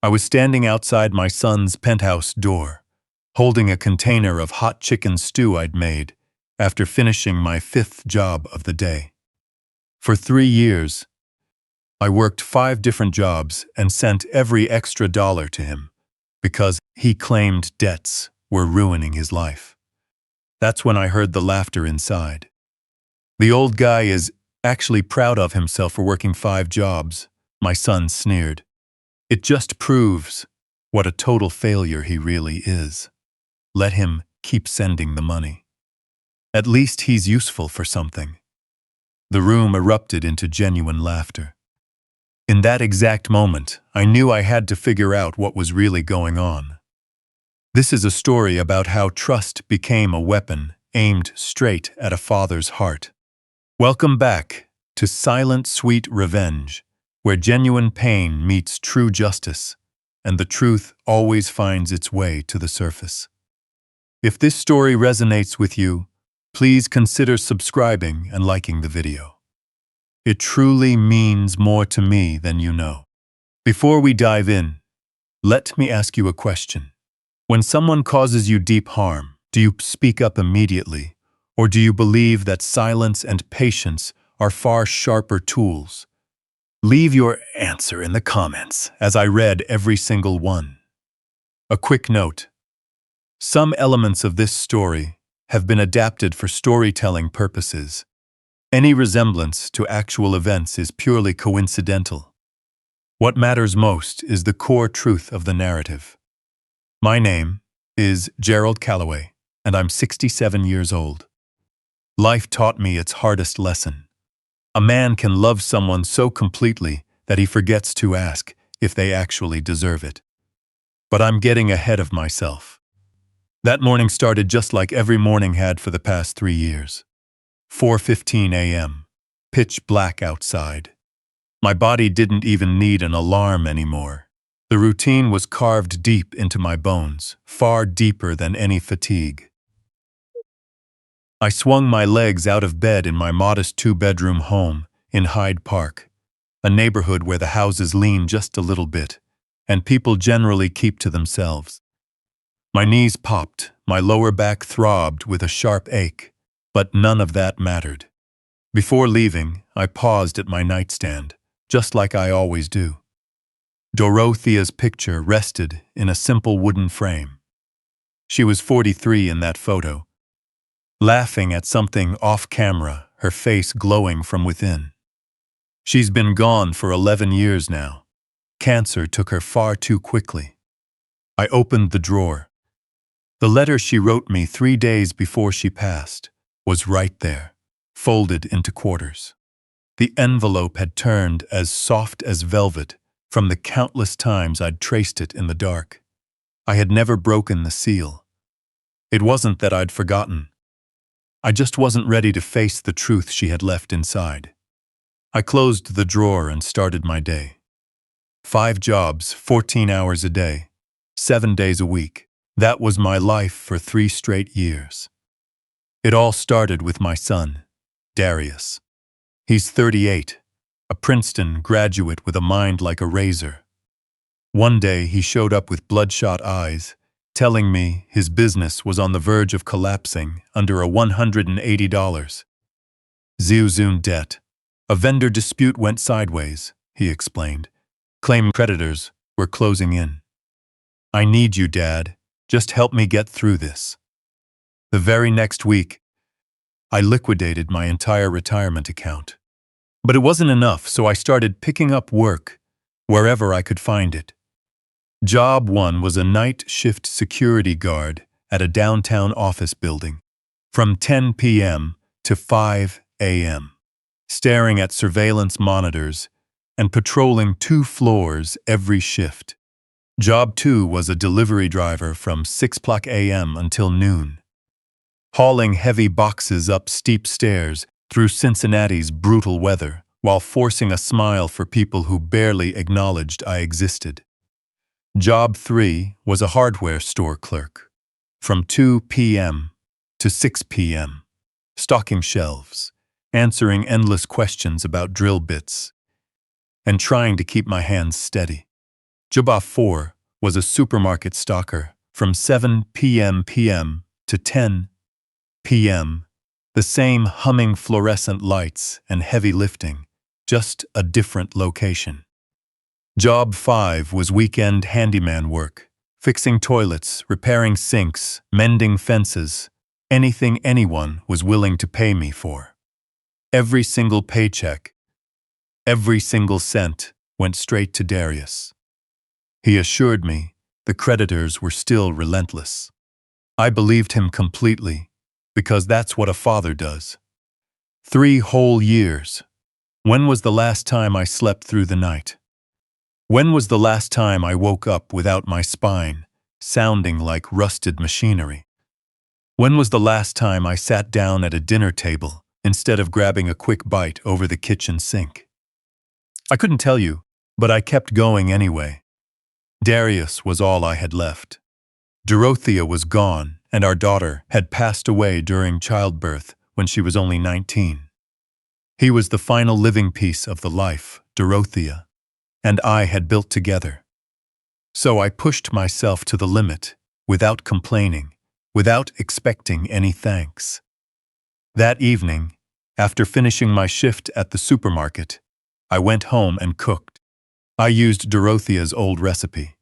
I was standing outside my son's penthouse door, holding a container of hot chicken stew I'd made after finishing my 5th job of the day. For 3 years, I worked 5 different jobs and sent every extra dollar to him because he claimed debts were ruining his life. That's when I heard the laughter inside. The old guy is actually proud of himself for working 5 jobs, my son sneered. It just proves what a total failure he really is. Let him keep sending the money. At least he's useful for something. The room erupted into genuine laughter. In that exact moment, I knew I had to figure out what was really going on. This is a story about how trust became a weapon aimed straight at a father's heart. Welcome back to Silent Sweet Revenge, where genuine pain meets true justice, and the truth always finds its way to the surface. If this story resonates with you, please consider subscribing and liking the video. It truly means more to me than you know. Before we dive in, let me ask you a question. When someone causes you deep harm, do you speak up immediately, or do you believe that silence and patience are far sharper tools? Leave your answer in the comments, as I read every single one. A quick note. Some elements of this story have been adapted for storytelling purposes. Any resemblance to actual events is purely coincidental. What matters most is the core truth of the narrative. My name is Gerald Calloway, and I'm 67 years old. Life taught me its hardest lesson. A man can love someone so completely that he forgets to ask if they actually deserve it. But I'm getting ahead of myself. That morning started just like every morning had for the past 3 years. 4:15 a.m., pitch black outside. My body didn't even need an alarm anymore. The routine was carved deep into my bones, far deeper than any fatigue. I swung my legs out of bed in my modest 2-bedroom home in Hyde Park, a neighborhood where the houses lean just a little bit, and people generally keep to themselves. My knees popped, my lower back throbbed with a sharp ache, but none of that mattered. Before leaving, I paused at my nightstand, just like I always do. Dorothea's picture rested in a simple wooden frame. She was 43 in that photo, laughing at something off camera, her face glowing from within. She's been gone for 11 years now. Cancer took her far too quickly. I opened the drawer. The letter she wrote me 3 days before she passed was right there, folded into quarters. The envelope had turned as soft as velvet from the countless times I'd traced it in the dark. I had never broken the seal. It wasn't that I'd forgotten. I just wasn't ready to face the truth she had left inside. I closed the drawer and started my day. 5 jobs, 14 hours a day, 7 days a week. That was my life for 3 straight years. It all started with my son, Darius. He's 38, a Princeton graduate with a mind like a razor. One day he showed up with bloodshot eyes, telling me his business was on the verge of collapsing under a $180 Zuzun debt. A vendor dispute went sideways, he explained. Claim creditors were closing in. I need you, Dad. Just help me get through this. The very next week, I liquidated my entire retirement account. But it wasn't enough, so I started picking up work wherever I could find it. Job 1 was a night shift security guard at a downtown office building, from 10 p.m. to 5 a.m., staring at surveillance monitors and patrolling 2 floors every shift. Job 2 was a delivery driver from 6 a.m. until noon, hauling heavy boxes up steep stairs through Cincinnati's brutal weather while forcing a smile for people who barely acknowledged I existed. Job 3 was a hardware store clerk, from 2 p.m. to 6 p.m., stocking shelves, answering endless questions about drill bits, and trying to keep my hands steady. Job 4 was a supermarket stocker from 7 p.m. to 10 p.m. The same humming fluorescent lights and heavy lifting, just a different location. Job 5 was weekend handyman work, fixing toilets, repairing sinks, mending fences, anything anyone was willing to pay me for. Every single paycheck, every single cent went straight to Darius. He assured me the creditors were still relentless. I believed him completely, because that's what a father does. 3 whole years. When was the last time I slept through the night? When was the last time I woke up without my spine sounding like rusted machinery? When was the last time I sat down at a dinner table instead of grabbing a quick bite over the kitchen sink? I couldn't tell you, but I kept going anyway. Darius was all I had left. Dorothea was gone, and our daughter had passed away during childbirth when she was only 19. He was the final living piece of the life Dorothea and I had built together. So I pushed myself to the limit, without complaining, without expecting any thanks. That evening, after finishing my shift at the supermarket, I went home and cooked. I used Dorothea's old recipe: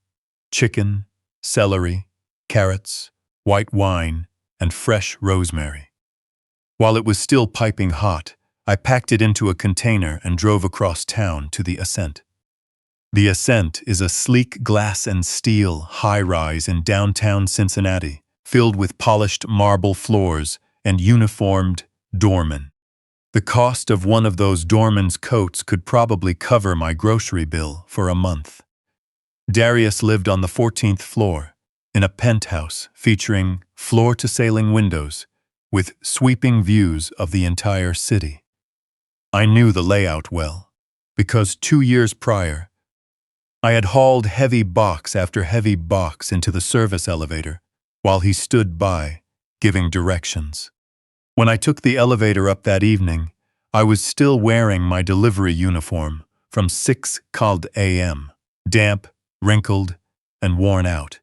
chicken, celery, carrots, white wine, and fresh rosemary. While it was still piping hot, I packed it into a container and drove across town to the Ascent. The Ascent is a sleek glass and steel high-rise in downtown Cincinnati, filled with polished marble floors and uniformed doormen. The cost of one of those doormen's coats could probably cover my grocery bill for a month. Darius lived on the 14th floor, in a penthouse featuring floor-to-ceiling windows, with sweeping views of the entire city. I knew the layout well, because 2 years prior, I had hauled heavy box after heavy box into the service elevator while he stood by, giving directions. When I took the elevator up that evening, I was still wearing my delivery uniform from 6 a.m., damp, wrinkled, and worn out.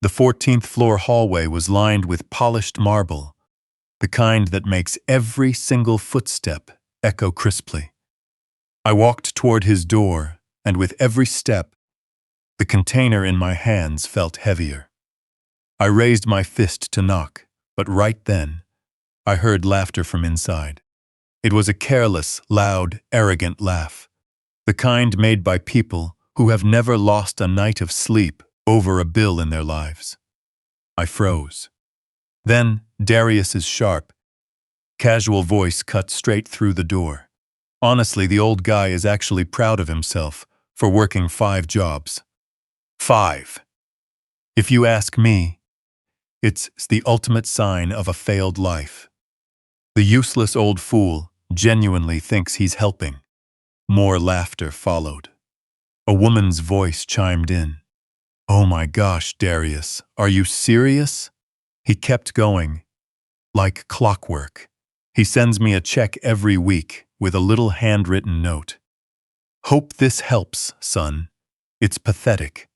The 14th floor hallway was lined with polished marble, the kind that makes every single footstep echo crisply. I walked toward his door, and with every step, the container in my hands felt heavier. I raised my fist to knock, but right then, I heard laughter from inside. It was a careless, loud, arrogant laugh, the kind made by people who have never lost a night of sleep over a bill in their lives. I froze. Then Darius's sharp, casual voice cut straight through the door. Honestly, the old guy is actually proud of himself for working 5 jobs. 5. If you ask me, it's the ultimate sign of a failed life. The useless old fool genuinely thinks he's helping. More laughter followed. A woman's voice chimed in. "Oh my gosh, Darius, are you serious?" He kept going, like clockwork. "He sends me a check every week with a little handwritten note. Hope this helps, son. It's pathetic.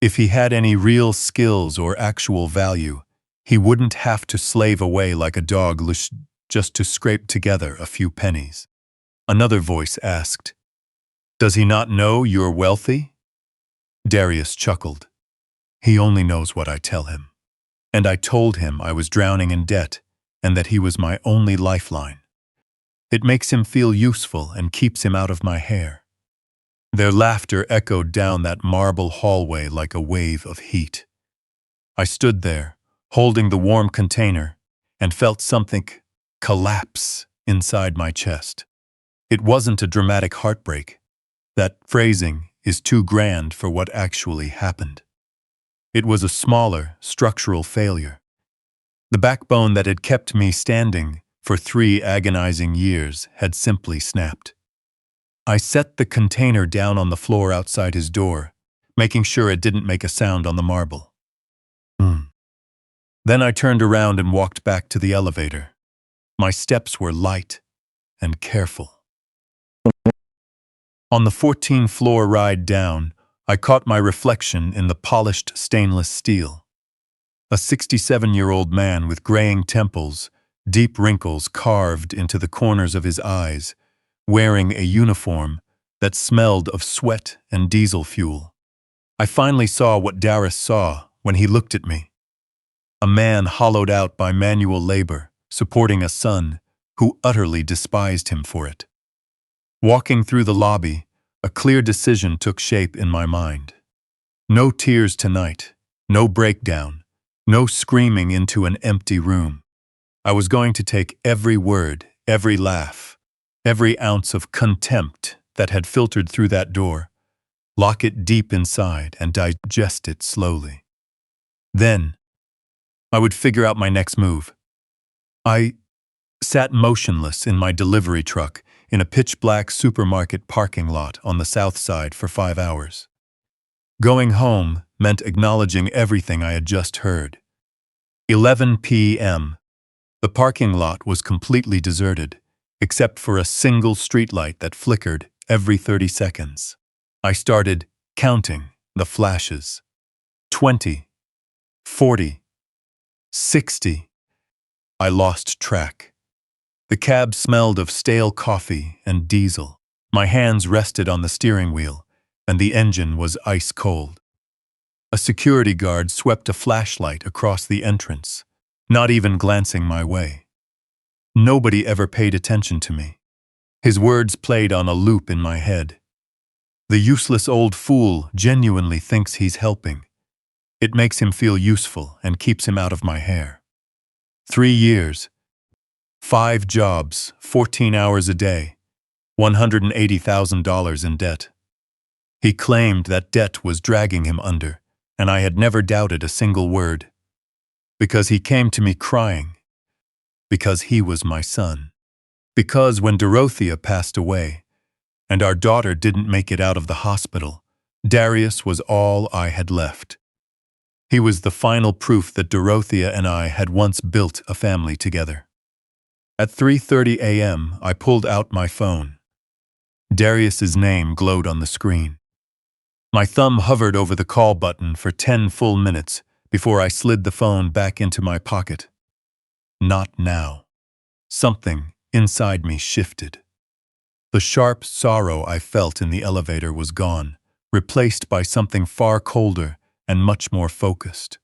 If he had any real skills or actual value, he wouldn't have to slave away like a dog just to scrape together a few pennies." Another voice asked, "Does he not know you're wealthy?" Darius chuckled. "He only knows what I tell him." And I told him I was drowning in debt and that he was my only lifeline. It makes him feel useful and keeps him out of my hair. Their laughter echoed down that marble hallway like a wave of heat. I stood there, holding the warm container, and felt something collapse inside my chest. It wasn't a dramatic heartbreak. That phrasing is too grand for what actually happened. It was a smaller, structural failure. The backbone that had kept me standing for 3 agonizing years had simply snapped. I set the container down on the floor outside his door, making sure it didn't make a sound on the marble. Then I turned around and walked back to the elevator. My steps were light and careful. On the 14th floor ride down, I caught my reflection in the polished stainless steel. A 67-year-old man with graying temples, deep wrinkles carved into the corners of his eyes, wearing a uniform that smelled of sweat and diesel fuel. I finally saw what Darius saw when he looked at me. A man hollowed out by manual labor, supporting a son who utterly despised him for it. Walking through the lobby, a clear decision took shape in my mind. No tears tonight, no breakdown, no screaming into an empty room. I was going to take every word, every laugh, every ounce of contempt that had filtered through that door, lock it deep inside and digest it slowly. Then, I would figure out my next move. I sat motionless in my delivery truck in a pitch-black supermarket parking lot on the south side for 5 hours. Going home meant acknowledging everything I had just heard. 11 p.m. The parking lot was completely deserted, except for a single streetlight that flickered every 30 seconds. I started counting the flashes. 20, 40, 60. I lost track. The cab smelled of stale coffee and diesel. My hands rested on the steering wheel, and the engine was ice cold. A security guard swept a flashlight across the entrance, not even glancing my way. Nobody ever paid attention to me. His words played on a loop in my head. The useless old fool genuinely thinks he's helping. It makes him feel useful and keeps him out of my hair. 3 years, 5 jobs, 14 hours a day, $180,000 in debt. He claimed that debt was dragging him under, and I had never doubted a single word. Because he came to me crying. Because he was my son. Because when Dorothea passed away, and our daughter didn't make it out of the hospital, Darius was all I had left. He was the final proof that Dorothea and I had once built a family together. At 3:30 a.m., I pulled out my phone. Darius's name glowed on the screen. My thumb hovered over the call button for 10 full minutes before I slid the phone back into my pocket. Not now. Something inside me shifted. The sharp sorrow I felt in the elevator was gone, replaced by something far colder and much more focused.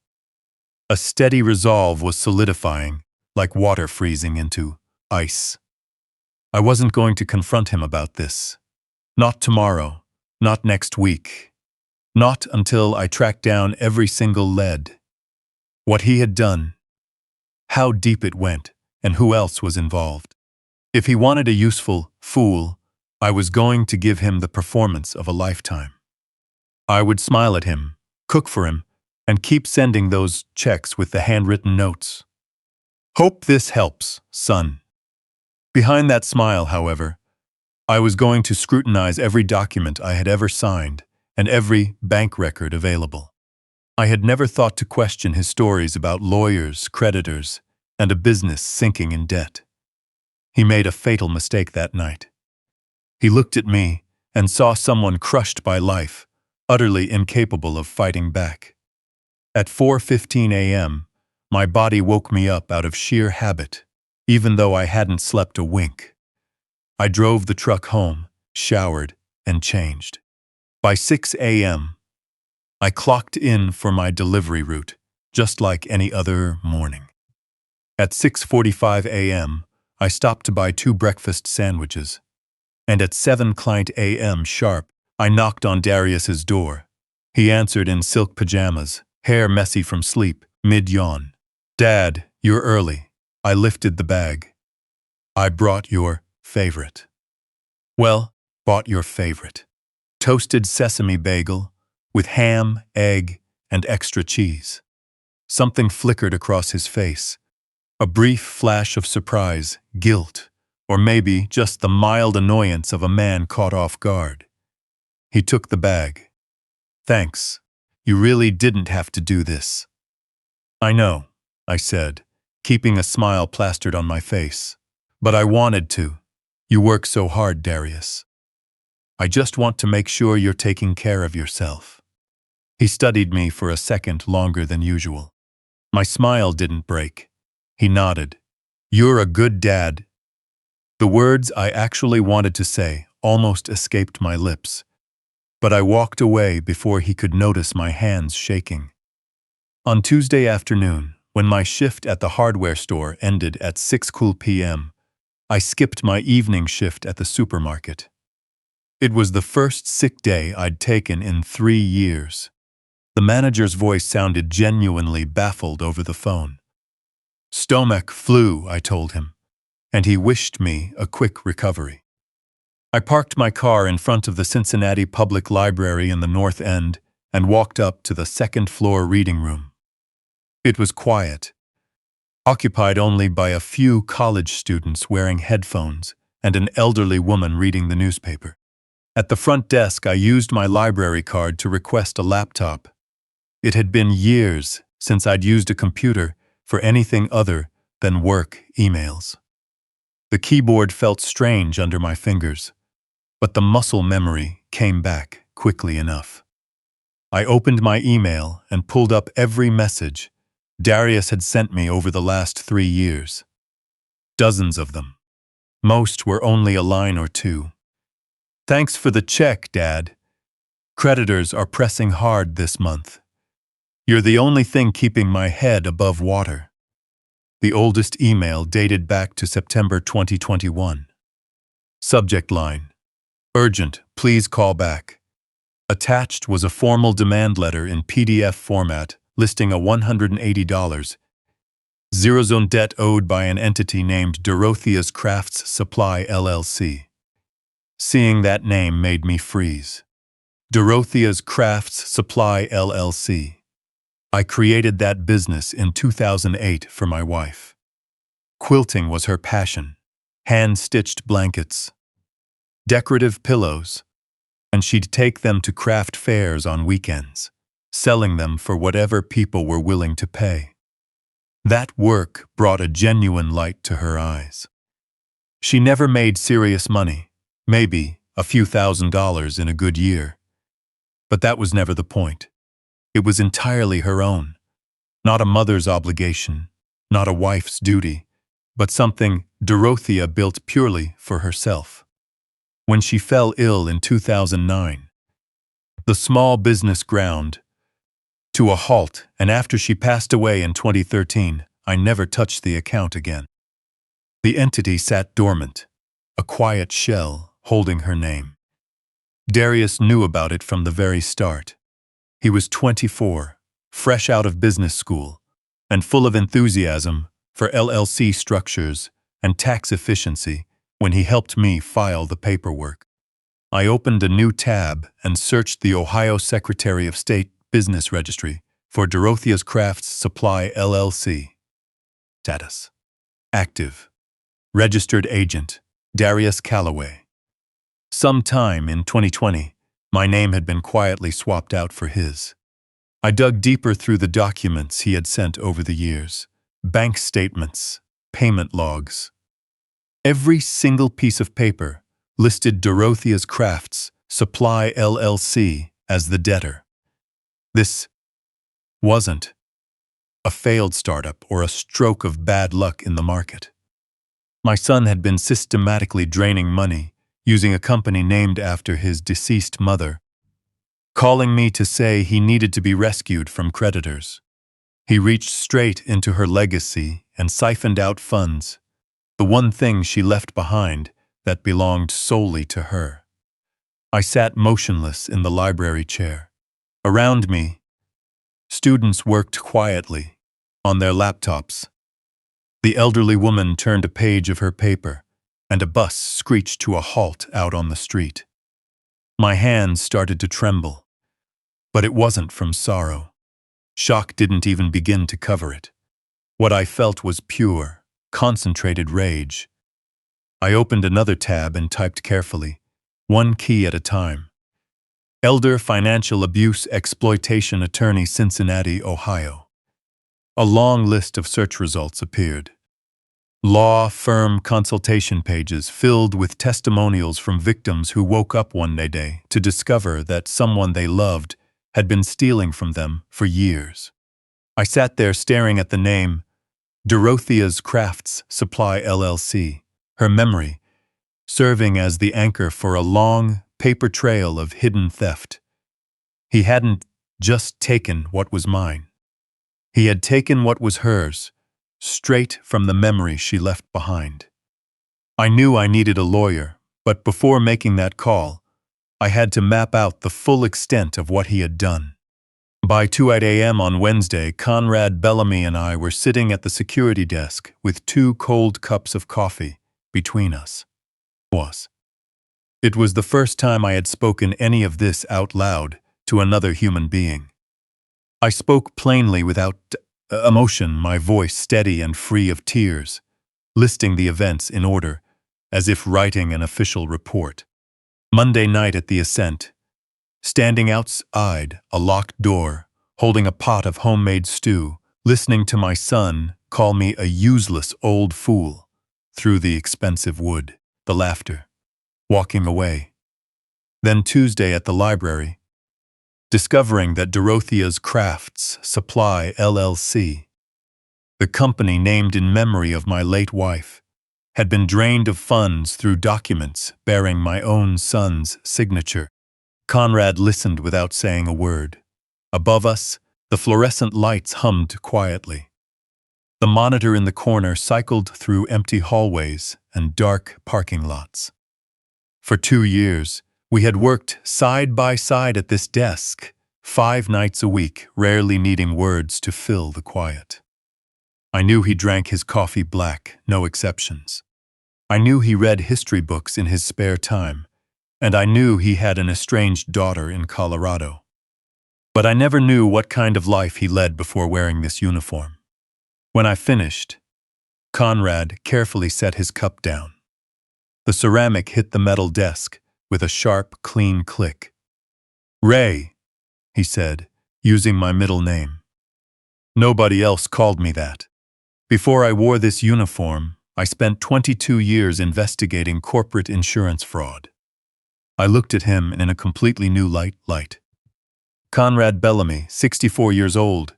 A steady resolve was solidifying, like water freezing into ice. I wasn't going to confront him about this. Not tomorrow, not next week, not until I tracked down every single lead. What he had done, how deep it went, and who else was involved. If he wanted a useful fool, I was going to give him the performance of a lifetime. I would smile at him, cook for him, and keep sending those checks with the handwritten notes. Hope this helps, son. Behind that smile, however, I was going to scrutinize every document I had ever signed and every bank record available. I had never thought to question his stories about lawyers, creditors, and a business sinking in debt. He made a fatal mistake that night. He looked at me and saw someone crushed by life, utterly incapable of fighting back. At 4:15 a.m., my body woke me up out of sheer habit, even though I hadn't slept a wink. I drove the truck home, showered, and changed. By 6 a.m., I clocked in for my delivery route, just like any other morning. At 6:45 a.m., I stopped to buy 2 breakfast sandwiches, and at 7 a.m. sharp, I knocked on Darius's door. He answered in silk pajamas, hair messy from sleep, mid-yawn. Dad, you're early. I lifted the bag. I brought your favorite. Well, bought your favorite. Toasted sesame bagel with ham, egg, and extra cheese. Something flickered across his face. A brief flash of surprise, guilt, or maybe just the mild annoyance of a man caught off guard. He took the bag. Thanks. You really didn't have to do this. I know, I said, keeping a smile plastered on my face. But I wanted to. You work so hard, Darius. I just want to make sure you're taking care of yourself." He studied me for a second longer than usual. My smile didn't break. He nodded. "You're a good dad." The words I actually wanted to say almost escaped my lips, but I walked away before he could notice my hands shaking. On Tuesday afternoon, when my shift at the hardware store ended at 6 p.m., I skipped my evening shift at the supermarket. It was the first sick day I'd taken in 3 years. The manager's voice sounded genuinely baffled over the phone. "Stomach flu," I told him, and he wished me a quick recovery. I parked my car in front of the Cincinnati Public Library in the North End and walked up to the second-floor reading room. It was quiet, occupied only by a few college students wearing headphones and an elderly woman reading the newspaper. At the front desk, I used my library card to request a laptop. It had been years since I'd used a computer for anything other than work emails. The keyboard felt strange under my fingers, but the muscle memory came back quickly enough. I opened my email and pulled up every message Darius had sent me over the last 3 years. Dozens of them. Most were only a line or two. "Thanks for the check, Dad. Creditors are pressing hard this month. You're the only thing keeping my head above water." The oldest email dated back to September 2021. Subject line: "Urgent, please call back." Attached was a formal demand letter in PDF format listing a $180 zero-zone debt owed by an entity named Dorothea's Crafts Supply LLC. Seeing that name made me freeze. Dorothea's Crafts Supply LLC. I created that business in 2008 for my wife. Quilting was her passion. Hand-stitched blankets, decorative pillows, and she'd take them to craft fairs on weekends, selling them for whatever people were willing to pay. That work brought a genuine light to her eyes. She never made serious money, maybe a few $1,000s in a good year. But that was never the point. It was entirely her own. Not a mother's obligation, not a wife's duty, but something Dorothea built purely for herself. When she fell ill in 2009, the small business ground to a halt, and after she passed away in 2013, I never touched the account again. The entity sat dormant, a quiet shell holding her name. Darius knew about it from the very start. He was 24, fresh out of business school, and full of enthusiasm for LLC structures and tax efficiency when he helped me file the paperwork. I opened a new tab and searched the Ohio Secretary of State Business Registry for Dorothea's Crafts Supply LLC. Status: active. Registered agent, Darius Calloway. Sometime in 2020, my name had been quietly swapped out for his. I dug deeper through the documents he had sent over the years. Bank statements, payment logs. Every single piece of paper listed Dorothea's Crafts Supply LLC as the debtor. This wasn't a failed startup or a stroke of bad luck in the market. My son had been systematically draining money using a company named after his deceased mother, calling me to say he needed to be rescued from creditors. He reached straight into her legacy and siphoned out funds, the one thing she left behind that belonged solely to her. I sat motionless in the library chair. Around me, students worked quietly on their laptops. The elderly woman turned a page of her paper, and a bus screeched to a halt out on the street. My hands started to tremble, but it wasn't from sorrow. Shock didn't even begin to cover it. What I felt was pure, concentrated rage. I opened another tab and typed carefully, one key at a time. Elder Financial Abuse Exploitation Attorney, Cincinnati, Ohio. A long list of search results appeared. Law firm consultation pages filled with testimonials from victims who woke up one day to discover that someone they loved had been stealing from them for years. I sat there staring at the name, Dorothea's Crafts Supply LLC, her memory serving as the anchor for a long, paper trail of hidden theft. He hadn't just taken what was mine. He had taken what was hers, straight from the memory she left behind. I knew I needed a lawyer, but before making that call, I had to map out the full extent of what he had done. By 2 a.m. on Wednesday, Conrad Bellamy and I were sitting at the security desk with 2 cold cups of coffee between us. It was the first time I had spoken any of this out loud to another human being. I spoke plainly without emotion, my voice steady and free of tears, listing the events in order, as if writing an official report. Monday night at the Ascent, standing outside a locked door, holding a pot of homemade stew, listening to my son call me a useless old fool through the expensive wood, the laughter, walking away. Then Tuesday at the library, discovering that Dorothea's Crafts Supply LLC, the company named in memory of my late wife, had been drained of funds through documents bearing my own son's signature. Conrad listened without saying a word. Above us, the fluorescent lights hummed quietly. The monitor in the corner cycled through empty hallways and dark parking lots. For 2 years, we had worked side by side at this desk, 5 nights a week, rarely needing words to fill the quiet. I knew he drank his coffee black, no exceptions. I knew he read history books in his spare time, and I knew he had an estranged daughter in Colorado. But I never knew what kind of life he led before wearing this uniform. When I finished, Conrad carefully set his cup down. The ceramic hit the metal desk with a sharp, clean click. "Ray," he said, using my middle name. Nobody else called me that. Before I wore this uniform, I spent 22 years investigating corporate insurance fraud. I looked at him in a completely new light. Conrad Bellamy, 64 years old,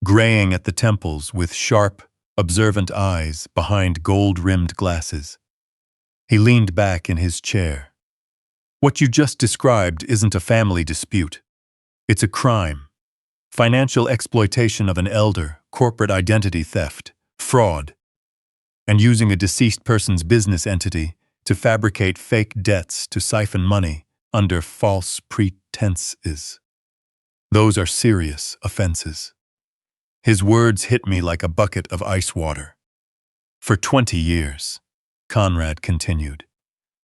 graying at the temples with sharp, observant eyes behind gold-rimmed glasses. He leaned back in his chair. "What you just described isn't a family dispute. It's a crime. Financial exploitation of an elder, corporate identity theft, fraud, and using a deceased person's business entity to fabricate fake debts to siphon money under false pretenses. Those are serious offenses." His words hit me like a bucket of ice water. "For 20 years, Conrad continued,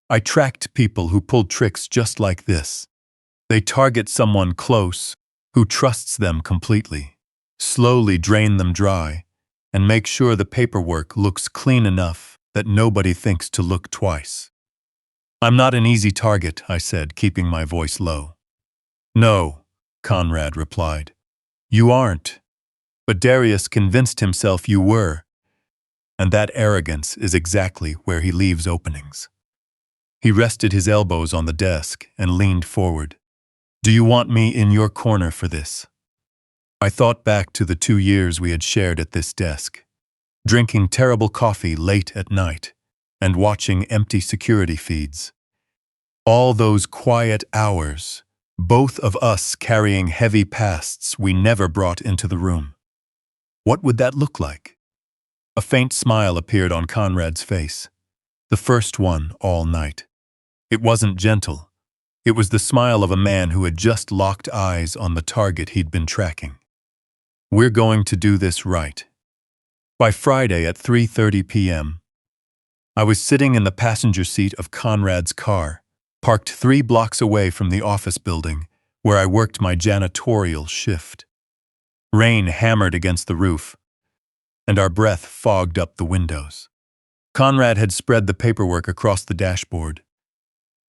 I tracked people who pulled tricks just like this. They target someone close who trusts them completely, slowly drain them dry, and make sure the paperwork looks clean enough that nobody thinks to look twice. I'm not an easy target," I said, keeping my voice low. "No," Conrad replied. "You aren't. But Darius convinced himself you were, and that arrogance is exactly where he leaves openings." He rested his elbows on the desk and leaned forward. "Do you want me in your corner for this?" I thought back to the 2 years we had shared at this desk, drinking terrible coffee late at night and watching empty security feeds. All those quiet hours, both of us carrying heavy pasts we never brought into the room. What would that look like? A faint smile appeared on Conrad's face, the first one all night. It wasn't gentle. It was the smile of a man who had just locked eyes on the target he'd been tracking. "We're going to do this right." By Friday at 3:30 p.m., I was sitting in the passenger seat of Conrad's car, parked 3 blocks away from the office building where I worked my janitorial shift. Rain hammered against the roof, and our breath fogged up the windows. Conrad had spread the paperwork across the dashboard.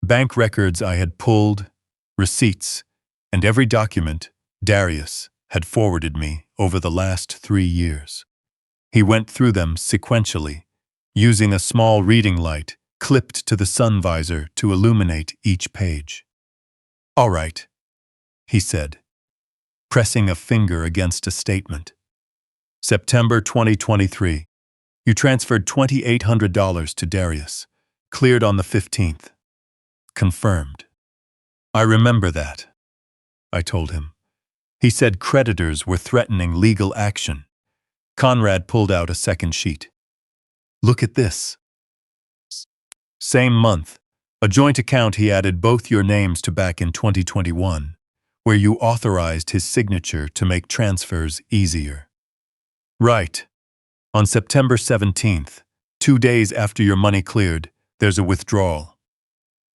Bank records I had pulled, receipts, and every document Darius had forwarded me over the last 3 years. He went through them sequentially, using a small reading light clipped to the sun visor to illuminate each page. "All right," he said, pressing a finger against a statement. "September 2023. You transferred $2,800 to Darius. Cleared on the 15th. Confirmed." "I remember that," I told him. He said creditors were threatening legal action. Conrad pulled out a second sheet. "Look at this." Same month, a joint account he added both your names to back in 2021, where you authorized his signature to make transfers easier. "Right. On September 17th, 2 days after your money cleared, there's a withdrawal.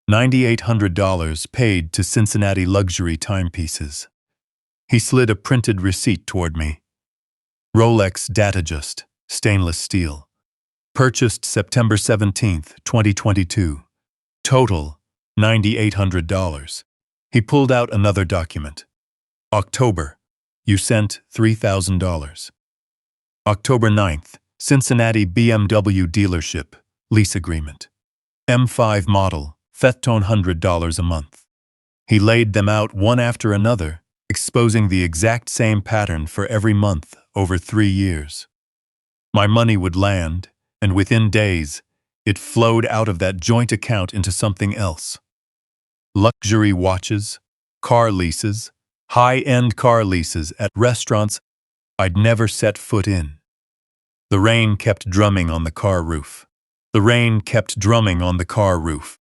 $9,800 paid to Cincinnati Luxury Timepieces." He slid a printed receipt toward me. "Rolex Datadust, stainless steel. Purchased September 17th, 2022. Total, $9,800. He pulled out another document. "October, you sent $3,000. October 9th, Cincinnati BMW dealership, lease agreement. M5 model, Fetton $100 a month." He laid them out one after another, exposing the exact same pattern for every month over 3 years. My money would land, and within days, it flowed out of that joint account into something else. Luxury watches, car leases, high-end car leases at restaurants I'd never set foot in. The rain kept drumming on the car roof. The rain kept drumming on the car roof.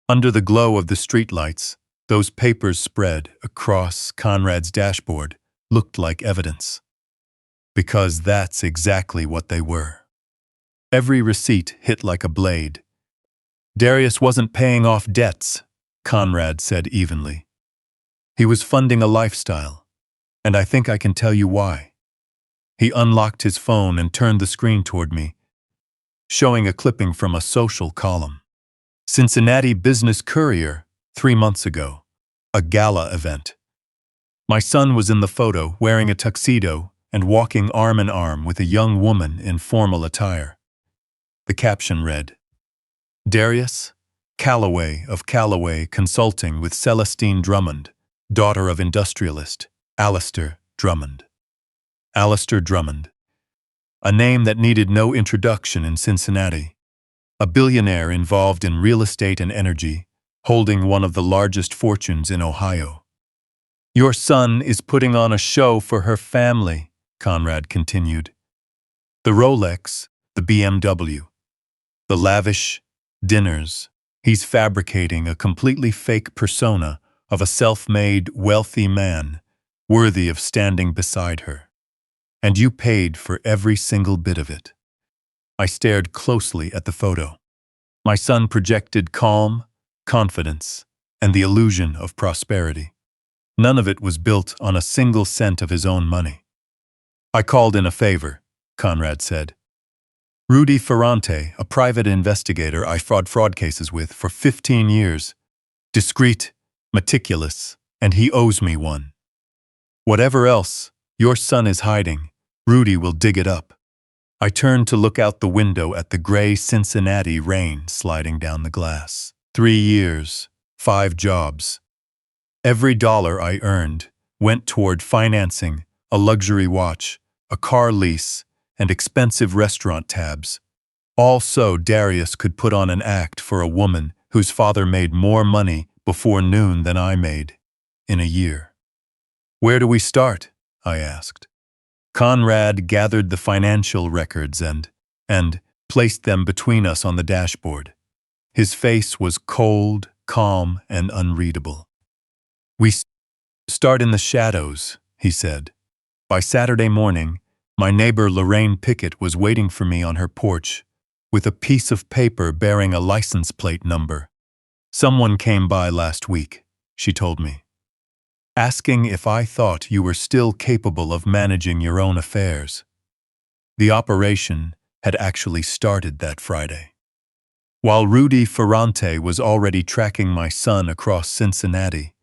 Under the glow of the streetlights, those papers spread across Conrad's dashboard looked like evidence. Because that's exactly what they were. Every receipt hit like a blade. "Darius wasn't paying off debts," Conrad said evenly. "He was funding a lifestyle, and I think I can tell you why." He unlocked his phone and turned the screen toward me, showing a clipping from a social column. "Cincinnati Business Courier, 3 months ago. A gala event. My son was in the photo wearing a tuxedo and walking arm in arm with a young woman in formal attire." The caption read, "Darius Calloway of Calloway Consulting with Celestine Drummond, daughter of industrialist Alistair Drummond." Alistair Drummond. A name that needed no introduction in Cincinnati. A billionaire involved in real estate and energy, holding one of the largest fortunes in Ohio. "Your son is putting on a show for her family," Conrad continued. "The Rolex, the BMW, the lavish dinners. He's fabricating a completely fake persona of a self-made, wealthy man, worthy of standing beside her. And you paid for every single bit of it." I stared closely at the photo. My son projected calm, confidence, and the illusion of prosperity. None of it was built on a single cent of his own money. "I called in a favor," Conrad said. "Rudy Ferrante, a private investigator I fought fraud cases with for 15 years. Discreet, meticulous, and he owes me one. Whatever else your son is hiding, Rudy will dig it up." I turned to look out the window at the gray Cincinnati rain sliding down the glass. 3 years, 5 jobs. Every dollar I earned went toward financing a luxury watch, a car lease, and expensive restaurant tabs. All so Darius could put on an act for a woman whose father made more money before noon than I made in a year. "Where do we start?" I asked. Conrad gathered the financial records and placed them between us on the dashboard. His face was cold, calm, and unreadable. "We start in the shadows," he said. "By Saturday morning, my neighbor Lorraine Pickett was waiting for me on her porch with a piece of paper bearing a license plate number. Someone came by last week," she told me, "asking if I thought you were still capable of managing your own affairs." The operation had actually started that Friday. While Rudy Ferrante was already tracking my son across Cincinnati,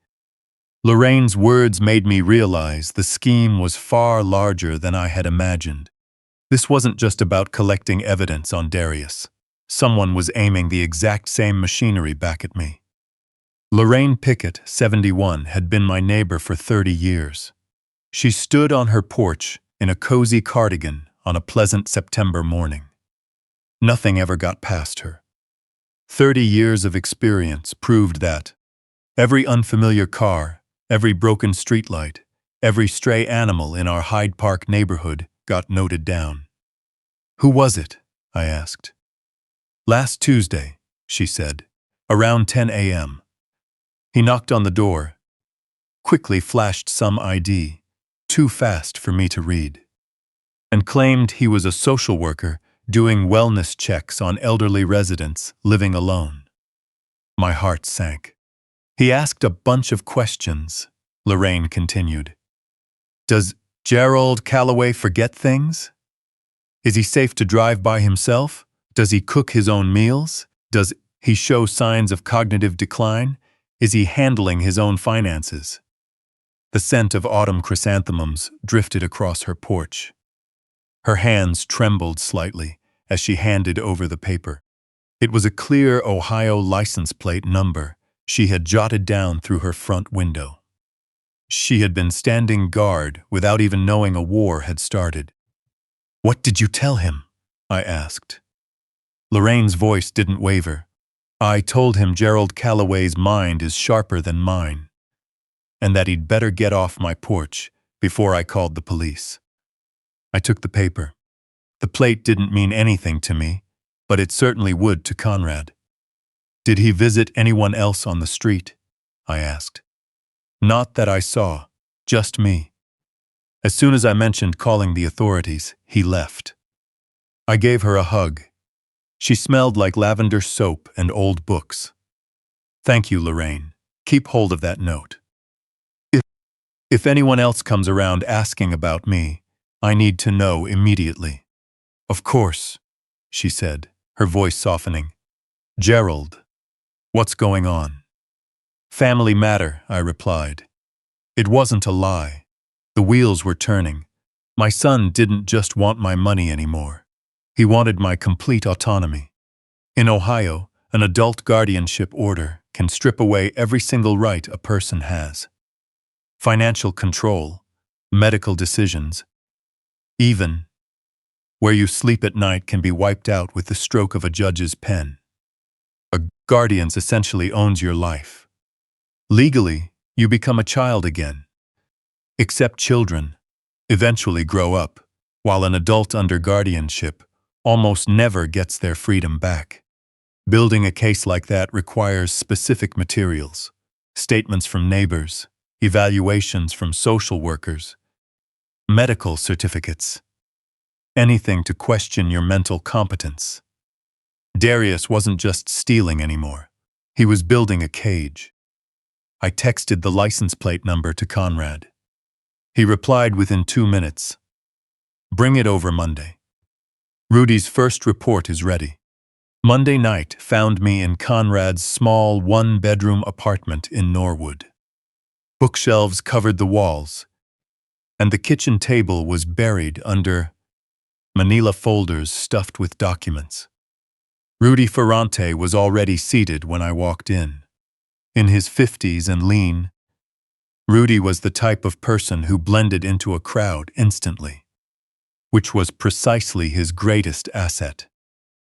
Lorraine's words made me realize the scheme was far larger than I had imagined. This wasn't just about collecting evidence on Darius. Someone was aiming the exact same machinery back at me. Lorraine Pickett, 71, had been my neighbor for 30 years. She stood on her porch in a cozy cardigan on a pleasant September morning. Nothing ever got past her. 30 years of experience proved that every unfamiliar car, every broken streetlight, every stray animal in our Hyde Park neighborhood got noted down. "Who was it?" I asked. "Last Tuesday," she said, "around 10 a.m. He knocked on the door, quickly flashed some ID, too fast for me to read, and claimed he was a social worker doing wellness checks on elderly residents living alone." My heart sank. "He asked a bunch of questions," Lorraine continued. "Does Gerald Calloway forget things? Is he safe to drive by himself? Does he cook his own meals? Does he show signs of cognitive decline? Is he handling his own finances?" The scent of autumn chrysanthemums drifted across her porch. Her hands trembled slightly as she handed over the paper. It was a clear Ohio license plate number she had jotted down through her front window. She had been standing guard without even knowing a war had started. "What did you tell him?" I asked. Lorraine's voice didn't waver. "I told him Gerald Calloway's mind is sharper than mine, and that he'd better get off my porch before I called the police." I took the paper. The plate didn't mean anything to me, but it certainly would to Conrad. "Did he visit anyone else on the street?" I asked. "Not that I saw, just me. As soon as I mentioned calling the authorities, he left." I gave her a hug. She smelled like lavender soap and old books. "Thank you, Lorraine. Keep hold of that note. If anyone else comes around asking about me, I need to know immediately." "Of course," she said, her voice softening. "Gerald, what's going on?" "Family matter," I replied. It wasn't a lie. The wheels were turning. My son didn't just want my money anymore. He wanted my complete autonomy. In Ohio, an adult guardianship order can strip away every single right a person has. Financial control, medical decisions, even where you sleep at night can be wiped out with the stroke of a judge's pen. A guardian essentially owns your life. Legally, you become a child again. Except children eventually grow up, while an adult under guardianship almost never gets their freedom back. Building a case like that requires specific materials, statements from neighbors, evaluations from social workers, medical certificates, anything to question your mental competence. Darius wasn't just stealing anymore. He was building a cage. I texted the license plate number to Conrad. He replied within 2 minutes. "Bring it over Monday. Rudy's first report is ready." Monday night found me in Conrad's small one-bedroom apartment in Norwood. Bookshelves covered the walls, and the kitchen table was buried under manila folders stuffed with documents. Rudy Ferrante was already seated when I walked in. In his 50s and lean, Rudy was the type of person who blended into a crowd instantly, which was precisely his greatest asset.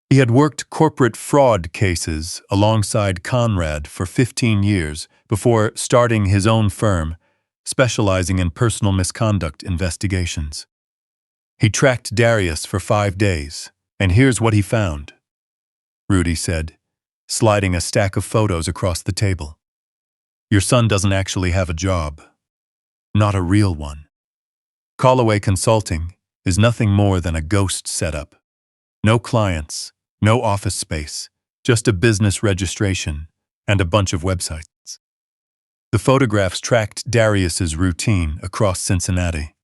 He had worked corporate fraud cases alongside Conrad for 15 years before starting his own firm, specializing in personal misconduct investigations. He tracked Darius for 5 days, and here's what he found, Rudy said, sliding a stack of photos across the table. "Your son doesn't actually have a job. Not a real one. Callaway Consulting is nothing more than a ghost setup. No clients, no office space, just a business registration and a bunch of websites." The photographs tracked Darius's routine across Cincinnati.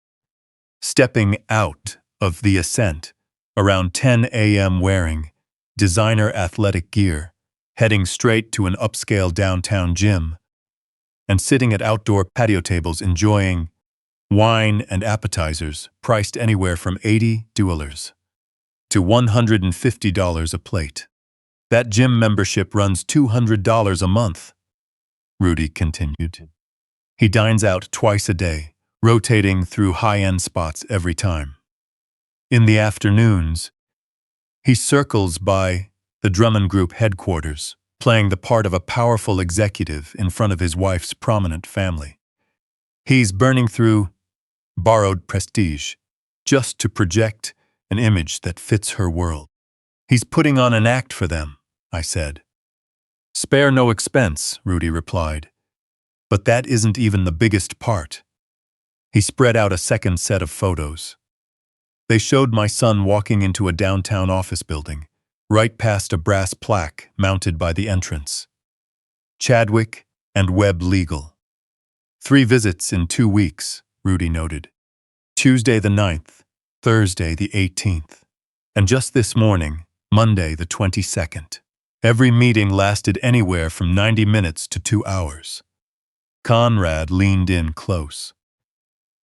Stepping out of the Ascent around 10 a.m. wearing designer athletic gear, heading straight to an upscale downtown gym, and sitting at outdoor patio tables enjoying wine and appetizers priced anywhere from $80 to $150 a plate. That gym membership runs $200 a month, Rudy continued. He dines out twice a day, rotating through high-end spots every time. In the afternoons, he circles by the Drummond Group headquarters, playing the part of a powerful executive in front of his wife's prominent family. He's burning through borrowed prestige just to project an image that fits her world. He's putting on an act for them, I said. Spare no expense, Rudy replied. But that isn't even the biggest part. He spread out a second set of photos. They showed my son walking into a downtown office building, right past a brass plaque mounted by the entrance. Chadwick and Webb Legal. 3 visits in 2 weeks, Rudy noted. Tuesday the 9th, Thursday the 18th, and just this morning, Monday the 22nd. Every meeting lasted anywhere from 90 minutes to 2 hours. Conrad leaned in close.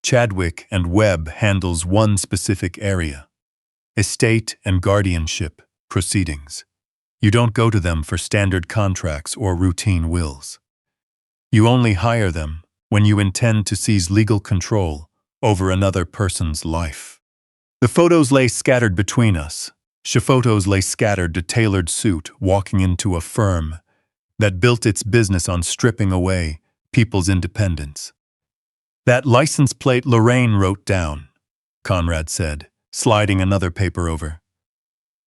Chadwick and Webb handles one specific area: estate and guardianship proceedings. You don't go to them for standard contracts or routine wills. You only hire them when you intend to seize legal control over another person's life. The photos lay scattered between us. Photos lay scattered to tailored suit walking into a firm that built its business on stripping away people's independence. That license plate Lorraine wrote down, Conrad said, sliding another paper over,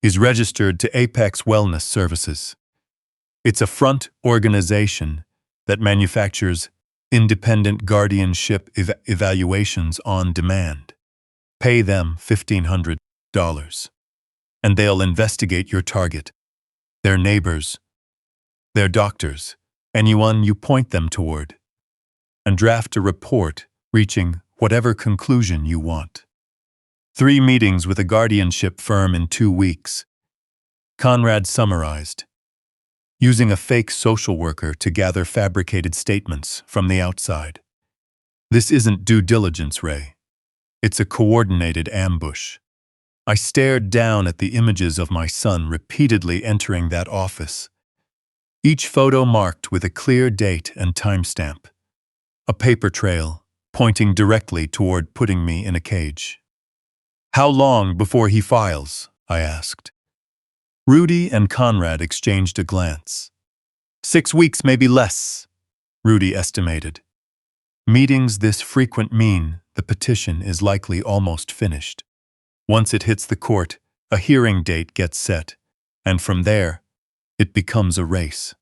is registered to Apex Wellness Services. It's a front organization that manufactures independent guardianship evaluations on demand. Pay them $1,500, and they'll investigate your target, their neighbors, their doctors, anyone you point them toward, and draft a report reaching whatever conclusion you want. 3 meetings with a guardianship firm in 2 weeks. Conrad summarized, using a fake social worker to gather fabricated statements from the outside. This isn't due diligence, Ray. It's a coordinated ambush. I stared down at the images of my son repeatedly entering that office, each photo marked with a clear date and timestamp, a paper trail pointing directly toward putting me in a cage. How long before he files? I asked. Rudy and Conrad exchanged a glance. 6 weeks, maybe less, Rudy estimated. Meetings this frequent mean the petition is likely almost finished. Once it hits the court, a hearing date gets set, and from there, it becomes a race.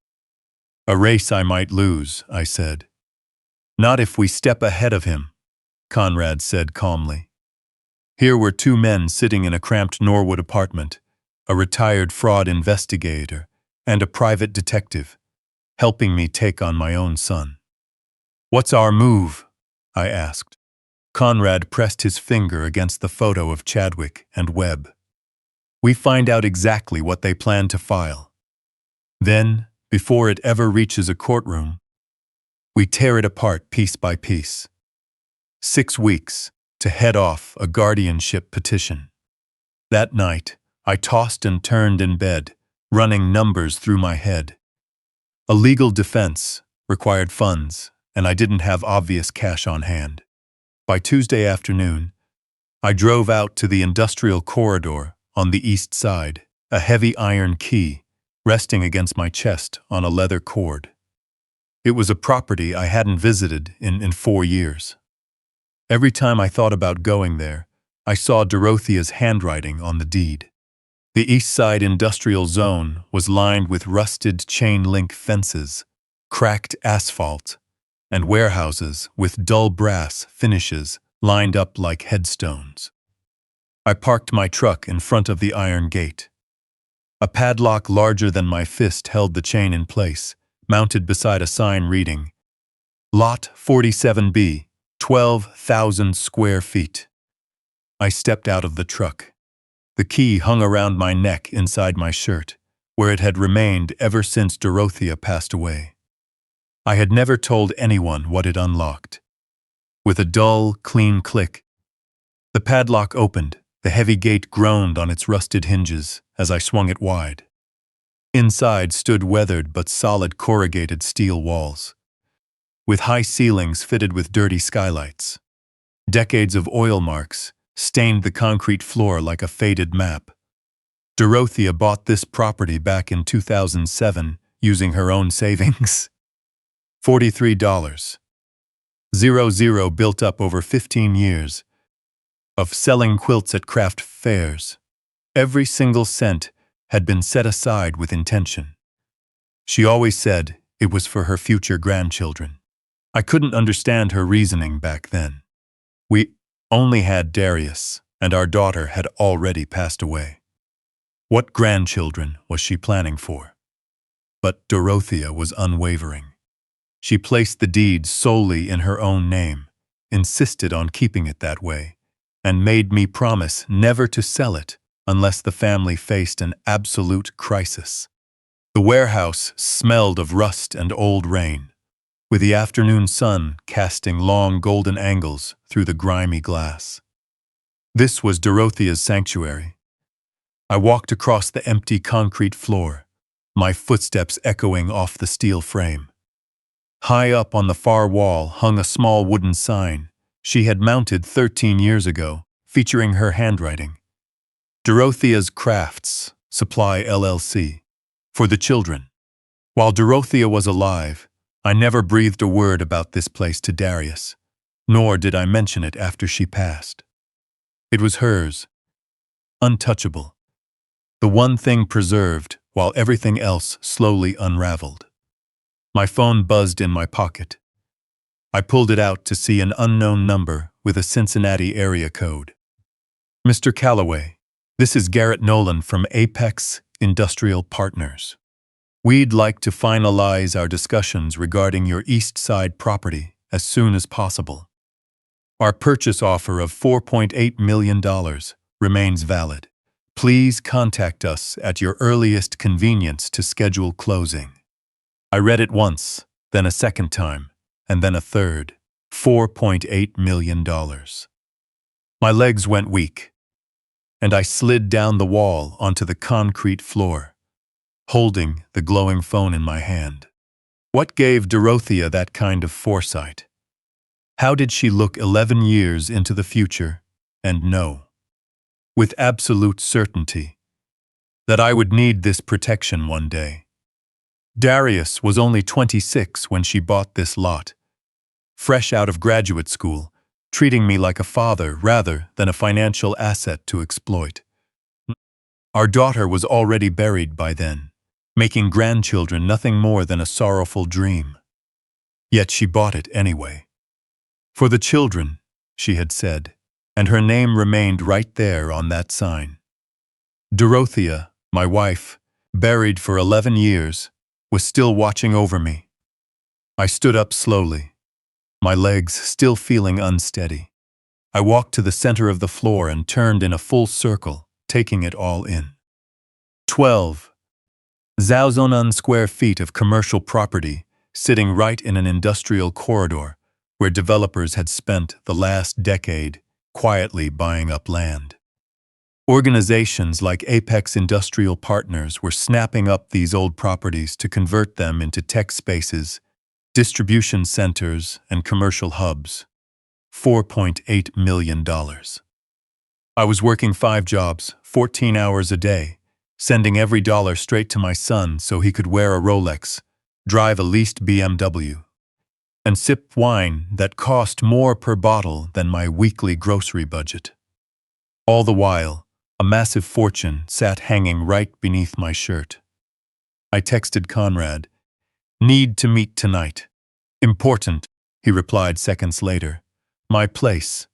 A race I might lose, I said. Not if we step ahead of him, Conrad said calmly. Here were 2 men sitting in a cramped Norwood apartment, a retired fraud investigator and a private detective, helping me take on my own son. What's our move? I asked. Conrad pressed his finger against the photo of Chadwick and Webb. We find out exactly what they plan to file. Then, before it ever reaches a courtroom, we tear it apart piece by piece. 6 weeks to head off a guardianship petition. That night, I tossed and turned in bed, running numbers through my head. A legal defense required funds, and I didn't have obvious cash on hand. By Tuesday afternoon, I drove out to the industrial corridor on the east side, a heavy iron key resting against my chest on a leather cord. It was a property I hadn't visited in 4 years. Every time I thought about going there, I saw Dorothea's handwriting on the deed. The East Side Industrial Zone was lined with rusted chain-link fences, cracked asphalt, and warehouses with dull brass finishes lined up like headstones. I parked my truck in front of the iron gate. A padlock larger than my fist held the chain in place, mounted beside a sign reading, Lot 47B, 12,000 square feet. I stepped out of the truck. The key hung around my neck inside my shirt, where it had remained ever since Dorothea passed away. I had never told anyone what it unlocked. With a dull, clean click, the padlock opened. The heavy gate groaned on its rusted hinges as I swung it wide. Inside stood weathered but solid corrugated steel walls, with high ceilings fitted with dirty skylights. Decades of oil marks stained the concrete floor like a faded map. Dorothea bought this property back in 2007 using her own savings. $43. 00 built up over 15 years of selling quilts at craft fairs. Every single cent had been set aside with intention. She always said it was for her future grandchildren. I couldn't understand her reasoning back then. We only had Darius, and our daughter had already passed away. What grandchildren was she planning for? But Dorothea was unwavering. She placed the deed solely in her own name, insisted on keeping it that way, and made me promise never to sell it unless the family faced an absolute crisis. The warehouse smelled of rust and old rain, with the afternoon sun casting long golden angles through the grimy glass. This was Dorothea's sanctuary. I walked across the empty concrete floor, my footsteps echoing off the steel frame. High up on the far wall hung a small wooden sign she had mounted 13 years ago, featuring her handwriting. Dorothea's Crafts Supply LLC. For the children. While Dorothea was alive, I never breathed a word about this place to Darius, nor did I mention it after she passed. It was hers, untouchable, the one thing preserved while everything else slowly unraveled. My phone buzzed in my pocket. I pulled it out to see an unknown number with a Cincinnati area code. Mr. Calloway, this is Garrett Nolan from Apex Industrial Partners. We'd like to finalize our discussions regarding your East Side property as soon as possible. Our purchase offer of $4.8 million remains valid. Please contact us at your earliest convenience to schedule closing. I read it once, then a second time, and then a third. $4.8 million. My legs went weak, and I slid down the wall onto the concrete floor, holding the glowing phone in my hand. What gave Dorothea that kind of foresight? How did she look 11 years into the future and know, with absolute certainty, that I would need this protection one day? Darius was only 26 when she bought this lot, fresh out of graduate school, treating me like a father rather than a financial asset to exploit. Our daughter was already buried by then, making grandchildren nothing more than a sorrowful dream. Yet she bought it anyway. For the children, she had said, and her name remained right there on that sign. Dorothea, my wife, buried for 11 years, was still watching over me. I stood up slowly, my legs still feeling unsteady. I walked to the center of the floor and turned in a full circle, taking it all in. 12,000 square feet of commercial property sitting right in an industrial corridor where developers had spent the last decade quietly buying up land. Organizations like Apex Industrial Partners were snapping up these old properties to convert them into tech spaces, distribution centers, and commercial hubs. $4.8 million. I was working 5 jobs, 14 hours a day, sending every dollar straight to my son so he could wear a Rolex, drive a leased BMW, and sip wine that cost more per bottle than my weekly grocery budget. All the while, a massive fortune sat hanging right beneath my shirt. I texted Conrad, "Need to meet tonight." "Important," he replied seconds later. "My place,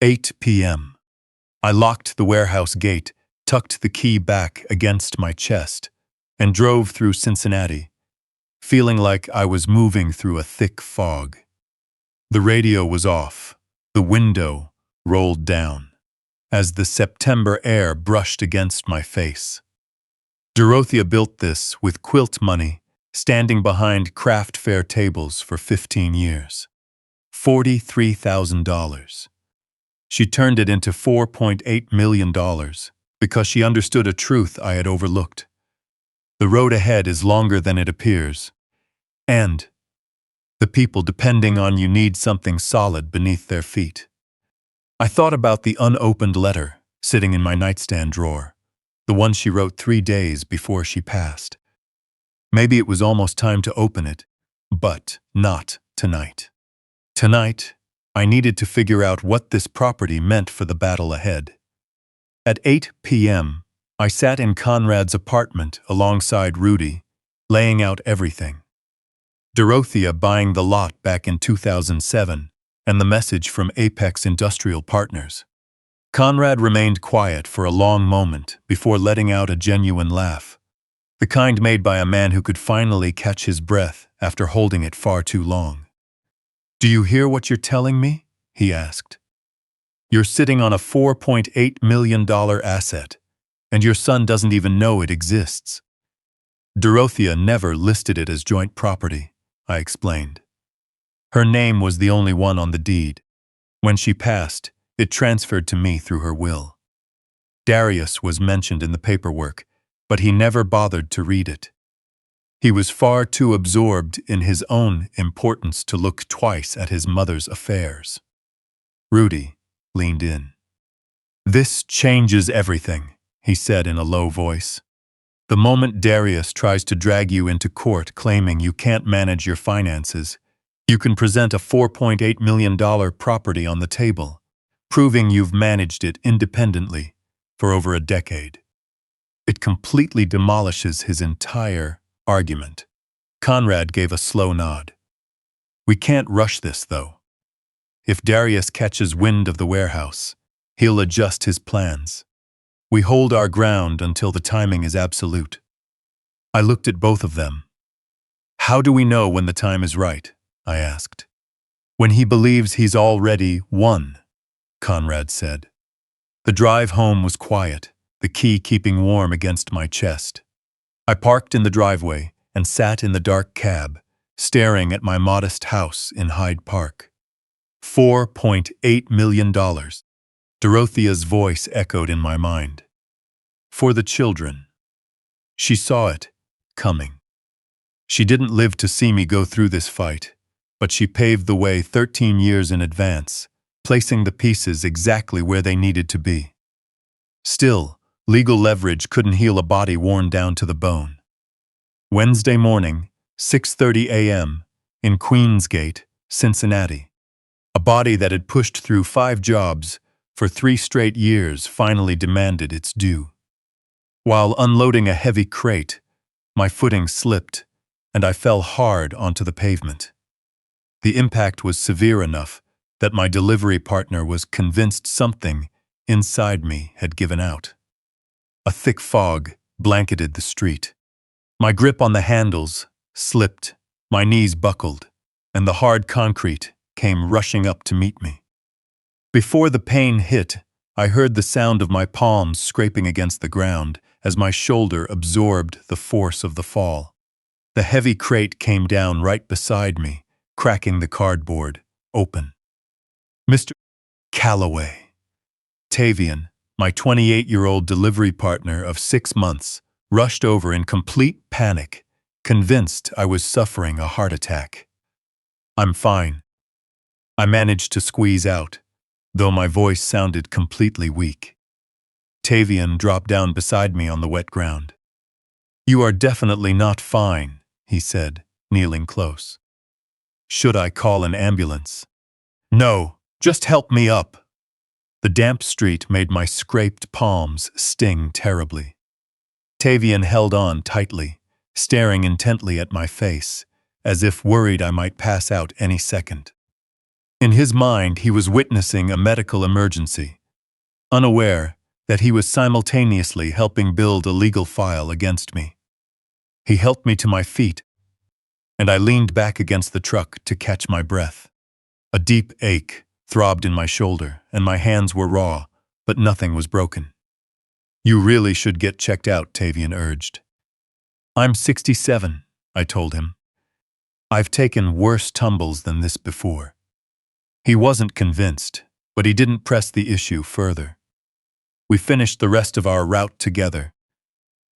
8 p.m. I locked the warehouse gate, tucked the key back against my chest, and drove through Cincinnati, feeling like I was moving through a thick fog. The radio was off, the window rolled down, as the September air brushed against my face. Dorothea built this with quilt money, standing behind craft fair tables for 15 years. $43,000. She turned it into $4.8 million because she understood a truth I had overlooked. The road ahead is longer than it appears. And the people depending on you need something solid beneath their feet. I thought about the unopened letter sitting in my nightstand drawer, the one she wrote 3 days before she passed. Maybe it was almost time to open it, but not tonight. Tonight, I needed to figure out what this property meant for the battle ahead. At 8 p.m., I sat in Conrad's apartment alongside Rudy, laying out everything. Dorothea buying the lot back in 2007, and the message from Apex Industrial Partners. Conrad remained quiet for a long moment before letting out a genuine laugh, the kind made by a man who could finally catch his breath after holding it far too long. "Do you hear what you're telling me?" he asked. "You're sitting on a $4.8 million asset, and your son doesn't even know it exists." Dorothea never listed it as joint property, I explained. Her name was the only one on the deed. When she passed, it transferred to me through her will. Darius was mentioned in the paperwork, but he never bothered to read it. He was far too absorbed in his own importance to look twice at his mother's affairs. Rudy leaned in. "This changes everything," he said in a low voice. "The moment Darius tries to drag you into court claiming you can't manage your finances, you can present a $4.8 million property on the table, proving you've managed it independently for over a decade. It completely demolishes his entire argument." Conrad gave a slow nod. "We can't rush this, though. If Darius catches wind of the warehouse, he'll adjust his plans. We hold our ground until the timing is absolute." I looked at both of them. "How do we know when the time is right?" I asked. "When he believes he's already won," Conrad said. The drive home was quiet, the key keeping warm against my chest. I parked in the driveway and sat in the dark cab, staring at my modest house in Hyde Park. $4.8 million. Dorothea's voice echoed in my mind. For the children. She saw it coming. She didn't live to see me go through this fight, but she paved the way 13 years in advance, placing the pieces exactly where they needed to be. Still, legal leverage couldn't heal a body worn down to the bone. Wednesday morning, 6:30 a.m., in Queensgate, Cincinnati. A body that had pushed through 5 jobs for 3 straight years finally demanded its due. While unloading a heavy crate, my footing slipped, and I fell hard onto the pavement. The impact was severe enough that my delivery partner was convinced something inside me had given out. A thick fog blanketed the street. My grip on the handles slipped, my knees buckled, and the hard concrete came rushing up to meet me. Before the pain hit, I heard the sound of my palms scraping against the ground as my shoulder absorbed the force of the fall. The heavy crate came down right beside me, cracking the cardboard open. Mr. Calloway. Tavian, my 28-year-old delivery partner of 6 months, rushed over in complete panic, convinced I was suffering a heart attack. "I'm fine," I managed to squeeze out, though my voice sounded completely weak. Tavian dropped down beside me on the wet ground. "You are definitely not fine," he said, kneeling close. "Should I call an ambulance?" "No, just help me up." The damp street made my scraped palms sting terribly. Tavian held on tightly, staring intently at my face, as if worried I might pass out any second. In his mind, he was witnessing a medical emergency, unaware that he was simultaneously helping build a legal file against me. He helped me to my feet, and I leaned back against the truck to catch my breath. A deep ache throbbed in my shoulder, and my hands were raw, but nothing was broken. "You really should get checked out," Tavian urged. "I'm 67, I told him. "I've taken worse tumbles than this before." He wasn't convinced, but he didn't press the issue further. We finished the rest of our route together,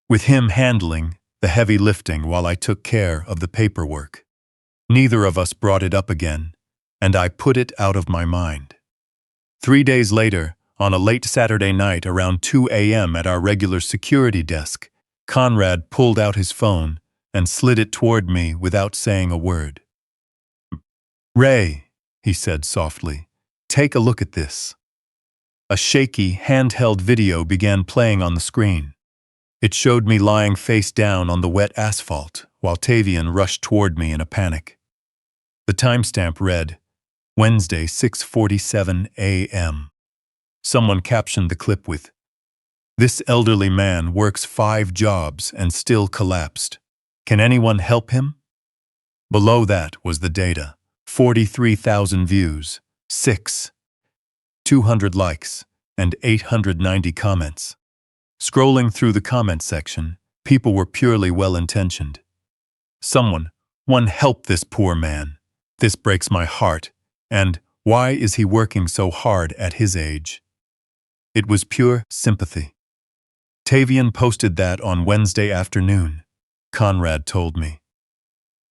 with him handling the heavy lifting while I took care of the paperwork. Neither of us brought it up again, and I put it out of my mind. 3 days later, on a late Saturday night around 2 a.m. at our regular security desk, Conrad pulled out his phone and slid it toward me without saying a word. "Ray," he said softly, "take a look at this." A shaky, handheld video began playing on the screen. It showed me lying face down on the wet asphalt, while Tavian rushed toward me in a panic. The timestamp read, Wednesday, 6:47 a.m. Someone captioned the clip with, "This elderly man works 5 jobs and still collapsed. Can anyone help him?" Below that was the data. 43,000 views, 200 likes, and 890 comments. Scrolling through the comment section, people were purely well-intentioned. One help this poor man. This breaks my heart. And why is he working so hard at his age? It was pure sympathy. Tavian posted that on Wednesday afternoon, Conrad told me.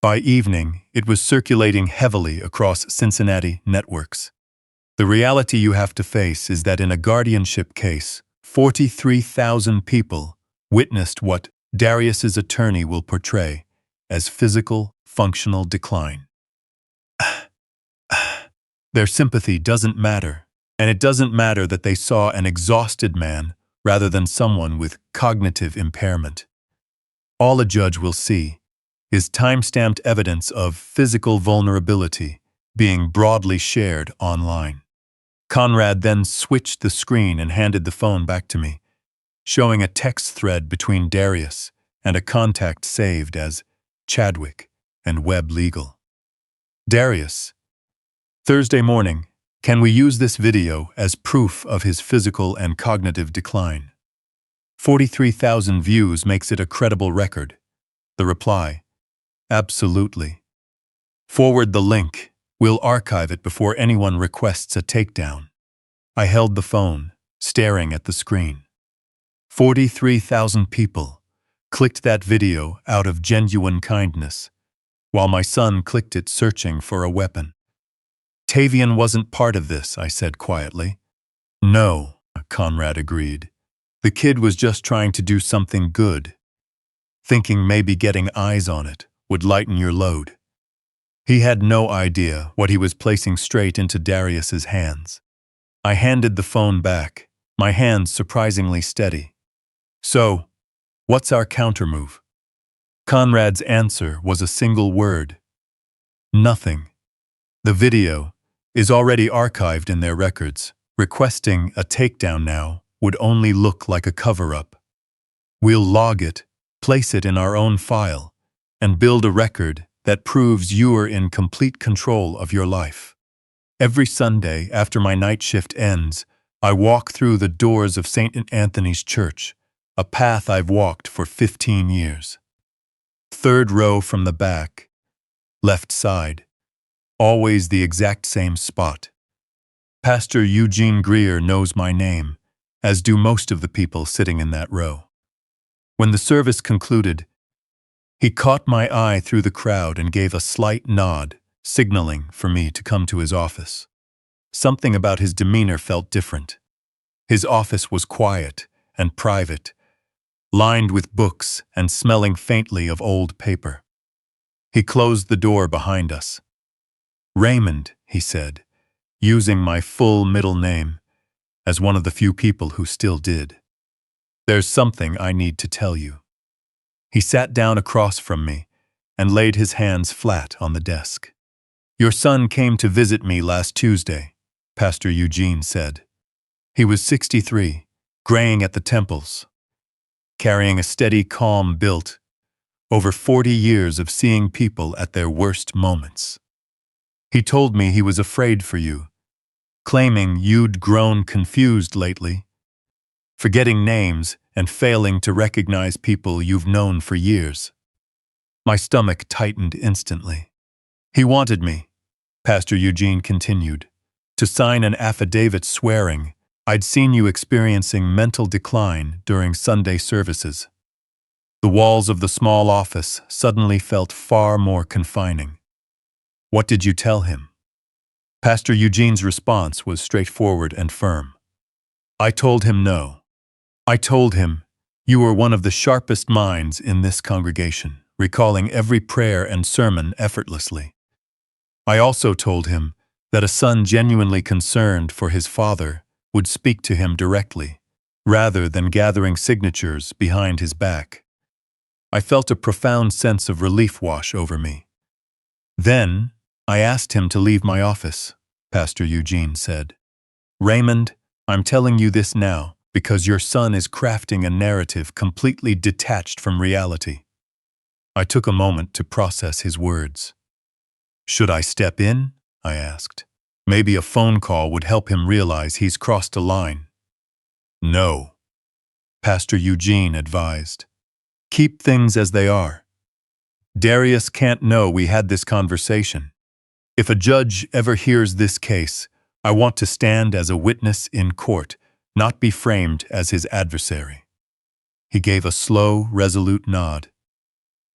By evening, it was circulating heavily across Cincinnati networks. The reality you have to face is that in a guardianship case, 43,000 people witnessed what Darius's attorney will portray as physical, functional decline. Their sympathy doesn't matter, and it doesn't matter that they saw an exhausted man rather than someone with cognitive impairment. All a judge will see is time-stamped evidence of physical vulnerability being broadly shared online. Conrad then switched the screen and handed the phone back to me, showing a text thread between Darius and a contact saved as Chadwick and Webb Legal. Darius, Thursday morning, can we use this video as proof of his physical and cognitive decline? 43,000 views makes it a credible record. The reply, absolutely. Forward the link. We'll archive it before anyone requests a takedown. I held the phone, staring at the screen. 43,000 people clicked that video out of genuine kindness, while my son clicked it searching for a weapon. Tavian wasn't part of this, I said quietly. No, Conrad agreed. The kid was just trying to do something good, thinking maybe getting eyes on it would lighten your load. He had no idea what he was placing straight into Darius's hands. I handed the phone back, my hands surprisingly steady. So, what's our countermove? Conrad's answer was a single word. Nothing. The video is already archived in their records. Requesting a takedown now would only look like a cover-up. We'll log it, place it in our own file, and build a record that proves you're in complete control of your life. Every Sunday after my night shift ends, I walk through the doors of St. Anthony's Church, a path I've walked for 15 years. 3rd row from the back, left side, always the exact same spot. Pastor Eugene Greer knows my name, as do most of the people sitting in that row. When the service concluded, he caught my eye through the crowd and gave a slight nod, signaling for me to come to his office. Something about his demeanor felt different. His office was quiet and private, lined with books and smelling faintly of old paper. He closed the door behind us. Raymond, he said, using my full middle name, as one of the few people who still did. There's something I need to tell you. He sat down across from me and laid his hands flat on the desk. Your son came to visit me last Tuesday, Pastor Eugene said. He was 63, graying at the temples, carrying a steady calm built over 40 years of seeing people at their worst moments. He told me he was afraid for you, claiming you'd grown confused lately, forgetting names and failing to recognize people you've known for years. My stomach tightened instantly. He wanted me, Pastor Eugene continued, to sign an affidavit swearing I'd seen you experiencing mental decline during Sunday services. The walls of the small office suddenly felt far more confining. "What did you tell him?" Pastor Eugene's response was straightforward and firm. "I told him no. I told him, you are one of the sharpest minds in this congregation, recalling every prayer and sermon effortlessly. I also told him that a son genuinely concerned for his father would speak to him directly, rather than gathering signatures behind his back." I felt a profound sense of relief wash over me. "Then, I asked him to leave my office," Pastor Eugene said. "Raymond, I'm telling you this now because your son is crafting a narrative completely detached from reality." I took a moment to process his words. "Should I step in?" I asked. "Maybe a phone call would help him realize he's crossed a line." "No," Pastor Eugene advised. "Keep things as they are. Darius can't know we had this conversation. If a judge ever hears this case, I want to stand as a witness in court, not be framed as his adversary." He gave a slow, resolute nod.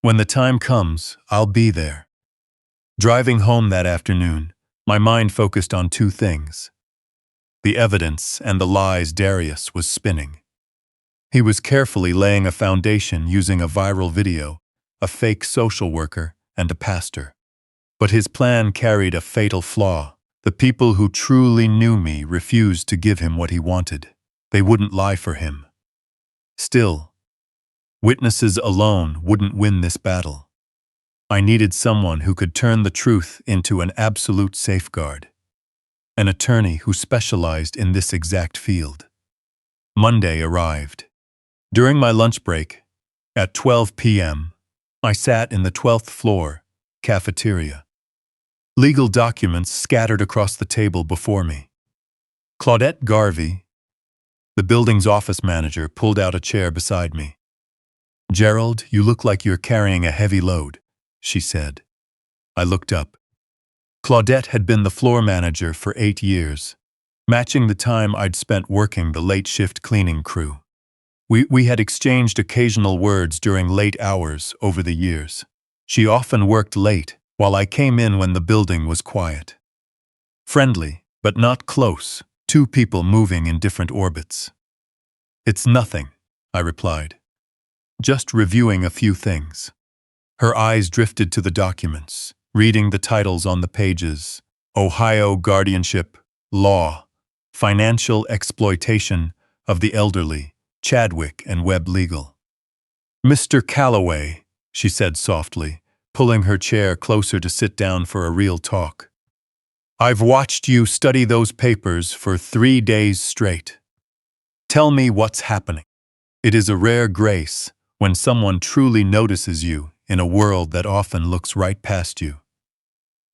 "When the time comes, I'll be there." Driving home that afternoon, my mind focused on two things: the evidence and the lies Darius was spinning. He was carefully laying a foundation using a viral video, a fake social worker, and a pastor. But his plan carried a fatal flaw. The people who truly knew me refused to give him what he wanted. They wouldn't lie for him. Still, witnesses alone wouldn't win this battle. I needed someone who could turn the truth into an absolute safeguard. An attorney who specialized in this exact field. Monday arrived. During my lunch break, at 12 p.m., I sat in the 12th floor cafeteria. Legal documents scattered across the table before me. Claudette Garvey, the building's office manager, pulled out a chair beside me. "Gerald, you look like you're carrying a heavy load," she said. I looked up. Claudette had been the floor manager for 8 years, matching the time I'd spent working the late shift cleaning crew. We had exchanged occasional words during late hours over the years. She often worked late, while I came in when the building was quiet. Friendly, but not close, two people moving in different orbits. "It's nothing," I replied. "Just reviewing a few things." Her eyes drifted to the documents, reading the titles on the pages: Ohio Guardianship, Law, Financial Exploitation of the Elderly, Chadwick and Webb Legal. "Mr. Calloway," she said softly, pulling her chair closer to sit down for a real talk. "I've watched you study those papers for 3 days straight. Tell me what's happening." It is a rare grace when someone truly notices you in a world that often looks right past you.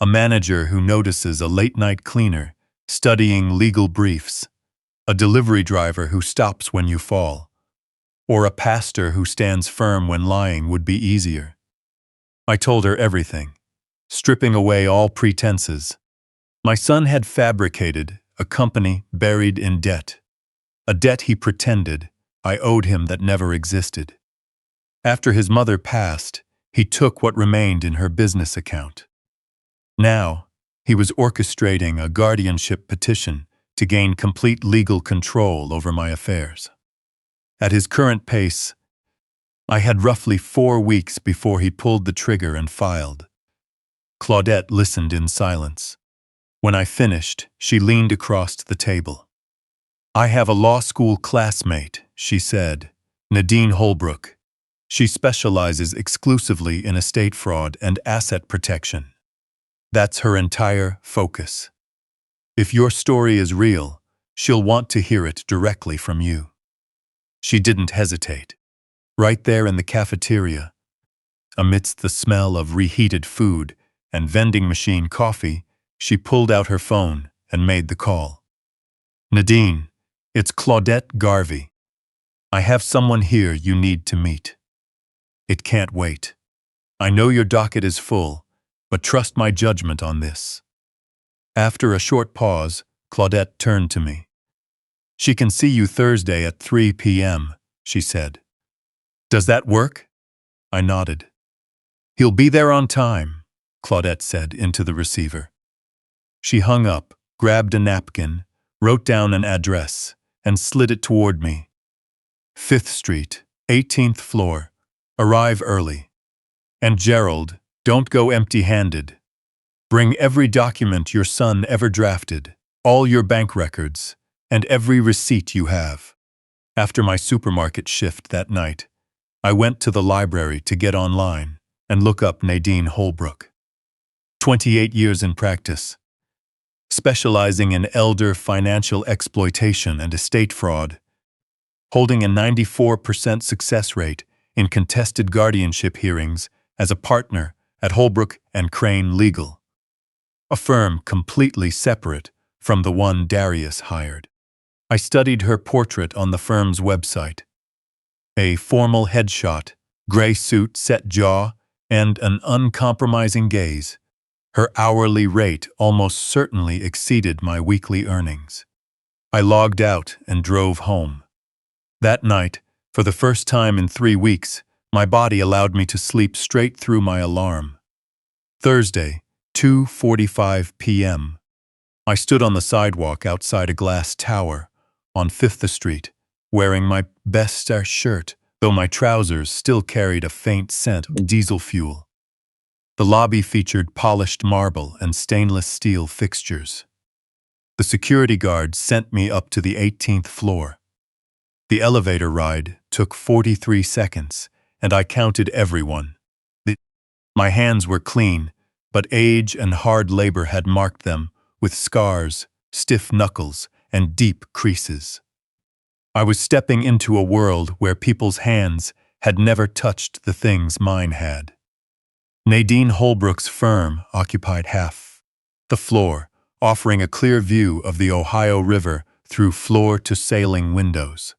A manager who notices a late-night cleaner studying legal briefs, a delivery driver who stops when you fall, or a pastor who stands firm when lying would be easier. I told her everything, stripping away all pretenses. My son had fabricated a company buried in debt, a debt he pretended I owed him that never existed. After his mother passed, he took what remained in her business account. Now, he was orchestrating a guardianship petition to gain complete legal control over my affairs. At his current pace, I had roughly 4 weeks before he pulled the trigger and filed. Claudette listened in silence. When I finished, she leaned across the table. "I have a law school classmate," she said, "Nadine Holbrook. She specializes exclusively in estate fraud and asset protection. That's her entire focus. If your story is real, she'll want to hear it directly from you." She didn't hesitate. Right there in the cafeteria, amidst the smell of reheated food and vending machine coffee, she pulled out her phone and made the call. "Nadine, it's Claudette Garvey. I have someone here you need to meet. It can't wait. I know your docket is full, but trust my judgment on this." After a short pause, Claudette turned to me. "She can see you Thursday at 3 p.m., she said. "Does that work?" I nodded. "He'll be there on time," Claudette said into the receiver. She hung up, grabbed a napkin, wrote down an address, and slid it toward me. 5th Street, 18th floor. Arrive early. And Gerald, don't go empty-handed. Bring every document your son ever drafted, all your bank records, and every receipt you have. After my supermarket shift that night, I went to the library to get online and look up Nadine Holbrook. 28 years in practice, specializing in elder financial exploitation and estate fraud, holding a 94% success rate in contested guardianship hearings as a partner at Holbrook and Crane Legal, a firm completely separate from the one Darius hired. I studied her portrait on the firm's website. A formal headshot, gray suit, set jaw, and an uncompromising gaze. Her hourly rate almost certainly exceeded my weekly earnings. I logged out and drove home. That night, for the first time in 3 weeks, my body allowed me to sleep straight through my alarm. Thursday, 2:45 p.m. I stood on the sidewalk outside a glass tower on 5th Street, wearing my best shirt, though my trousers still carried a faint scent of diesel fuel. The lobby featured polished marble and stainless steel fixtures. The security guard sent me up to the 18th floor. The elevator ride took 43 seconds, and I counted everyone. My hands were clean, but age and hard labor had marked them with scars, stiff knuckles, and deep creases. I was stepping into a world where people's hands had never touched the things mine had. Nadine Holbrook's firm occupied half the floor, offering a clear view of the Ohio River through floor-to-ceiling windows.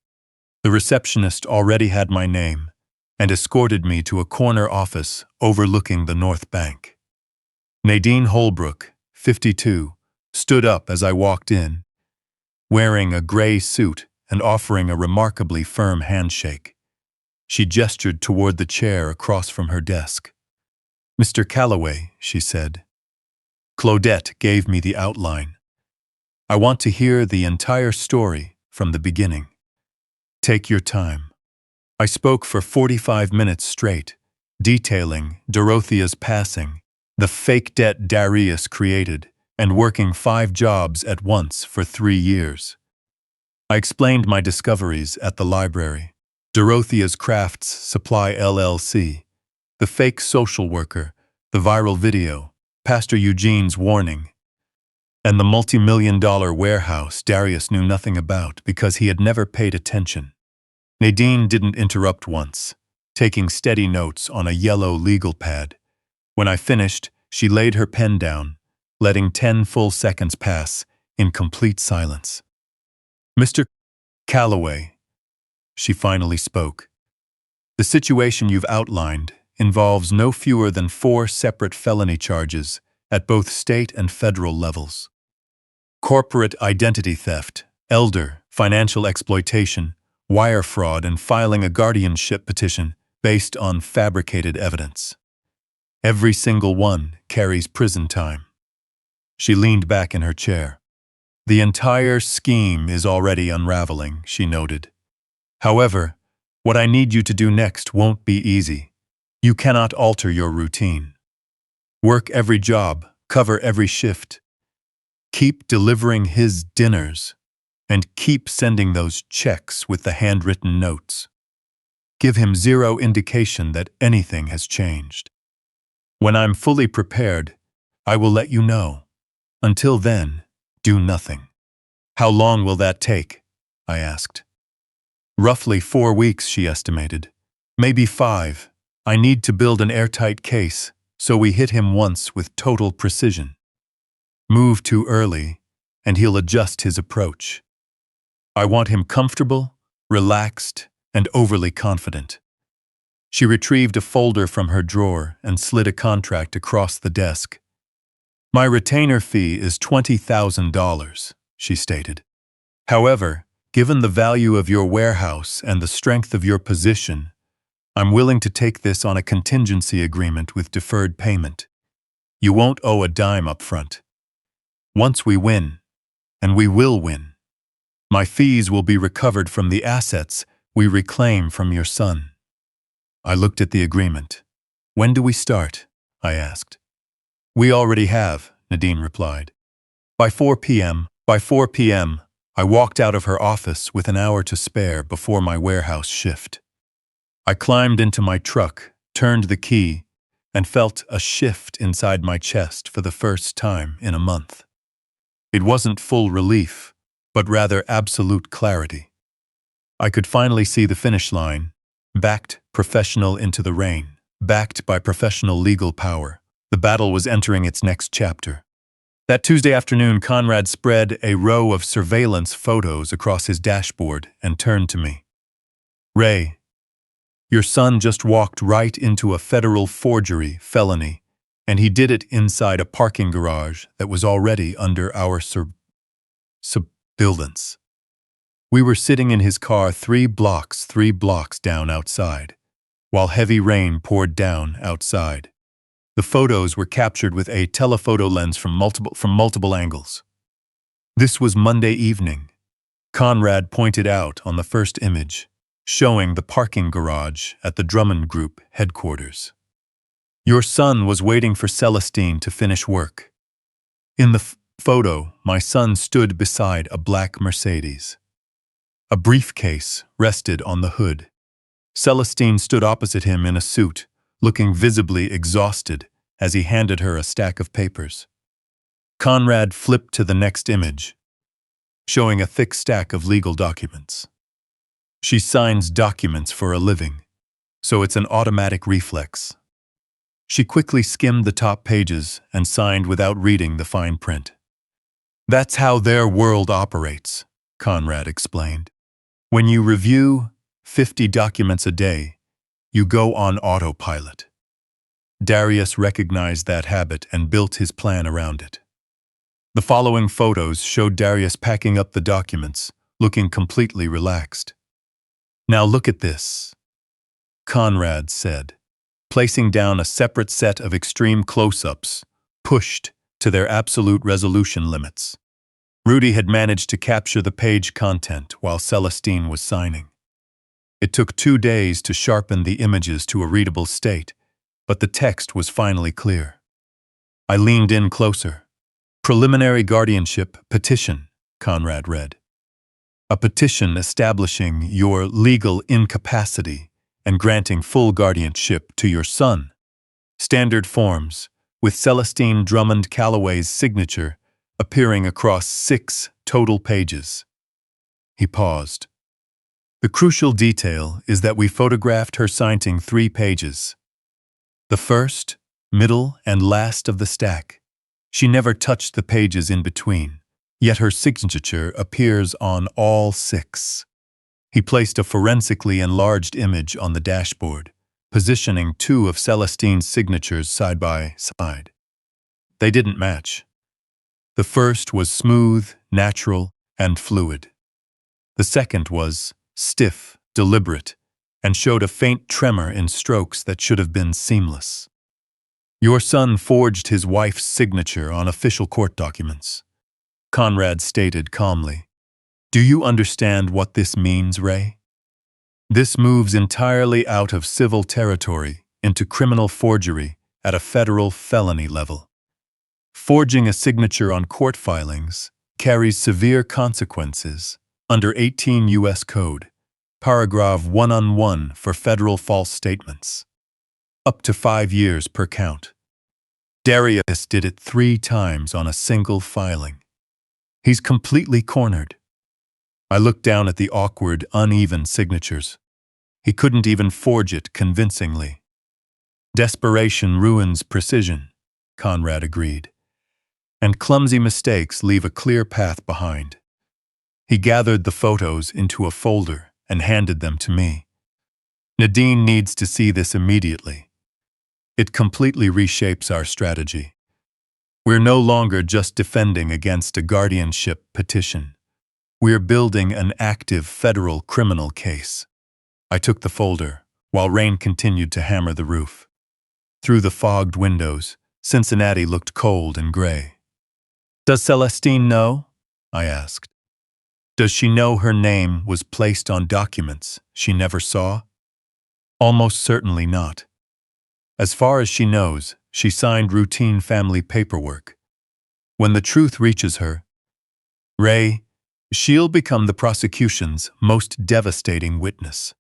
The receptionist already had my name and escorted me to a corner office overlooking the North Bank. Nadine Holbrook, 52, stood up as I walked in, wearing a gray suit and offering a remarkably firm handshake. She gestured toward the chair across from her desk. "Mr. Calloway," she said. Claudette gave me the outline. "I want to hear the entire story from the beginning. Take your time." I spoke for 45 minutes straight, detailing Dorothea's passing, the fake debt Darius created, and working 5 jobs at once for 3 years. I explained my discoveries at the library, Dorothea's Crafts Supply LLC, the fake social worker, the viral video, Pastor Eugene's warning, and the multi-million-dollar warehouse Darius knew nothing about because he had never paid attention. Nadine didn't interrupt once, taking steady notes on a yellow legal pad. When I finished, she laid her pen down, letting 10 full seconds pass in complete silence. "Mr. Calloway," she finally spoke, "the situation you've outlined involves no fewer than 4 separate felony charges at both state and federal levels. Corporate identity theft, elder financial exploitation, wire fraud, and filing a guardianship petition based on fabricated evidence. Every single one carries prison time." She leaned back in her chair. "The entire scheme is already unraveling," she noted. "However, what I need you to do next won't be easy. You cannot alter your routine. Work every job, cover every shift. Keep delivering his dinners, and keep sending those checks with the handwritten notes. Give him 0 indication that anything has changed. When I'm fully prepared, I will let you know. Until then, do nothing." "How long will that take?" I asked. "Roughly 4 weeks," she estimated. "Maybe 5. I need to build an airtight case, so we hit him once with total precision. Move too early, and he'll adjust his approach. I want him comfortable, relaxed, and overly confident." She retrieved a folder from her drawer and slid a contract across the desk. "My retainer fee is $20,000, she stated. "However, given the value of your warehouse and the strength of your position, I'm willing to take this on a contingency agreement with deferred payment. You won't owe a dime up front. Once we win, and we will win, my fees will be recovered from the assets we reclaim from your son. I looked at the agreement. When do we start? I asked. We already have, Nadine replied. By 4 p.m., I walked out of her office with an hour to spare before my warehouse shift. I climbed into my truck, turned the key, and felt a shift inside my chest for the first time in a month. It wasn't full relief, but rather absolute clarity. I could finally see the finish line, backed professional into the rain, backed by professional legal power. The battle was entering its next chapter. That Tuesday afternoon, Conrad spread a row of surveillance photos across his dashboard and turned to me. Ray, your son just walked right into a federal forgery felony, and he did it inside a parking garage that was already under our surveillance. We were sitting in his car 3 blocks down outside, while heavy rain poured down outside. The photos were captured with a telephoto lens from multiple angles. This was Monday evening. Conrad pointed out on the first image, showing the parking garage at the Drummond Group headquarters. Your son was waiting for Celestine to finish work. In the photo, my son stood beside a black Mercedes. A briefcase rested on the hood. Celestine stood opposite him in a suit, looking visibly exhausted as he handed her a stack of papers. Conrad flipped to the next image, showing a thick stack of legal documents. She signs documents for a living, so it's an automatic reflex. She quickly skimmed the top pages and signed without reading the fine print. That's how their world operates, Conrad explained. When you review 50 documents a day, you go on autopilot. Darius recognized that habit and built his plan around it. The following photos showed Darius packing up the documents, looking completely relaxed. Now look at this, Conrad said, placing down a separate set of extreme close-ups, pushed to their absolute resolution limits. Rudy had managed to capture the page content while Celestine was signing. It took 2 days to sharpen the images to a readable state, but the text was finally clear. I leaned in closer. Preliminary guardianship petition, Conrad read. A petition establishing your legal incapacity and granting full guardianship to your son. Standard forms, with Celestine Drummond Calloway's signature appearing across 6 total pages. He paused. The crucial detail is that we photographed her signing 3 pages. The first, middle, and last of the stack. She never touched the pages in between, yet her signature appears on all 6. He placed a forensically enlarged image on the dashboard, positioning 2 of Celestine's signatures side by side. They didn't match. The first was smooth, natural, and fluid. The second was stiff, deliberate, and showed a faint tremor in strokes that should have been seamless. Your son forged his wife's signature on official court documents, Conrad stated calmly. Do you understand what this means, Ray? This moves entirely out of civil territory into criminal forgery at a federal felony level. Forging a signature on court filings carries severe consequences under 18 U.S. Code, paragraph 111 for federal false statements. Up to 5 years per count. Darius did it 3 times on a single filing. He's completely cornered. I looked down at the awkward, uneven signatures. He couldn't even forge it convincingly. Desperation ruins precision, Conrad agreed. And clumsy mistakes leave a clear path behind. He gathered the photos into a folder and handed them to me. Nadine needs to see this immediately. It completely reshapes our strategy. We're no longer just defending against a guardianship petition. We're building an active federal criminal case. I took the folder, while rain continued to hammer the roof. Through the fogged windows, Cincinnati looked cold and gray. "Does Celestine know?" I asked. "Does she know her name was placed on documents she never saw?" "Almost certainly not. As far as she knows, she signed routine family paperwork. When the truth reaches her, Ray, she'll become the prosecution's most devastating witness."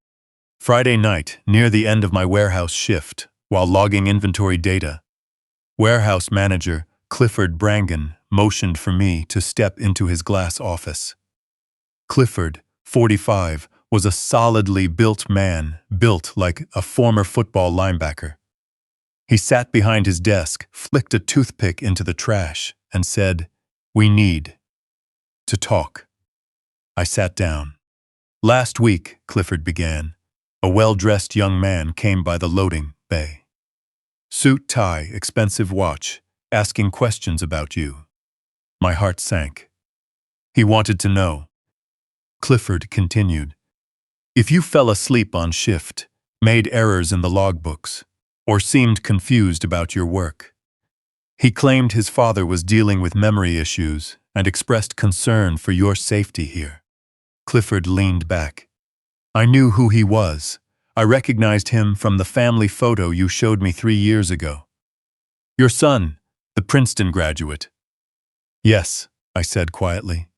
Friday night, near the end of my warehouse shift, while logging inventory data, warehouse manager Clifford Brangan motioned for me to step into his glass office. Clifford, 45, was a solidly built man, built like a former football linebacker. He sat behind his desk, flicked a toothpick into the trash, and said, "We need to talk." I sat down. "Last week," Clifford began, "a well-dressed young man came by the loading bay. Suit, tie, expensive watch, asking questions about you." My heart sank. He wanted to know. Clifford continued, "If you fell asleep on shift, made errors in the logbooks, or seemed confused about your work." He claimed his father was dealing with memory issues and expressed concern for your safety here. Clifford leaned back. "I knew who he was. I recognized him from the family photo you showed me 3 years ago. Your son, the Princeton graduate." "Yes," I said quietly.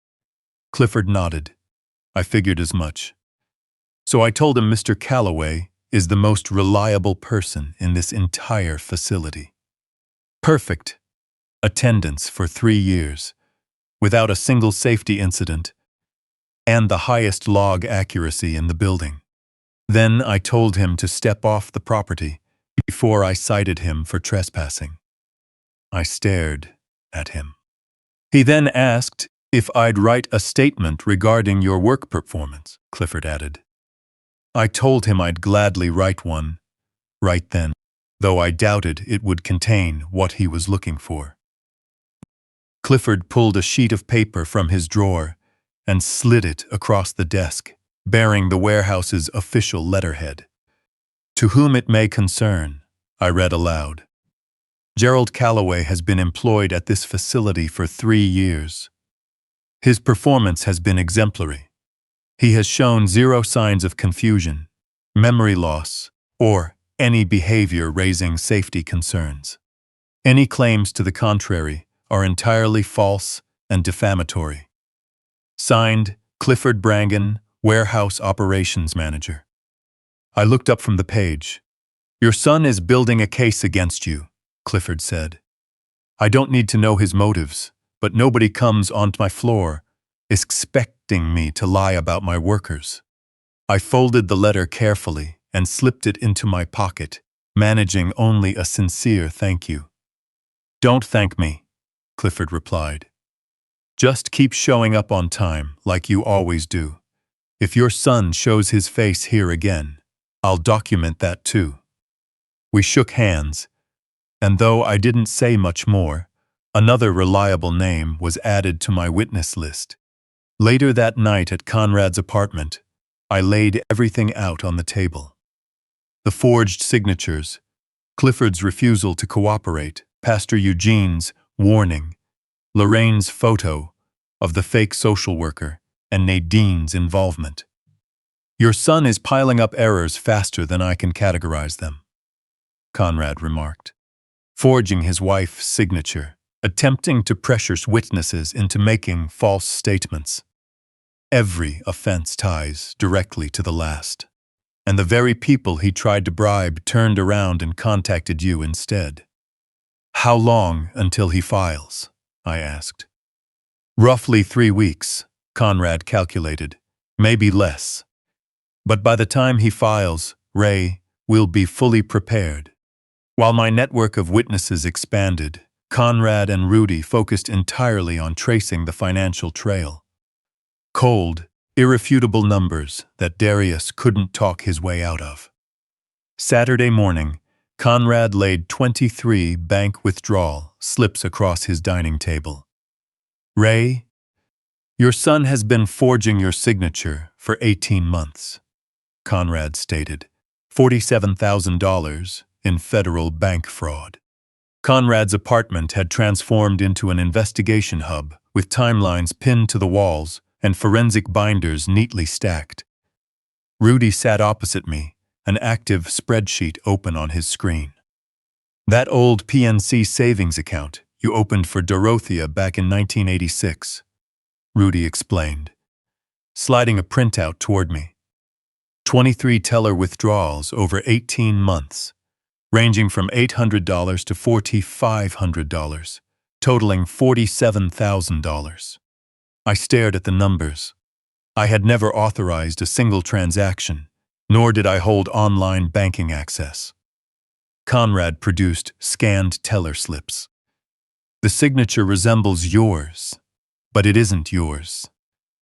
Clifford nodded. I figured as much. So I told him Mr. Calloway is the most reliable person in this entire facility. Perfect attendance for 3 years, without a single safety incident, and the highest log accuracy in the building. Then I told him to step off the property before I cited him for trespassing. I stared at him. He then asked if I'd write a statement regarding your work performance, Clifford added. I told him I'd gladly write one right then, though I doubted it would contain what he was looking for. Clifford pulled a sheet of paper from his drawer and slid it across the desk, bearing the warehouse's official letterhead. "To whom it may concern," I read aloud. "Gerald Calloway has been employed at this facility for 3 years. His performance has been exemplary. He has shown 0 signs of confusion, memory loss, or any behavior raising safety concerns. Any claims to the contrary are entirely false and defamatory. Signed, Clifford Brangan, Warehouse Operations Manager." I looked up from the page. "Your son is building a case against you," Clifford said. "I don't need to know his motives, but nobody comes onto my floor expecting me to lie about my workers." I folded the letter carefully and slipped it into my pocket, managing only a sincere thank you. "Don't thank me," Clifford replied. "Just keep showing up on time like you always do. If your son shows his face here again, I'll document that too." We shook hands, and though I didn't say much more, another reliable name was added to my witness list. Later that night at Conrad's apartment, I laid everything out on the table. The forged signatures, Clifford's refusal to cooperate, Pastor Eugene's warning, Lorraine's photo of the fake social worker, and Nadine's involvement. "Your son is piling up errors faster than I can categorize them," Conrad remarked, forging his wife's signature, attempting to pressure witnesses into making false statements. Every offense ties directly to the last, and the very people he tried to bribe turned around and contacted you instead. "How long until he files?" I asked. "Roughly 3 weeks, Conrad calculated, maybe less. But by the time he files, Ray will be fully prepared." While my network of witnesses expanded, Conrad and Rudy focused entirely on tracing the financial trail. Cold, irrefutable numbers that Darius couldn't talk his way out of. Saturday morning, Conrad laid 23 bank withdrawal slips across his dining table. "Ray, your son has been forging your signature for 18 months, Conrad stated, $47,000 in federal bank fraud. Conrad's apartment had transformed into an investigation hub, with timelines pinned to the walls and forensic binders neatly stacked. Rudy sat opposite me, an active spreadsheet open on his screen. "That old PNC savings account you opened for Dorothea back in 1986, Rudy explained, sliding a printout toward me. 23 teller withdrawals over 18 months, ranging from $800 to $4,500, totaling $47,000. I stared at the numbers. I had never authorized a single transaction, nor did I hold online banking access. Conrad produced scanned teller slips. "The signature resembles yours, but it isn't yours.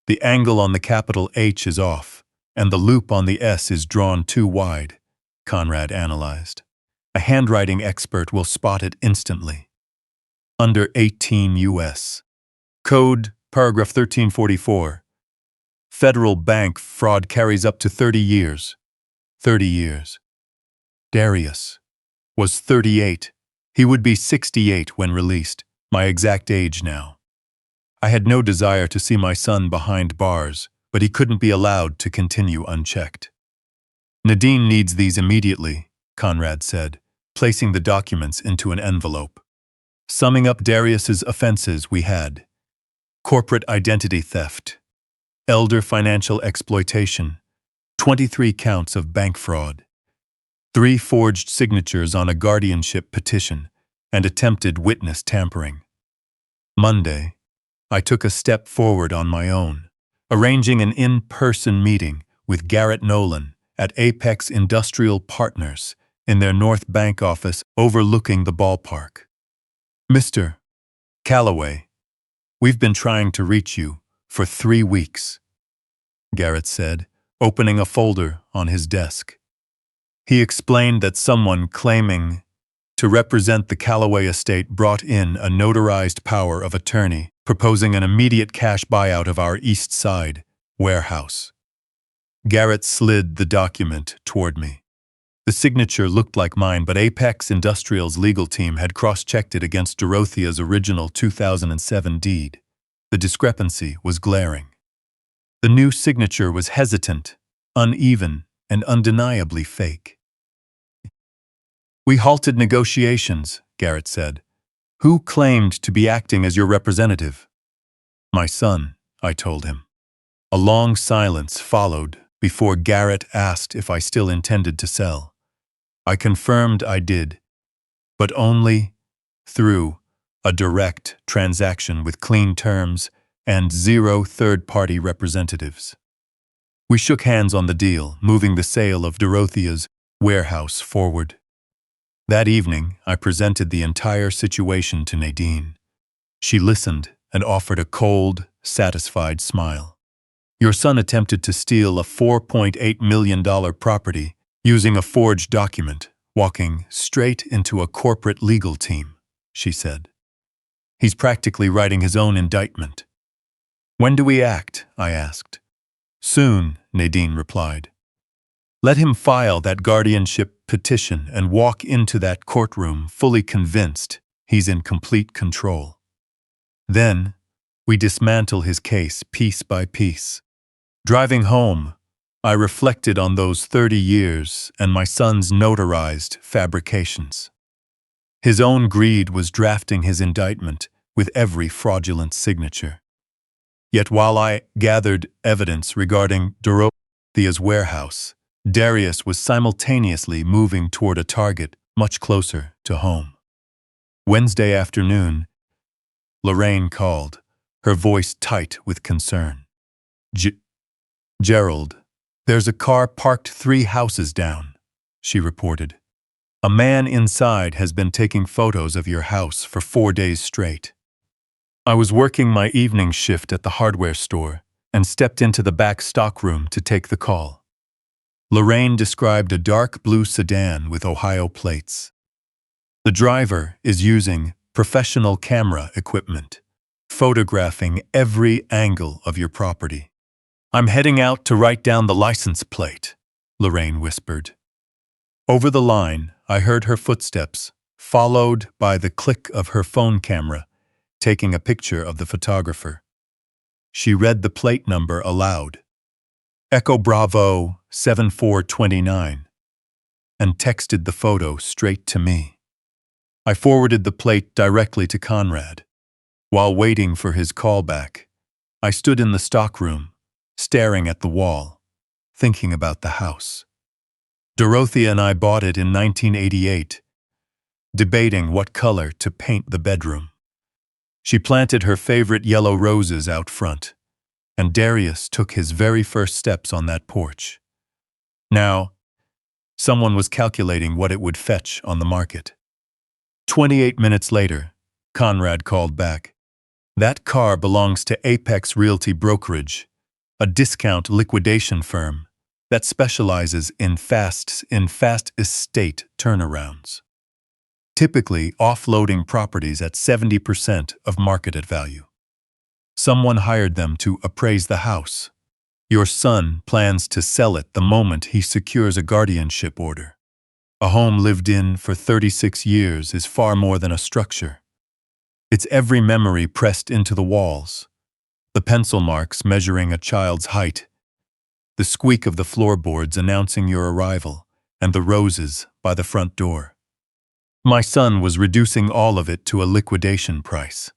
The angle on the capital H is off, and the loop on the S is drawn too wide," Conrad analyzed. "A handwriting expert will spot it instantly." Under 18 U.S. Code, paragraph 1344. Federal bank fraud carries up to 30 years. 30 years. Darius was 38. He would be 68 when released, my exact age now. I had no desire to see my son behind bars, but he couldn't be allowed to continue unchecked. "Nadine needs these immediately," Conrad said, placing the documents into an envelope. Summing up Darius's offenses, we had corporate identity theft, elder financial exploitation, 23 counts of bank fraud, 3 forged signatures on a guardianship petition, and attempted witness tampering. Monday, I took a step forward on my own, arranging an in-person meeting with Garrett Nolan at Apex Industrial Partners in their North Bank office overlooking the ballpark. "Mr. Calloway, we've been trying to reach you for 3 weeks, Garrett said, opening a folder on his desk. He explained that someone claiming to represent the Calloway estate brought in a notarized power of attorney proposing an immediate cash buyout of our East Side warehouse. Garrett slid the document toward me. The signature looked like mine, but Apex Industrial's legal team had cross-checked it against Dorothea's original 2007 deed. The discrepancy was glaring. The new signature was hesitant, uneven, and undeniably fake. "We halted negotiations," Garrett said. "Who claimed to be acting as your representative?" "My son," I told him. A long silence followed before Garrett asked if I still intended to sell. I confirmed I did, but only through a direct transaction with clean terms and 0 third-party representatives. We shook hands on the deal, moving the sale of Dorothea's warehouse forward. That evening, I presented the entire situation to Nadine. She listened and offered a cold, satisfied smile. "Your son attempted to steal a $4.8 million property using a forged document, walking straight into a corporate legal team," she said. "He's practically writing his own indictment." "When do we act?" I asked. "Soon," Nadine replied. "Let him file that guardianship petition and walk into that courtroom fully convinced he's in complete control. Then, we dismantle his case piece by piece." Driving home, I reflected on those 30 years and my son's notarized fabrications. His own greed was drafting his indictment with every fraudulent signature. Yet while I gathered evidence regarding Dorothea's warehouse, Darius was simultaneously moving toward a target much closer to home. Wednesday afternoon, Lorraine called, her voice tight with concern. "Gerald, there's a car parked 3 houses down," she reported. "A man inside has been taking photos of your house for 4 days straight." I was working my evening shift at the hardware store and stepped into the back stockroom to take the call. Lorraine described a dark blue sedan with Ohio plates. "The driver is using professional camera equipment, photographing every angle of your property. I'm heading out to write down the license plate," Lorraine whispered. Over the line, I heard her footsteps, followed by the click of her phone camera, taking a picture of the photographer. She read the plate number aloud, Echo Bravo 7429, and texted the photo straight to me. I forwarded the plate directly to Conrad. While waiting for his callback, I stood in the stockroom, staring at the wall, thinking about the house. Dorothea and I bought it in 1988, debating what color to paint the bedroom. She planted her favorite yellow roses out front, and Darius took his very first steps on that porch. Now, someone was calculating what it would fetch on the market. 28 minutes later, Conrad called back. That car belongs to Apex Realty Brokerage, a discount liquidation firm that specializes in fast estate turnarounds, typically offloading properties at 70% of market value. Someone hired them to appraise the house. Your son plans to sell it the moment he secures a guardianship order. A home lived in for 36 years is far more than a structure. It's every memory pressed into the walls, the pencil marks measuring a child's height, the squeak of the floorboards announcing your arrival, and the roses by the front door. My son was reducing all of it to a liquidation price.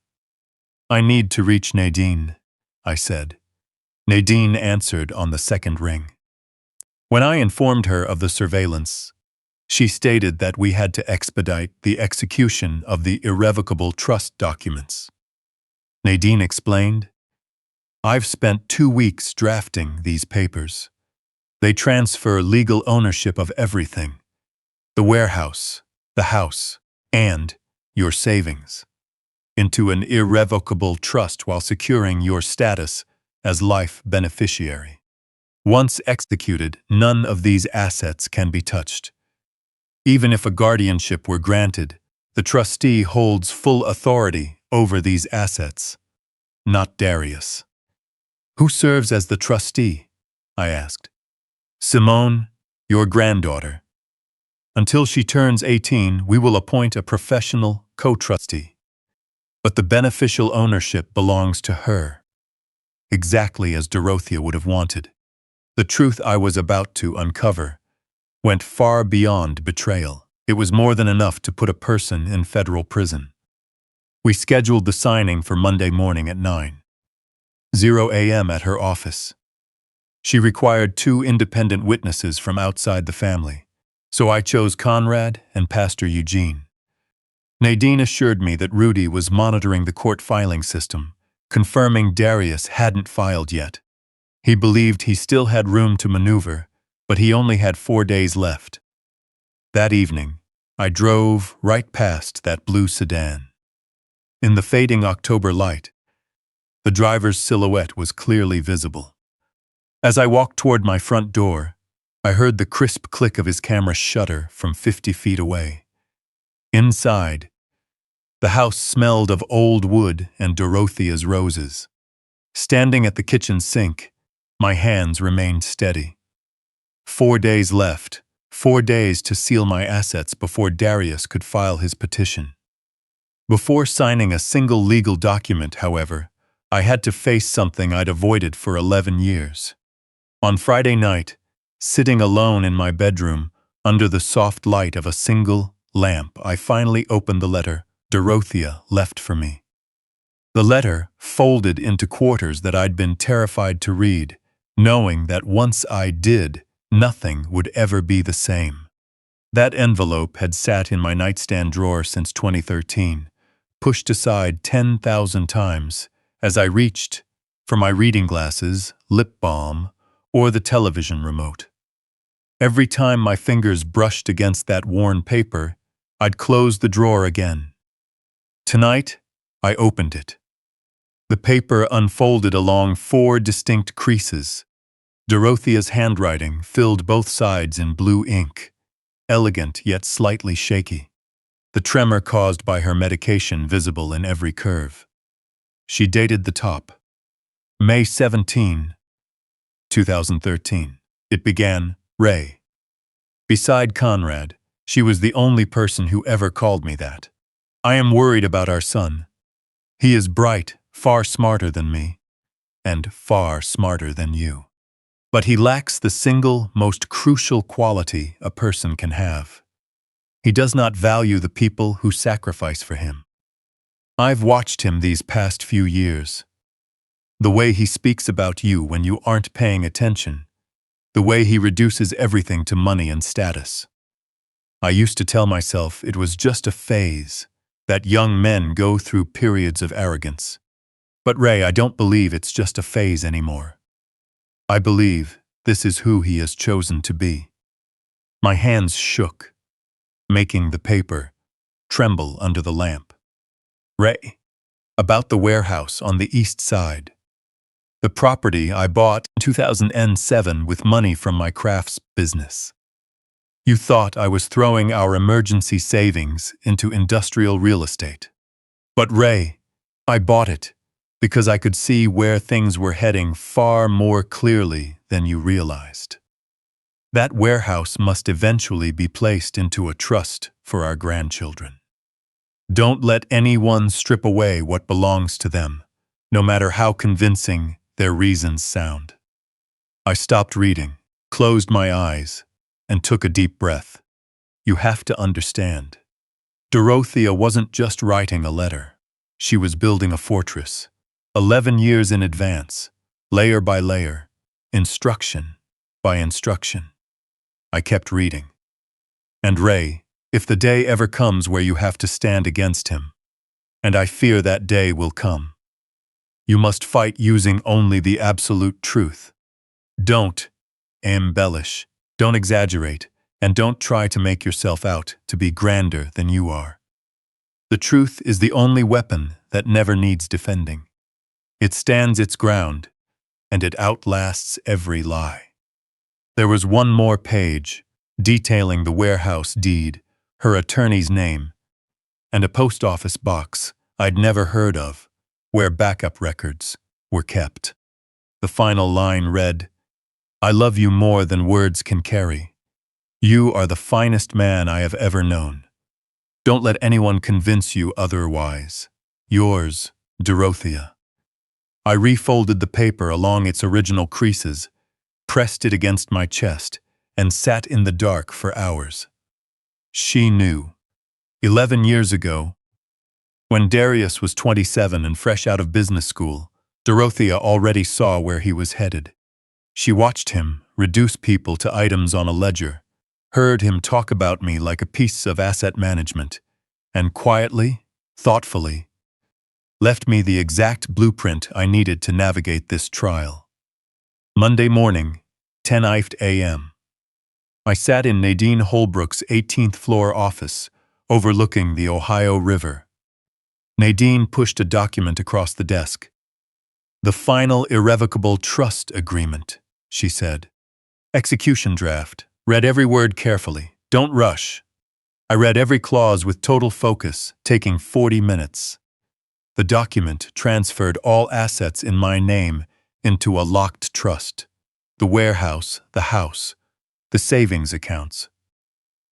I need to reach Nadine, I said. Nadine answered on the second ring. When I informed her of the surveillance, she stated that we had to expedite the execution of the irrevocable trust documents. Nadine explained, I've spent 2 weeks drafting these papers. They transfer legal ownership of everything, the warehouse, the house, and your savings, into an irrevocable trust while securing your status as life beneficiary. Once executed, none of these assets can be touched. Even if a guardianship were granted, the trustee holds full authority over these assets, not Darius. Who serves as the trustee? I asked. Simone, your granddaughter. Until she turns 18, we will appoint a professional co-trustee. But the beneficial ownership belongs to her, exactly as Dorothea would have wanted. The truth I was about to uncover went far beyond betrayal. It was more than enough to put a person in federal prison. We scheduled the signing for Monday morning at 9:00 a.m. at her office. She required 2 independent witnesses from outside the family, so I chose Conrad and Pastor Eugene. Nadine assured me that Rudy was monitoring the court filing system, confirming Darius hadn't filed yet. He believed he still had room to maneuver, but he only had 4 days left. That evening, I drove right past that blue sedan. In the fading October light, the driver's silhouette was clearly visible. As I walked toward my front door, I heard the crisp click of his camera shutter from 50 feet away. Inside, the house smelled of old wood and Dorothea's roses. Standing at the kitchen sink, my hands remained steady. 4 days left, 4 days to seal my assets before Darius could file his petition. Before signing a single legal document, however, I had to face something I'd avoided for 11 years. On Friday night, sitting alone in my bedroom, under the soft light of a single lamp, I finally opened the letter Dorothea left for me. The letter folded into quarters that I'd been terrified to read, knowing that once I did, nothing would ever be the same. That envelope had sat in my nightstand drawer since 2013, pushed aside 10,000 times as I reached for my reading glasses, lip balm, or the television remote. Every time my fingers brushed against that worn paper, I'd close the drawer again. Tonight, I opened it. The paper unfolded along 4 distinct creases. Dorothea's handwriting filled both sides in blue ink, elegant yet slightly shaky, the tremor caused by her medication visible in every curve. She dated the top, May 17, 2013. It began, Ray. Beside Conrad, she was the only person who ever called me that. I am worried about our son. He is bright, far smarter than me, and far smarter than you. But he lacks the single, most crucial quality a person can have. He does not value the people who sacrifice for him. I've watched him these past few years. The way he speaks about you when you aren't paying attention. The way he reduces everything to money and status. I used to tell myself it was just a phase, that young men go through periods of arrogance. But Ray, I don't believe it's just a phase anymore. I believe this is who he has chosen to be. My hands shook, making the paper tremble under the lamp. Ray, about the warehouse on the east side. The property I bought in 2007 with money from my crafts business. You thought I was throwing our emergency savings into industrial real estate. But Ray, I bought it because I could see where things were heading far more clearly than you realized. That warehouse must eventually be placed into a trust for our grandchildren. Don't let anyone strip away what belongs to them, no matter how convincing their reasons sound. I stopped reading, closed my eyes, and took a deep breath. You have to understand. Dorothea wasn't just writing a letter. She was building a fortress, 11 years in advance, layer by layer, instruction by instruction. I kept reading. And Ray, if the day ever comes where you have to stand against him, and I fear that day will come, you must fight using only the absolute truth. Don't embellish, don't exaggerate, and don't try to make yourself out to be grander than you are. The truth is the only weapon that never needs defending. It stands its ground, and it outlasts every lie. There was one more page, detailing the warehouse deed, her attorney's name, and a post office box I'd never heard of, where backup records were kept. The final line read, "I love you more than words can carry. You are the finest man I have ever known. Don't let anyone convince you otherwise. Yours, Dorothea." I refolded the paper along its original creases, pressed it against my chest, and sat in the dark for hours. She knew. 11 years ago, when Darius was 27 and fresh out of business school, Dorothea already saw where he was headed. She watched him reduce people to items on a ledger, heard him talk about me like a piece of asset management, and quietly, thoughtfully, left me the exact blueprint I needed to navigate this trial. Monday morning, 10 a.m. I sat in Nadine Holbrook's 18th floor office, overlooking the Ohio River. Nadine pushed a document across the desk. "The final irrevocable trust agreement," she said. "Execution draft. Read every word carefully. Don't rush." I read every clause with total focus, taking 40 minutes. The document transferred all assets in my name into a locked trust. The warehouse, the house, the savings accounts.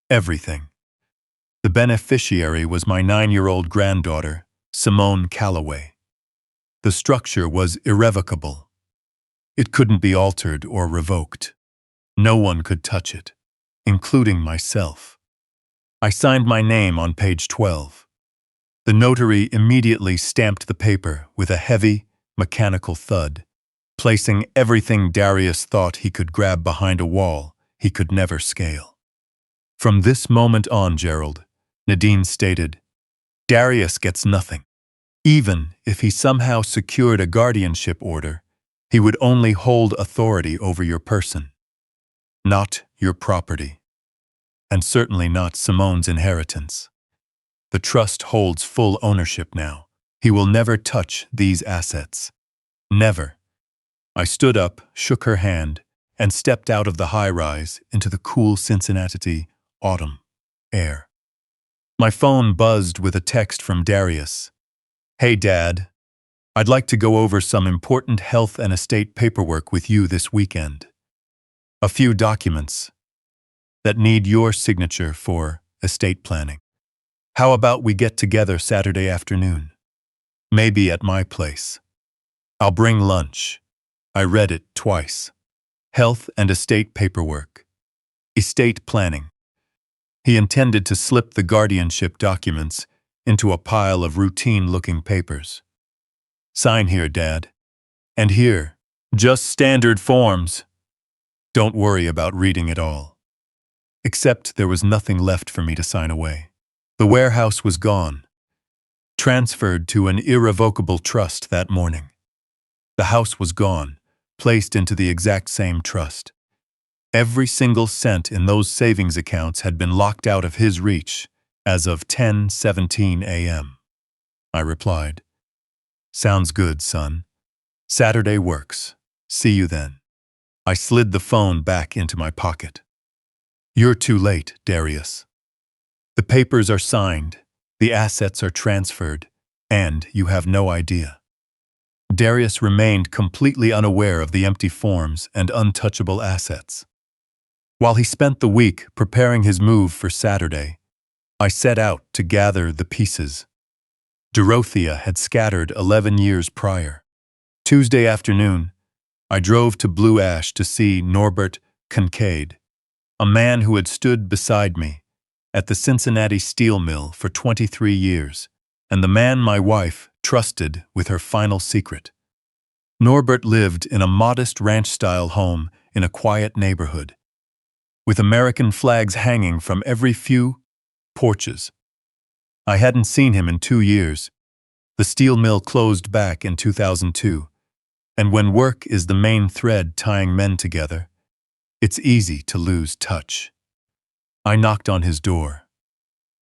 Everything. The beneficiary was my 9-year-old granddaughter, Simone Calloway. The structure was irrevocable. It couldn't be altered or revoked. No one could touch it, including myself. I signed my name on page 12. The notary immediately stamped the paper with a heavy, mechanical thud, placing everything Darius thought he could grab behind a wall he could never scale. "From this moment on, Gerald," Nadine stated, "Darius gets nothing. Even if he somehow secured a guardianship order, he would only hold authority over your person, not your property, and certainly not Simone's inheritance. The trust holds full ownership now. He will never touch these assets. Never." I stood up, shook her hand, and stepped out of the high-rise into the cool Cincinnati autumn air. My phone buzzed with a text from Darius. "Hey, Dad. I'd like to go over some important health and estate paperwork with you this weekend. A few documents. that need your signature for estate planning. How about we get together Saturday afternoon? Maybe at my place. I'll bring lunch. I read it twice. Health and estate paperwork. Estate planning. He intended to slip the guardianship documents into a pile of routine-looking papers. Sign here, Dad. And here. Just standard forms. Don't worry about reading it all. Except there was nothing left for me to sign away. The warehouse was gone, transferred to an irrevocable trust that morning. The house was gone, placed into the exact same trust. Every single cent in those savings accounts had been locked out of his reach as of 10:17 a.m. I replied, "Sounds good, son. Saturday works. See you then." I slid the phone back into my pocket. "You're too late, Darius. The papers are signed, the assets are transferred, and you have no idea." Darius remained completely unaware of the empty forms and untouchable assets. While he spent the week preparing his move for Saturday, I set out to gather the pieces. Dorothea had scattered 11 years prior. Tuesday afternoon, I drove to Blue Ash to see Norbert Kincaid, a man who had stood beside me at the Cincinnati steel mill for 23 years, and the man my wife trusted with her final secret. Norbert lived in a modest ranch-style home in a quiet neighborhood, with American flags hanging from every few porches. I hadn't seen him in 2 years. The steel mill closed back in 2002, and when work is the main thread tying men together, it's easy to lose touch. I knocked on his door.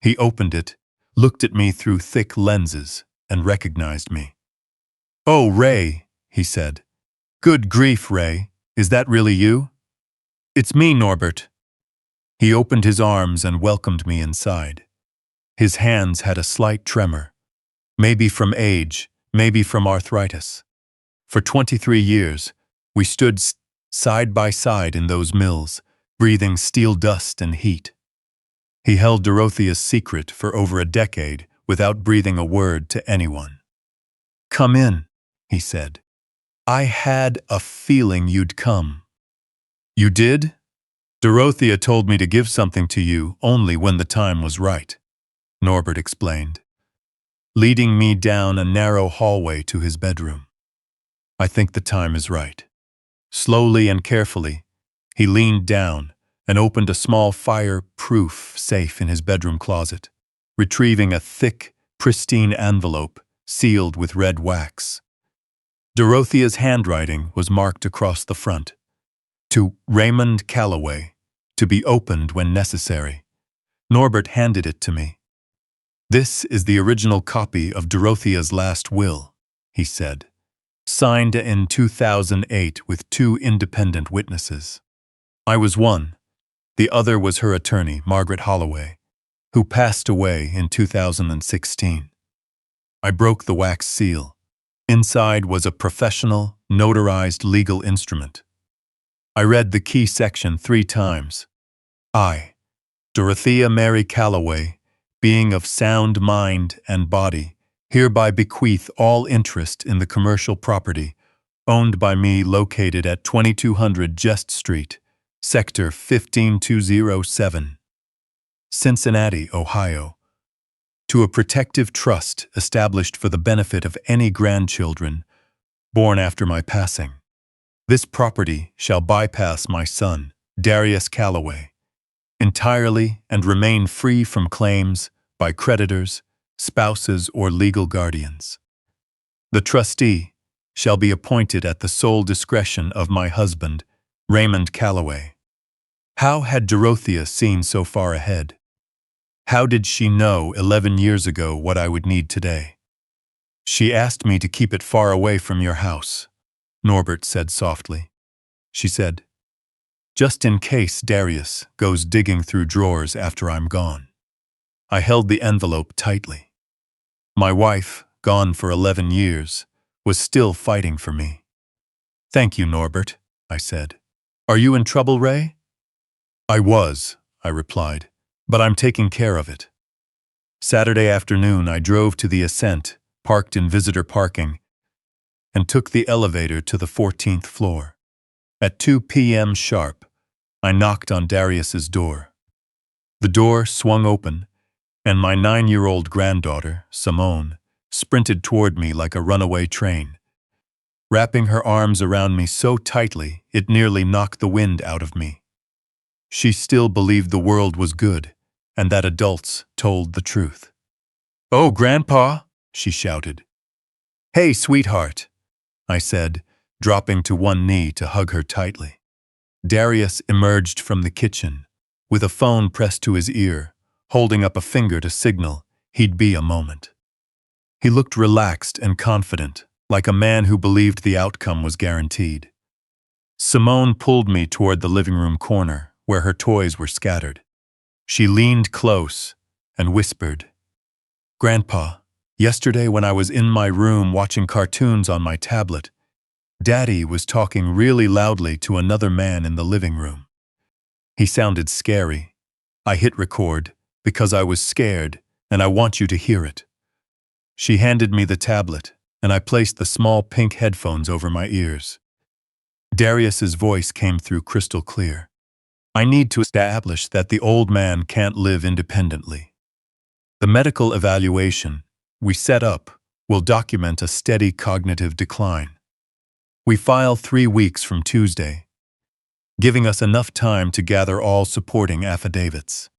He opened it, looked at me through thick lenses, and recognized me. "Oh, Ray," he said. "Good grief, Ray. Is that really you?" "It's me, Norbert." He opened his arms and welcomed me inside. His hands had a slight tremor, maybe from age, maybe from arthritis. For 23 years, we stood side by side in those mills, breathing steel dust and heat. He held Dorothea's secret for over a decade without breathing a word to anyone. "Come in," he said. "I had a feeling you'd come." "You did?" "Dorothea told me to give something to you only when the time was right," Norbert explained, leading me down a narrow hallway to his bedroom. "I think the time is right." Slowly and carefully, he leaned down and opened a small fire-proof safe in his bedroom closet, retrieving a thick, pristine envelope sealed with red wax. Dorothea's handwriting was marked across the front, "To Raymond Calloway, to be opened when necessary." Norbert handed it to me. "This is the original copy of Dorothea's last will," he said, "signed in 2008 with 2 independent witnesses. I was one. The other was her attorney, Margaret Holloway, who passed away in 2016. I broke the wax seal. Inside was a professional, notarized legal instrument. I read the key section 3 times. "I, Dorothea Mary Calloway, being of sound mind and body, hereby bequeath all interest in the commercial property owned by me located at 2200 Jest Street, Sector 15207, Cincinnati, Ohio, to a protective trust established for the benefit of any grandchildren born after my passing. This property shall bypass my son, Darius Calloway, entirely and remain free from claims by creditors, spouses, or legal guardians. The trustee shall be appointed at the sole discretion of my husband, Raymond Calloway." How had Dorothea seen so far ahead? How did she know 11 years ago what I would need today? "She asked me to keep it far away from your house," Norbert said softly. She said, "Just in case Darius goes digging through drawers after I'm gone." I held the envelope tightly. My wife, gone for 11 years, was still fighting for me. "Thank you, Norbert," I said. "Are you in trouble, Ray?" "I was," I replied, but I'm taking care of it. Saturday afternoon, I drove to the Ascent, parked in visitor parking, and took the elevator to the 14th floor. At 2 p.m. sharp, I knocked on Darius's door. The door swung open, and my 9-year-old granddaughter, Simone, sprinted toward me like a runaway train, wrapping her arms around me so tightly it nearly knocked the wind out of me. She still believed the world was good, and that adults told the truth. "Oh, Grandpa!" she shouted. "Hey, sweetheart," I said, dropping to one knee to hug her tightly. Darius emerged from the kitchen, with a phone pressed to his ear, holding up a finger to signal he'd be a moment. He looked relaxed and confident, like a man who believed the outcome was guaranteed. Simone pulled me toward the living room corner, where her toys were scattered. She leaned close and whispered, "Grandpa, yesterday when I was in my room watching cartoons on my tablet, Daddy was talking really loudly to another man in the living room. He sounded scary. I hit record because I was scared and I want you to hear it." She handed me the tablet, and I placed the small pink headphones over my ears. Darius's voice came through crystal clear. "I need to establish that the old man can't live independently. The medical evaluation we set up will document a steady cognitive decline. We file 3 weeks from Tuesday, giving us enough time to gather all supporting affidavits."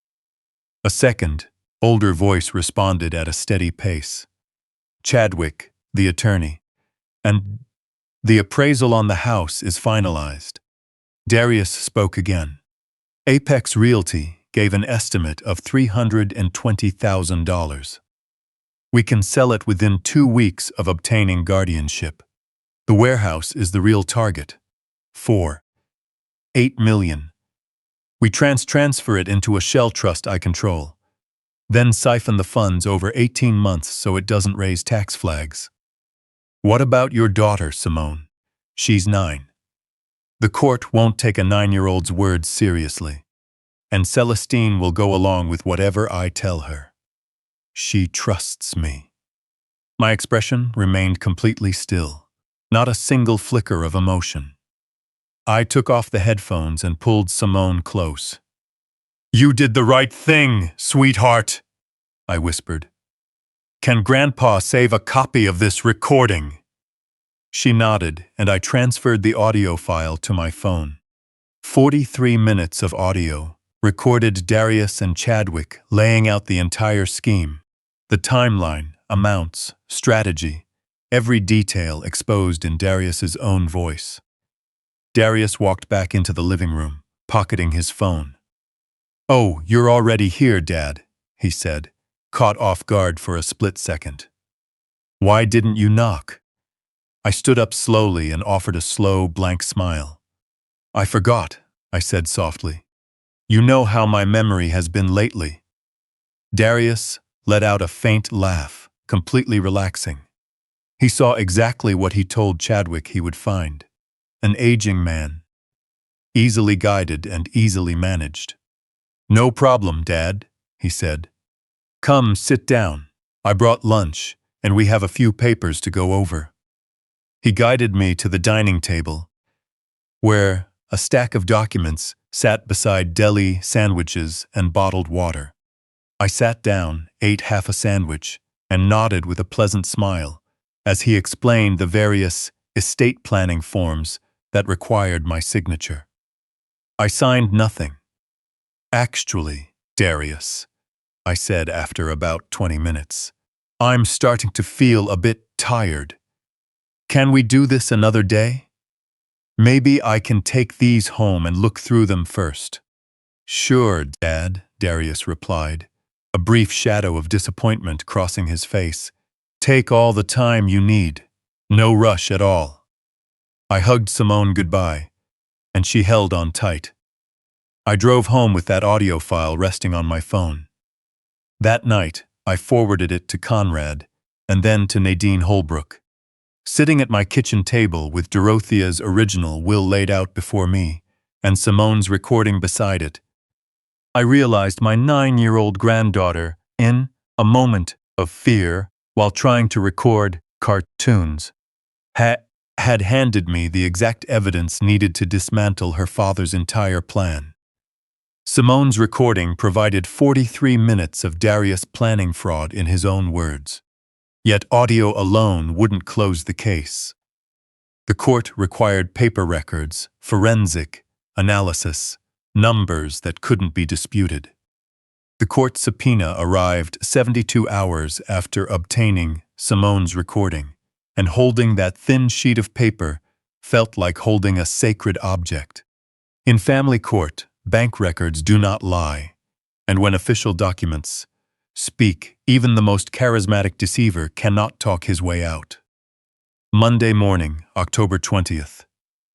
A second, older voice responded at a steady pace. "Chadwick, the attorney, and the appraisal on the house is finalized." Darius spoke again. "Apex Realty gave an estimate of $320,000. We can sell it within 2 weeks of obtaining guardianship. The warehouse is the real target. 8 million. We transfer it into a shell trust I control, then siphon the funds over 18 months so it doesn't raise tax flags." "What about your daughter, Simone? She's 9. The court won't take a 9-year-old's words seriously, and Celestine will go along with whatever I tell her. She trusts me." My expression remained completely still, not a single flicker of emotion. I took off the headphones and pulled Simone close. "You did the right thing, sweetheart," I whispered. "Can Grandpa save a copy of this recording?" She nodded, and I transferred the audio file to my phone. 43 minutes of audio recorded Darius and Chadwick laying out the entire scheme, the timeline, amounts, strategy, every detail exposed in Darius's own voice. Darius walked back into the living room, pocketing his phone. "Oh, you're already here, Dad," he said, caught off guard for a split second. "Why didn't you knock?" I stood up slowly and offered a slow, blank smile. "I forgot," I said softly. "You know how my memory has been lately." Darius let out a faint laugh, completely relaxing. He saw exactly what he told Chadwick he would find. An aging man, easily guided and easily managed. "No problem, Dad," he said. "Come, sit down. I brought lunch, and we have a few papers to go over." He guided me to the dining table, where a stack of documents sat beside deli sandwiches and bottled water. I sat down, ate half a sandwich, and nodded with a pleasant smile as he explained the various estate planning forms that required my signature. I signed nothing. "Actually, Darius," I said after about 20 minutes, "I'm starting to feel a bit tired. Can we do this another day? Maybe I can take these home and look through them first." "Sure, Dad," Darius replied, a brief shadow of disappointment crossing his face. "Take all the time you need. No rush at all." I hugged Simone goodbye, and she held on tight. I drove home with that audio file resting on my phone. That night, I forwarded it to Conrad, and then to Nadine Holbrook. Sitting at my kitchen table with Dorothea's original will laid out before me, and Simone's recording beside it, I realized my 9-year-old granddaughter, in a moment of fear while trying to record cartoons, had handed me the exact evidence needed to dismantle her father's entire plan. Simone's recording provided 43 minutes of Darius planning fraud in his own words. Yet audio alone wouldn't close the case. The court required paper records, forensic analysis, numbers that couldn't be disputed. The court subpoena arrived 72 hours after obtaining Simone's recording, and holding that thin sheet of paper felt like holding a sacred object. In family court, bank records do not lie, and when official documents speak, even the most charismatic deceiver cannot talk his way out. Monday morning, October 20th.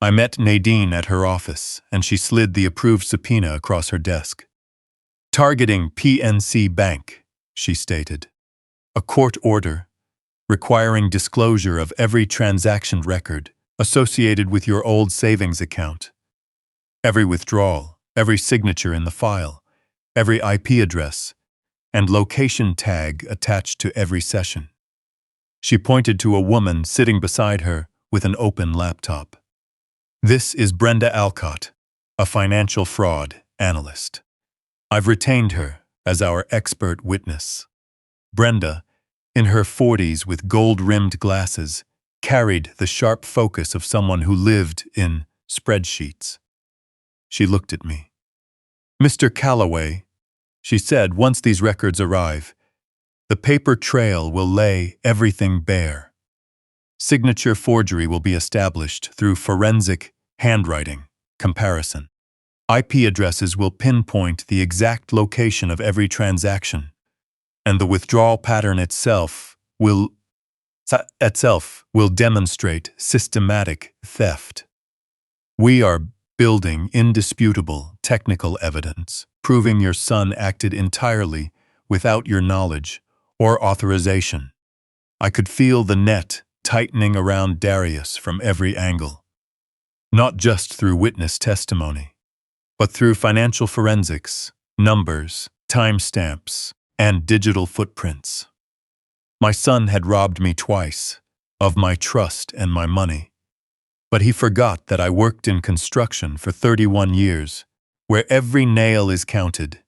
I met Nadine at her office, and she slid the approved subpoena across her desk. Targeting PNC Bank, she stated. A court order requiring disclosure of every transaction record associated with your old savings account. Every withdrawal, every signature in the file, every IP address, and location tag attached to every session. She pointed to a woman sitting beside her with an open laptop. This is Brenda Alcott, a financial fraud analyst. I've retained her as our expert witness. Brenda, in her 40s with gold-rimmed glasses, carried the sharp focus of someone who lived in spreadsheets. She looked at me. "Mr. Calloway," she said, "once these records arrive, the paper trail will lay everything bare. Signature forgery will be established through forensic handwriting comparison. IP addresses will pinpoint the exact location of every transaction, and the withdrawal pattern itself will demonstrate systematic theft. We are building indisputable technical evidence, proving your son acted entirely without your knowledge or authorization." I could feel the net tightening around Darius from every angle, not just through witness testimony, but through financial forensics, numbers, timestamps, and digital footprints. My son had robbed me twice, of my trust and my money. But he forgot that I worked in construction for 31 years, where every nail is counted,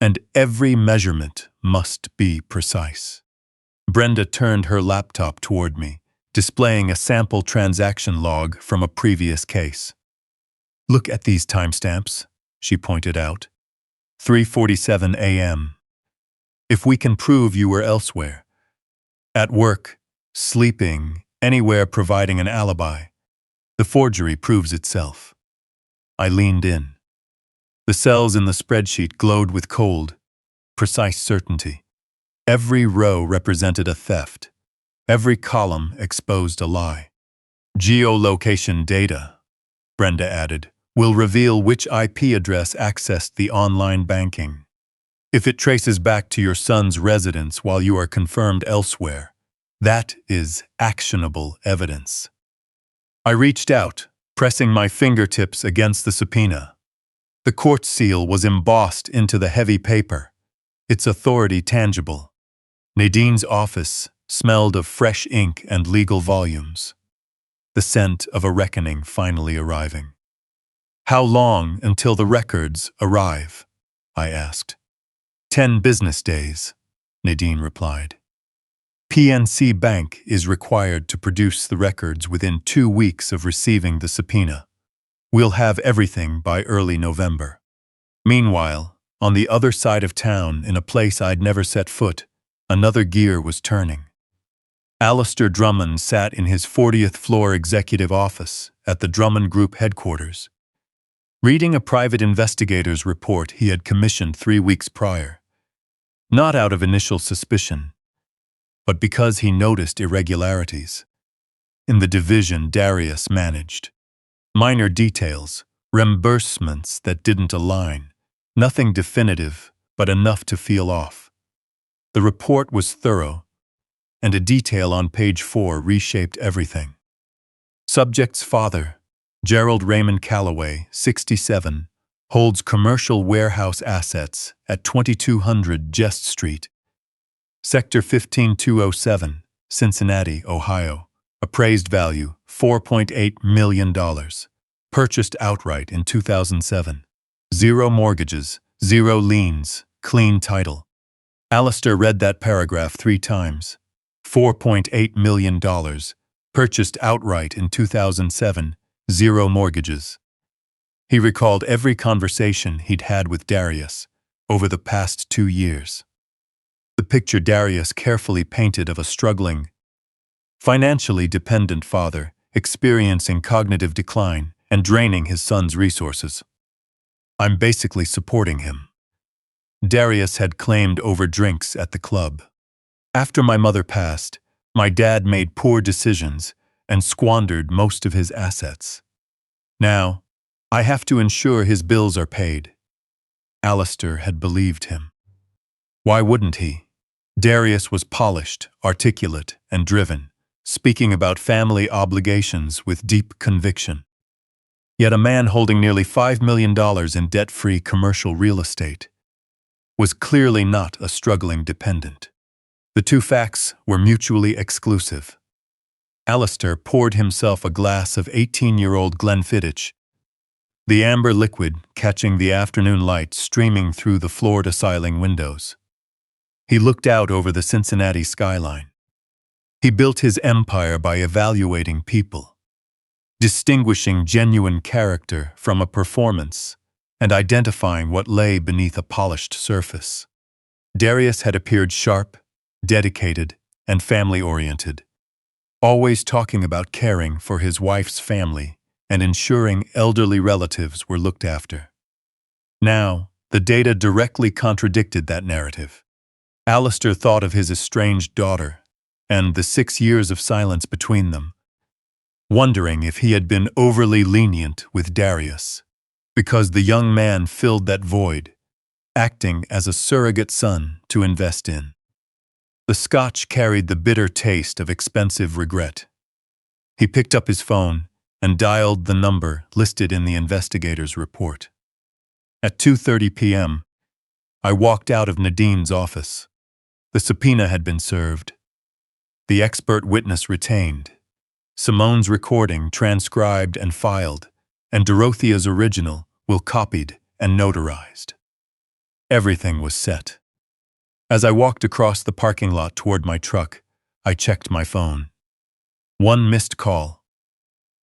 and every measurement must be precise. Brenda turned her laptop toward me, displaying a sample transaction log from a previous case. "Look at these timestamps," she pointed out. 3:47 a.m. If we can prove you were elsewhere, at work, sleeping, anywhere providing an alibi, the forgery proves itself. I leaned in. The cells in the spreadsheet glowed with cold, precise certainty. Every row represented a theft. Every column exposed a lie. "Geolocation data," Brenda added, "will reveal which IP address accessed the online banking. If it traces back to your son's residence while you are confirmed elsewhere, that is actionable evidence." I reached out, pressing my fingertips against the subpoena. The court seal was embossed into the heavy paper, its authority tangible. Nadine's office smelled of fresh ink and legal volumes, the scent of a reckoning finally arriving. "How long until the records arrive?" I asked. 10 business days, Nadine replied. PNC Bank is required to produce the records within 2 weeks of receiving the subpoena. We'll have everything by early November. Meanwhile, on the other side of town, in a place I'd never set foot, another gear was turning. Alistair Drummond sat in his 40th floor executive office at the Drummond Group headquarters, reading a private investigator's report he had commissioned 3 weeks prior. Not out of initial suspicion, but because he noticed irregularities in the division Darius managed. Minor details, reimbursements that didn't align, nothing definitive, but enough to feel off. The report was thorough, and a detail on page 4 reshaped everything. Subject's father, Gerald Raymond Calloway, 67, holds commercial warehouse assets at 2200 Jest Street, Sector 15207, Cincinnati, Ohio. Appraised value $4.8 million. Purchased outright in 2007. Zero mortgages, zero liens, clean title. Alistair read that paragraph 3 times. $4.8 million. Purchased outright in 2007. Zero mortgages. He recalled every conversation he'd had with Darius over the past 2 years. The picture Darius carefully painted of a struggling, financially dependent father experiencing cognitive decline and draining his son's resources. I'm basically supporting him. Darius had claimed over drinks at the club. After my mother passed, my dad made poor decisions and squandered most of his assets. Now, I have to ensure his bills are paid. Alistair had believed him. Why wouldn't he? Darius was polished, articulate, and driven, speaking about family obligations with deep conviction. Yet a man holding nearly $5 million in debt-free commercial real estate was clearly not a struggling dependent. The two facts were mutually exclusive. Alistair poured himself a glass of 18-year-old Glenfiddich, the amber liquid catching the afternoon light streaming through the floor-to-ceiling windows. He looked out over the Cincinnati skyline. He built his empire by evaluating people, distinguishing genuine character from a performance, and identifying what lay beneath a polished surface. Darius had appeared sharp, dedicated, and family-oriented, always talking about caring for his wife's family and ensuring elderly relatives were looked after. Now, the data directly contradicted that narrative. Alistair thought of his estranged daughter and the 6 years of silence between them, wondering if he had been overly lenient with Darius, because the young man filled that void, acting as a surrogate son to invest in. The scotch carried the bitter taste of expensive regret. He picked up his phone and dialed the number listed in the investigator's report. At 2:30 p.m., I walked out of Nadine's office. The subpoena had been served, the expert witness retained, Simone's recording transcribed and filed, and Dorothea's original will copied and notarized. Everything was set. As I walked across the parking lot toward my truck, I checked my phone. One missed call.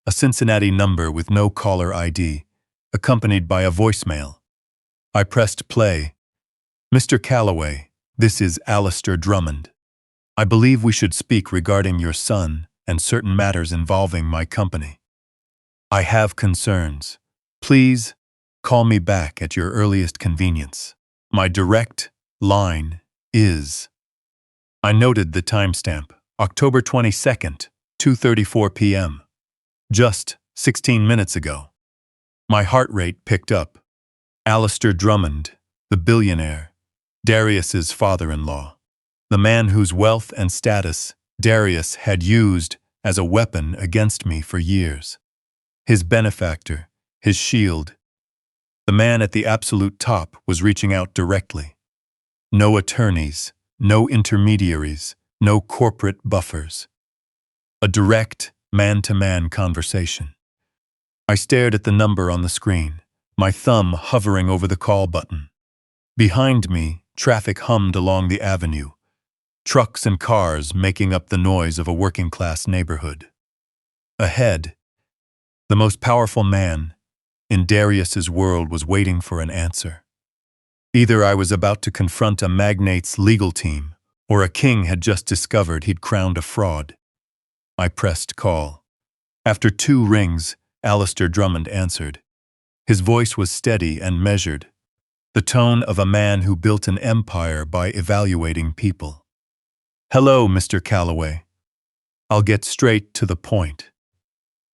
A Cincinnati number with no caller ID, accompanied by a voicemail. I pressed play. Mr. Calloway, this is Alistair Drummond. I believe we should speak regarding your son and certain matters involving my company. I have concerns. Please call me back at your earliest convenience. My direct line is. I noted the timestamp, October 22nd, 2:34 p.m. Just 16 minutes ago. My heart rate picked up. Alistair Drummond, the billionaire, Darius's father-in-law, the man whose wealth and status Darius had used as a weapon against me for years. His benefactor, his shield. The man at the absolute top was reaching out directly. No attorneys, no intermediaries, no corporate buffers. A direct, man-to-man conversation. I stared at the number on the screen, my thumb hovering over the call button. Behind me, traffic hummed along the avenue, trucks and cars making up the noise of a working-class neighborhood. Ahead, the most powerful man in Darius's world was waiting for an answer. Either I was about to confront a magnate's legal team, or a king had just discovered he'd crowned a fraud. I pressed call. After 2 rings, Alistair Drummond answered. His voice was steady and measured, the tone of a man who built an empire by evaluating people. Hello, Mr. Calloway. I'll get straight to the point.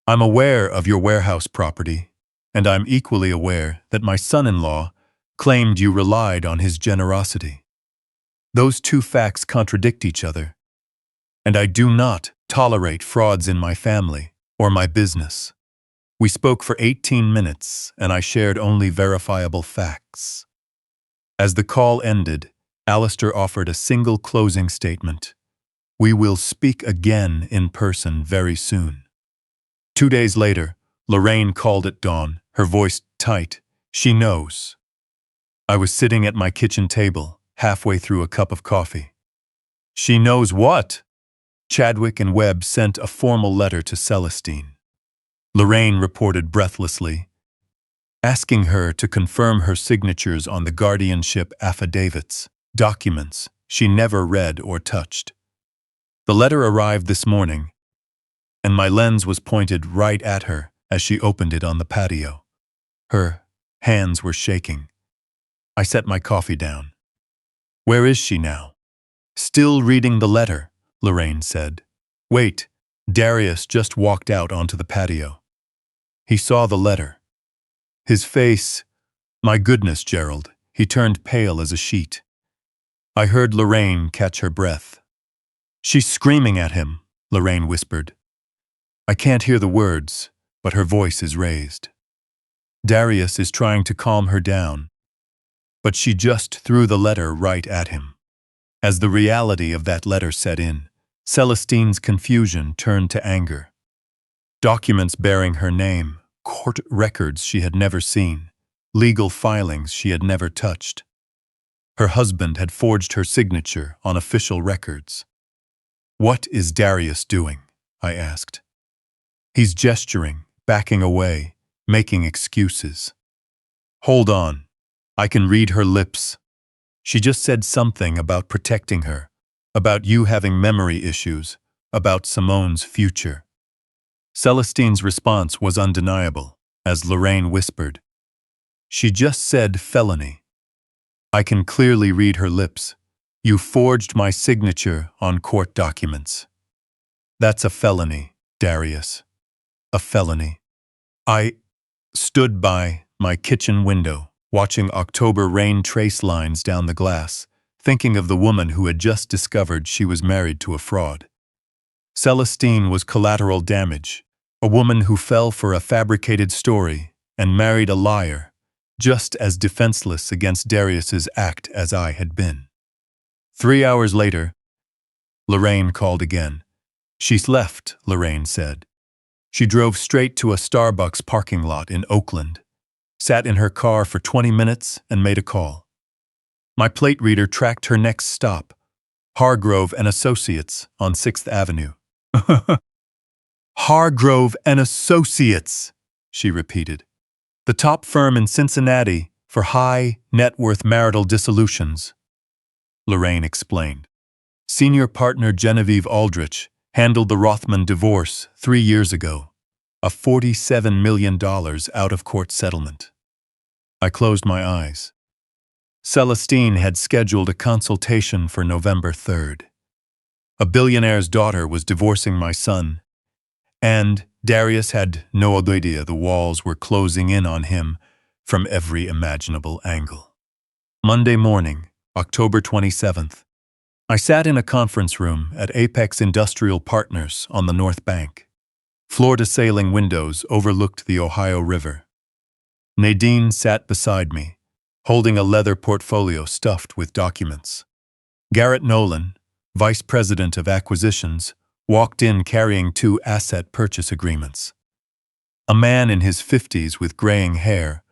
I'm aware of your warehouse property, and I'm equally aware that my son-in-law claimed you relied on his generosity. Those 2 facts contradict each other, and I do not tolerate frauds in my family or my business. We spoke for 18 minutes, and I shared only verifiable facts. As the call ended, Alistair offered a single closing statement. We will speak again in person very soon. 2 days later, Lorraine called at dawn, her voice tight. She knows. I was sitting at my kitchen table, halfway through a cup of coffee. She knows what? Chadwick and Webb sent a formal letter to Celestine. Lorraine reported breathlessly, asking her to confirm her signatures on the guardianship affidavits, documents she never read or touched. The letter arrived this morning, and my lens was pointed right at her as she opened it on the patio. Her hands were shaking. I set my coffee down. Where is she now? Still reading the letter, Lorraine said. Wait, Darius just walked out onto the patio. He saw the letter. His face, my goodness, Gerald, he turned pale as a sheet. I heard Lorraine catch her breath. She's screaming at him, Lorraine whispered. I can't hear the words, but her voice is raised. Darius is trying to calm her down, but she just threw the letter right at him. As the reality of that letter set in, Celestine's confusion turned to anger. Documents bearing her name, court records she had never seen, legal filings she had never touched. Her husband had forged her signature on official records. What is Darius doing? I asked. He's gesturing, backing away, making excuses. Hold on. I can read her lips. She just said something about protecting her, about you having memory issues, about Simone's future. Celestine's response was undeniable, as Lorraine whispered. She just said felony. I can clearly read her lips. You forged my signature on court documents. That's a felony, Darius. A felony. I stood by my kitchen window, watching October rain trace lines down the glass, thinking of the woman who had just discovered she was married to a fraud. Celestine was collateral damage, a woman who fell for a fabricated story and married a liar, just as defenseless against Darius's act as I had been. 3 hours later, Lorraine called again. She's left, Lorraine said. She drove straight to a Starbucks parking lot in Oakland, sat in her car for 20 minutes and made a call. My plate reader tracked her next stop, Hargrove and Associates on 6th Avenue. Hargrove and Associates, she repeated. The top firm in Cincinnati for high net worth marital dissolutions. Lorraine explained. Senior partner Genevieve Aldrich handled the Rothman divorce 3 years ago, a $47 million out-of-court settlement. I closed my eyes. Celestine had scheduled a consultation for November 3rd. A billionaire's daughter was divorcing my son, and Darius had no idea the walls were closing in on him from every imaginable angle. Monday morning, October 27th, I sat in a conference room at Apex Industrial Partners on the North Bank. Floor-to-ceiling windows overlooked the Ohio River. Nadine sat beside me, holding a leather portfolio stuffed with documents. Garrett Nolan, Vice President of Acquisitions, walked in carrying 2 asset purchase agreements. A man in his 50s with graying hair,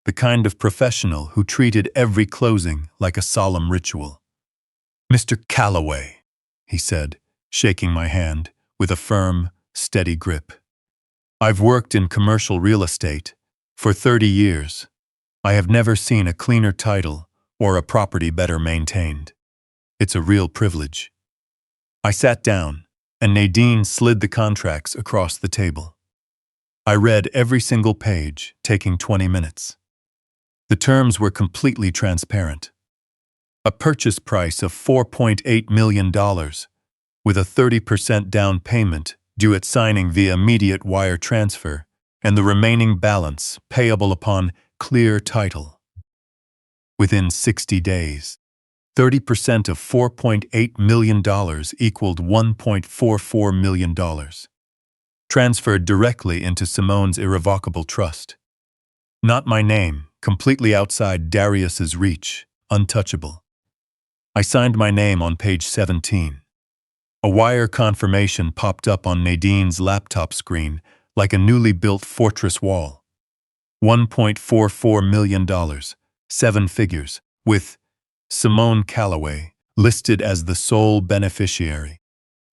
the kind of professional who treated every closing like a solemn ritual. Mr. Calloway, he said, shaking my hand with a firm, steady grip. I've worked in commercial real estate for 30 years. I have never seen a cleaner title or a property better maintained. It's a real privilege. I sat down, and Nadine slid the contracts across the table. I read every single page, taking 20 minutes. The terms were completely transparent. A purchase price of $4.8 million, with a 30% down payment due at signing via immediate wire transfer, and the remaining balance payable upon clear title. Within 60 days, 30% of $4.8 million equaled $1.44 million. transferred directly into Simone's irrevocable trust. Not my name, completely outside Darius's reach, untouchable. I signed my name on page 17. A wire confirmation popped up on Nadine's laptop screen like a newly built fortress wall. $1.44 million, 7 figures, with Simone Calloway listed as the sole beneficiary.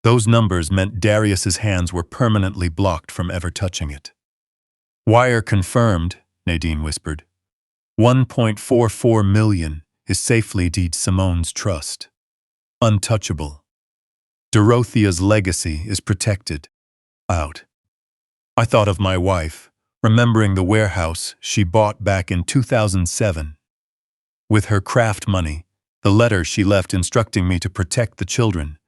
Those numbers meant Darius's hands were permanently blocked from ever touching it. Wire confirmed, Nadine whispered. 1.44 million is safely deed Simone's trust. Untouchable. Dorothea's legacy is protected. Out. I thought of my wife, remembering the warehouse she bought back in 2007. With her craft money, the letter she left instructing me to protect the children,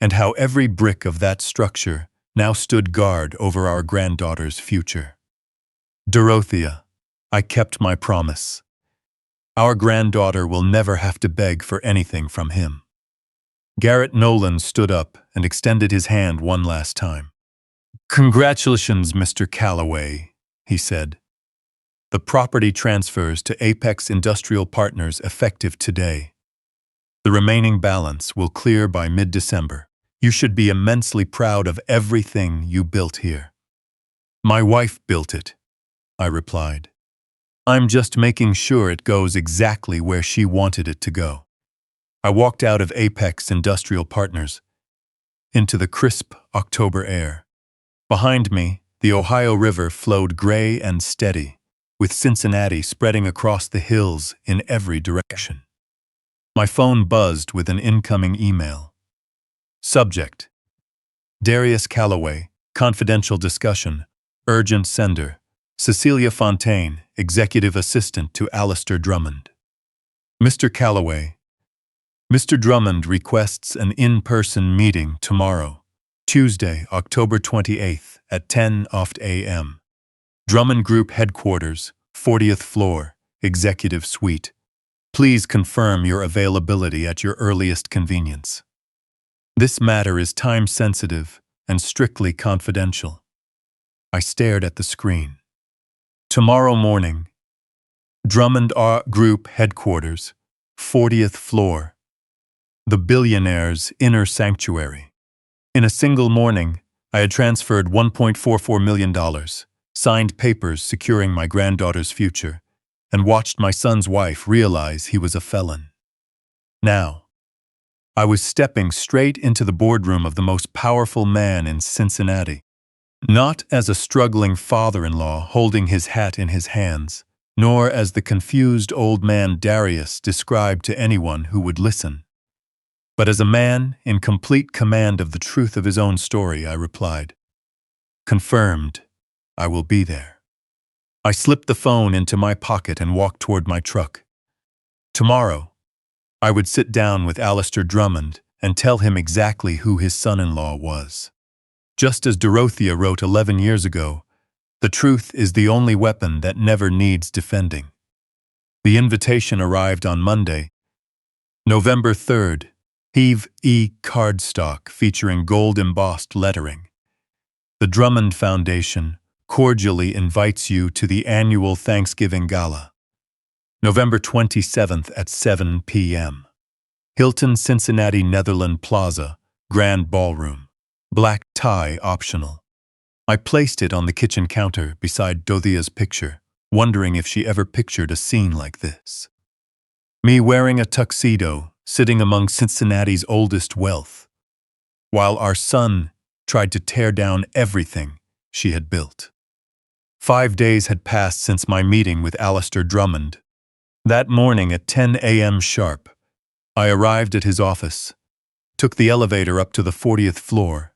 and how every brick of that structure now stood guard over our granddaughter's future. Dorothea, I kept my promise. Our granddaughter will never have to beg for anything from him. Garrett Nolan stood up and extended his hand one last time. Congratulations, Mr. Calloway, he said. The property transfers to Apex Industrial Partners effective today. The remaining balance will clear by mid-December. You should be immensely proud of everything you built here. My wife built it, I replied. I'm just making sure it goes exactly where she wanted it to go. I walked out of Apex Industrial Partners into the crisp October air. Behind me, the Ohio River flowed gray and steady, with Cincinnati spreading across the hills in every direction. My phone buzzed with an incoming email. Subject: Darius Calloway, confidential discussion, urgent sender, Cecilia Fontaine, executive assistant to Alistair Drummond. Mr. Calloway, Mr. Drummond requests an in-person meeting tomorrow, Tuesday, October 28th at 10 a.m. Drummond Group Headquarters, 40th floor, Executive Suite. Please confirm your availability at your earliest convenience. This matter is time-sensitive and strictly confidential. I stared at the screen. Tomorrow morning, Drummond Group Headquarters, 40th floor, the billionaire's inner sanctuary. In a single morning, I had transferred $1.44 million, signed papers securing my granddaughter's future, and watched my son's wife realize he was a felon. Now, I was stepping straight into the boardroom of the most powerful man in Cincinnati. Not as a struggling father-in-law holding his hat in his hands, nor as the confused old man Darius described to anyone who would listen, but as a man in complete command of the truth of his own story. I replied, "Confirmed, I will be there." I slipped the phone into my pocket and walked toward my truck. Tomorrow, I would sit down with Alistair Drummond and tell him exactly who his son-in-law was. Just as Dorothea wrote 11 years ago, the truth is the only weapon that never needs defending. The invitation arrived on Monday, November 3rd, Heave E. cardstock featuring gold-embossed lettering. The Drummond Foundation cordially invites you to the annual Thanksgiving Gala. November 27th at 7 p.m. Hilton Cincinnati Netherland Plaza, Grand Ballroom. Black tie optional. I placed it on the kitchen counter beside Dorothea's picture, wondering if she ever pictured a scene like this. Me wearing a tuxedo, sitting among Cincinnati's oldest wealth, while our son tried to tear down everything she had built. 5 days had passed since my meeting with Alistair Drummond. That morning at 10 a.m. sharp, I arrived at his office, took the elevator up to the 40th floor,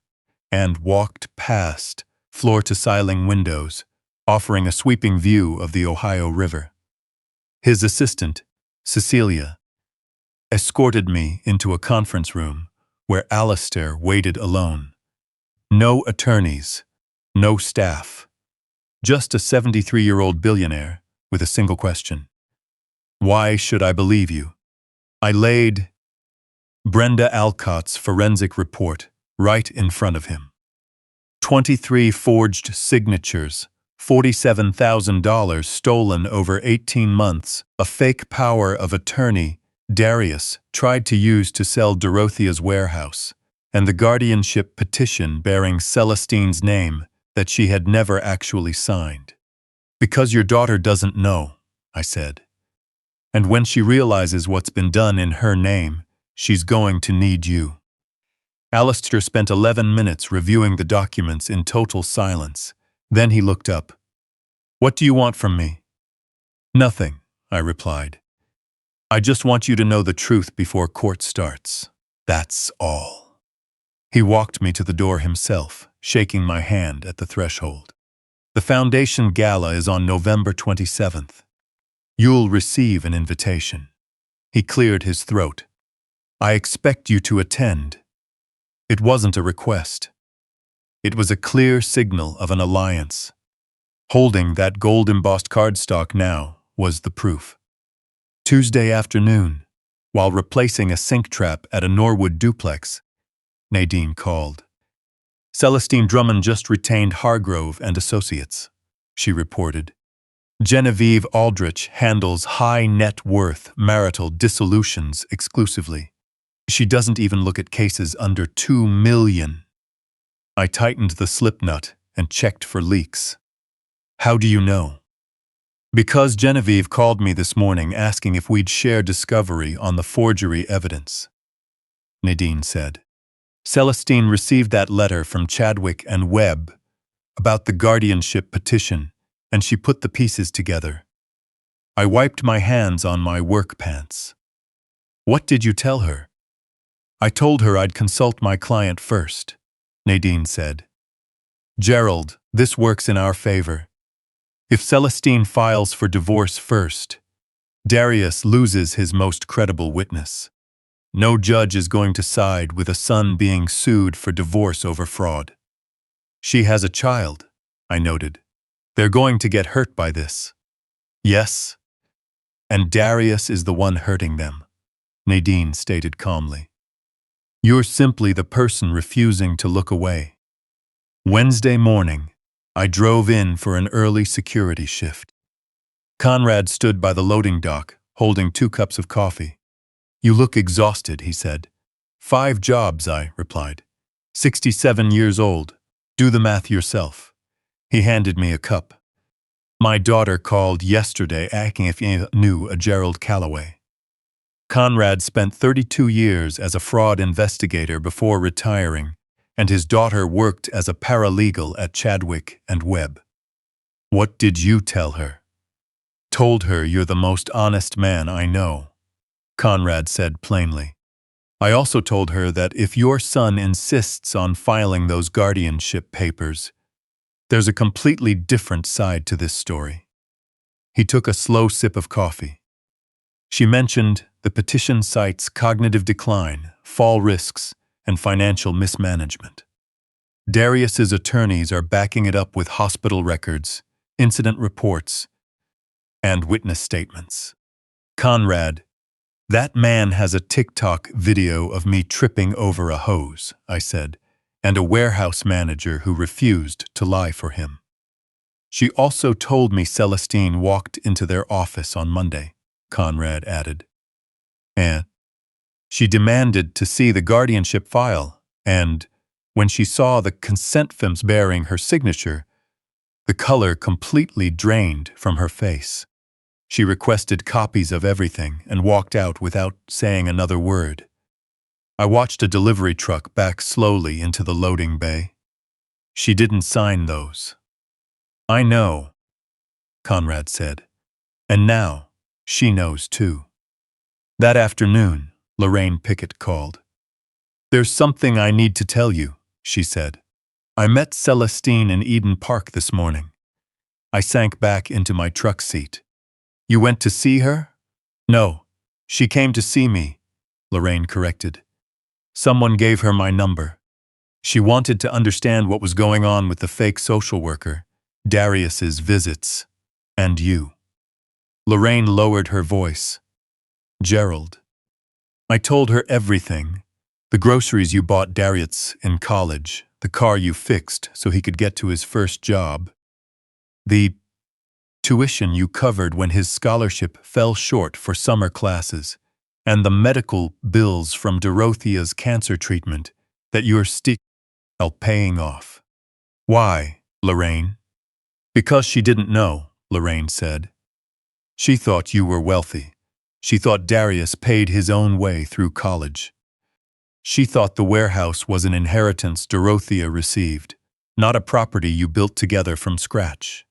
and walked past floor-to-ceiling windows, offering a sweeping view of the Ohio River. His assistant, Cecilia, escorted me into a conference room where Alistair waited alone. No attorneys, no staff, just a 73-year-old billionaire with a single question. Why should I believe you? I laid Brenda Alcott's forensic report right in front of him. 23 forged signatures, $47,000 stolen over 18 months, a fake power of attorney Darius tried to use to sell Dorothea's warehouse, and the guardianship petition bearing Celestine's name that she had never actually signed. "Because your daughter doesn't know," I said. "And when she realizes what's been done in her name, she's going to need you." Alistair spent 11 minutes reviewing the documents in total silence. Then he looked up. "What do you want from me?" "Nothing," I replied. "I just want you to know the truth before court starts. That's all." He walked me to the door himself, shaking my hand at the threshold. "The Foundation Gala is on November 27th. You'll receive an invitation." He cleared his throat. "I expect you to attend." It wasn't a request. It was a clear signal of an alliance. Holding that gold-embossed cardstock now was the proof. Tuesday afternoon, while replacing a sink trap at a Norwood duplex, Nadine called. "Celestine Drummond just retained Hargrove and Associates," she reported. "Genevieve Aldrich handles high-net-worth marital dissolutions exclusively. She doesn't even look at cases under $2 million. I tightened the slip nut and checked for leaks. "How do you know?" "Because Genevieve called me this morning asking if we'd share discovery on the forgery evidence," Nadine said. "Celestine received that letter from Chadwick and Webb about the guardianship petition, and she put the pieces together. I wiped my hands on my work pants." "What did you tell her?" "I told her I'd consult my client first," Nadine said. "Gerald, this works in our favor. If Celestine files for divorce first, Darius loses his most credible witness. No judge is going to side with a son being sued for divorce over fraud. She has a child," I noted. "They're going to get hurt by this." "Yes, and Darius is the one hurting them," Nadine stated calmly. "You're simply the person refusing to look away." Wednesday morning, I drove in for an early security shift. Conrad stood by the loading dock, holding 2 cups of coffee. "You look exhausted," he said. "5 jobs," I replied. 67 years old. Do the math yourself." He handed me a cup. "My daughter called yesterday asking if you knew a Gerald Calloway." Conrad spent 32 years as a fraud investigator before retiring, and his daughter worked as a paralegal at Chadwick and Webb. "What did you tell her?" "Told her you're the most honest man I know," Conrad said plainly. "I also told her that if your son insists on filing those guardianship papers, there's a completely different side to this story." He took a slow sip of coffee. "She mentioned the petition cites cognitive decline, fall risks, and financial mismanagement. Darius's attorneys are backing it up with hospital records, incident reports, and witness statements. Conrad, that man has a TikTok video of me tripping over a hose," I said, "and a warehouse manager who refused to lie for him." "She also told me Celestine walked into their office on Monday," Conrad added. "And she demanded to see the guardianship file, and when she saw the consent forms bearing her signature, the color completely drained from her face. She requested copies of everything and walked out without saying another word. I watched a delivery truck back slowly into the loading bay. She didn't sign those." "I know," Conrad said. "And now she knows too." That afternoon, Lorraine Pickett called. "There's something I need to tell you," she said. "I met Celestine in Eden Park this morning." I sank back into my truck seat. "You went to see her?" "No, she came to see me," Lorraine corrected. "Someone gave her my number. She wanted to understand what was going on with the fake social worker, Darius's visits, and you." Lorraine lowered her voice. "Gerald." I told her everything, The groceries you bought Darius in college, the car you fixed so he could get to his first job, the tuition you covered when his scholarship fell short for summer classes, and the medical bills from Dorothea's cancer treatment that you're still paying off. Why, Lorraine? Because she didn't know, Lorraine said. She thought you were wealthy. She thought Darius paid his own way through college. She thought the warehouse was an inheritance Dorothea received, not a property you built together from scratch.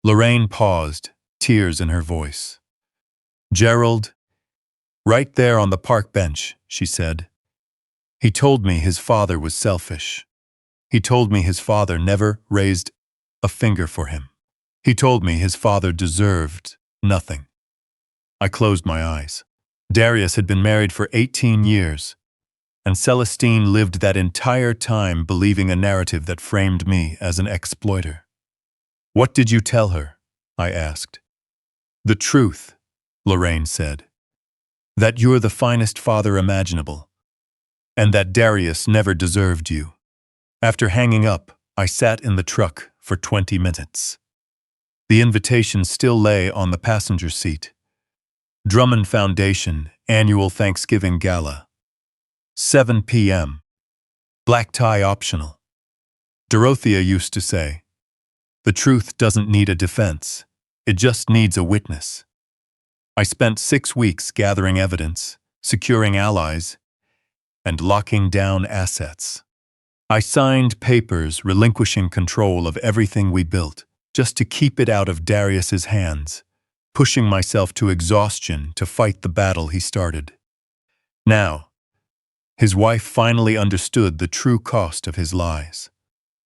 Lorraine paused, tears in her voice. Gerald, right there on the park bench, she said. He told me his father was selfish. He told me his father never raised a finger for him. He told me his father deserved nothing. I closed my eyes. Darius had been married for 18 years, and Celestine lived that entire time believing a narrative that framed me as an exploiter. What did you tell her? I asked. The truth, Lorraine said. That you're the finest father imaginable, and that Darius never deserved you. After hanging up, I sat in the truck for 20 minutes. The invitation still lay on the passenger seat. Drummond Foundation Annual Thanksgiving Gala. 7 p.m. Black tie optional. Dorothea used to say, the truth doesn't need a defense, it just needs a witness. I spent 6 weeks gathering evidence, securing allies, and locking down assets. I signed papers relinquishing control of everything we built, just to keep it out of Darius's hands, pushing myself to exhaustion to fight the battle he started. Now, his wife finally understood the true cost of his lies.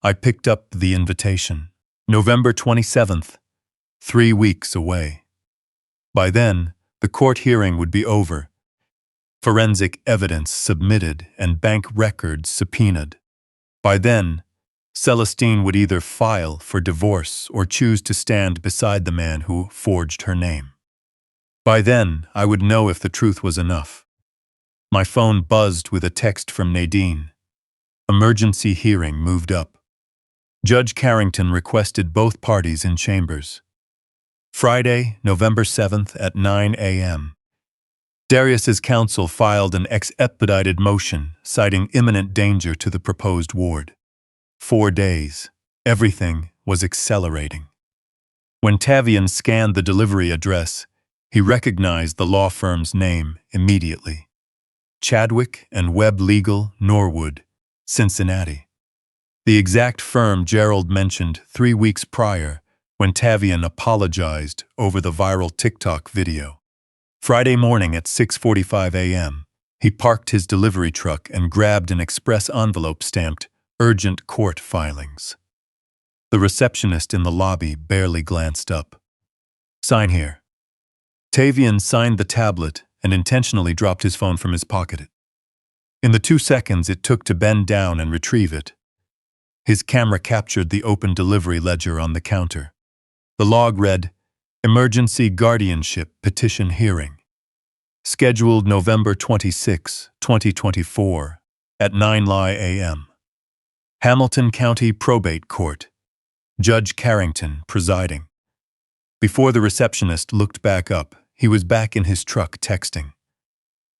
I picked up the invitation. November 27th, 3 weeks away. By then, the court hearing would be over, forensic evidence submitted and bank records subpoenaed. By then, Celestine would either file for divorce or choose to stand beside the man who forged her name. By then, I would know if the truth was enough. My phone buzzed with a text from Nadine. Emergency hearing moved up. Judge Carrington requested both parties in chambers. Friday, November 7th at 9 a.m. Darius's counsel filed an expedited motion citing imminent danger to the proposed ward. 4 days. Everything was accelerating. When Tavian scanned the delivery address, he recognized the law firm's name immediately. Chadwick and Webb Legal, Norwood, Cincinnati. The exact firm Gerald mentioned 3 weeks prior when Tavian apologized over the viral TikTok video. Friday morning at 6:45 a.m., he parked his delivery truck and grabbed an express envelope stamped urgent court filings. The receptionist in the lobby barely glanced up. Sign here. Tavian signed the tablet and intentionally dropped his phone from his pocket. In the 2 seconds it took to bend down and retrieve it, his camera captured the open delivery ledger on the counter. The log read, Emergency Guardianship Petition Hearing. Scheduled November 26, 2024, at 9 a.m. Hamilton County Probate Court. Judge Carrington presiding. Before the receptionist looked back up, he was back in his truck texting.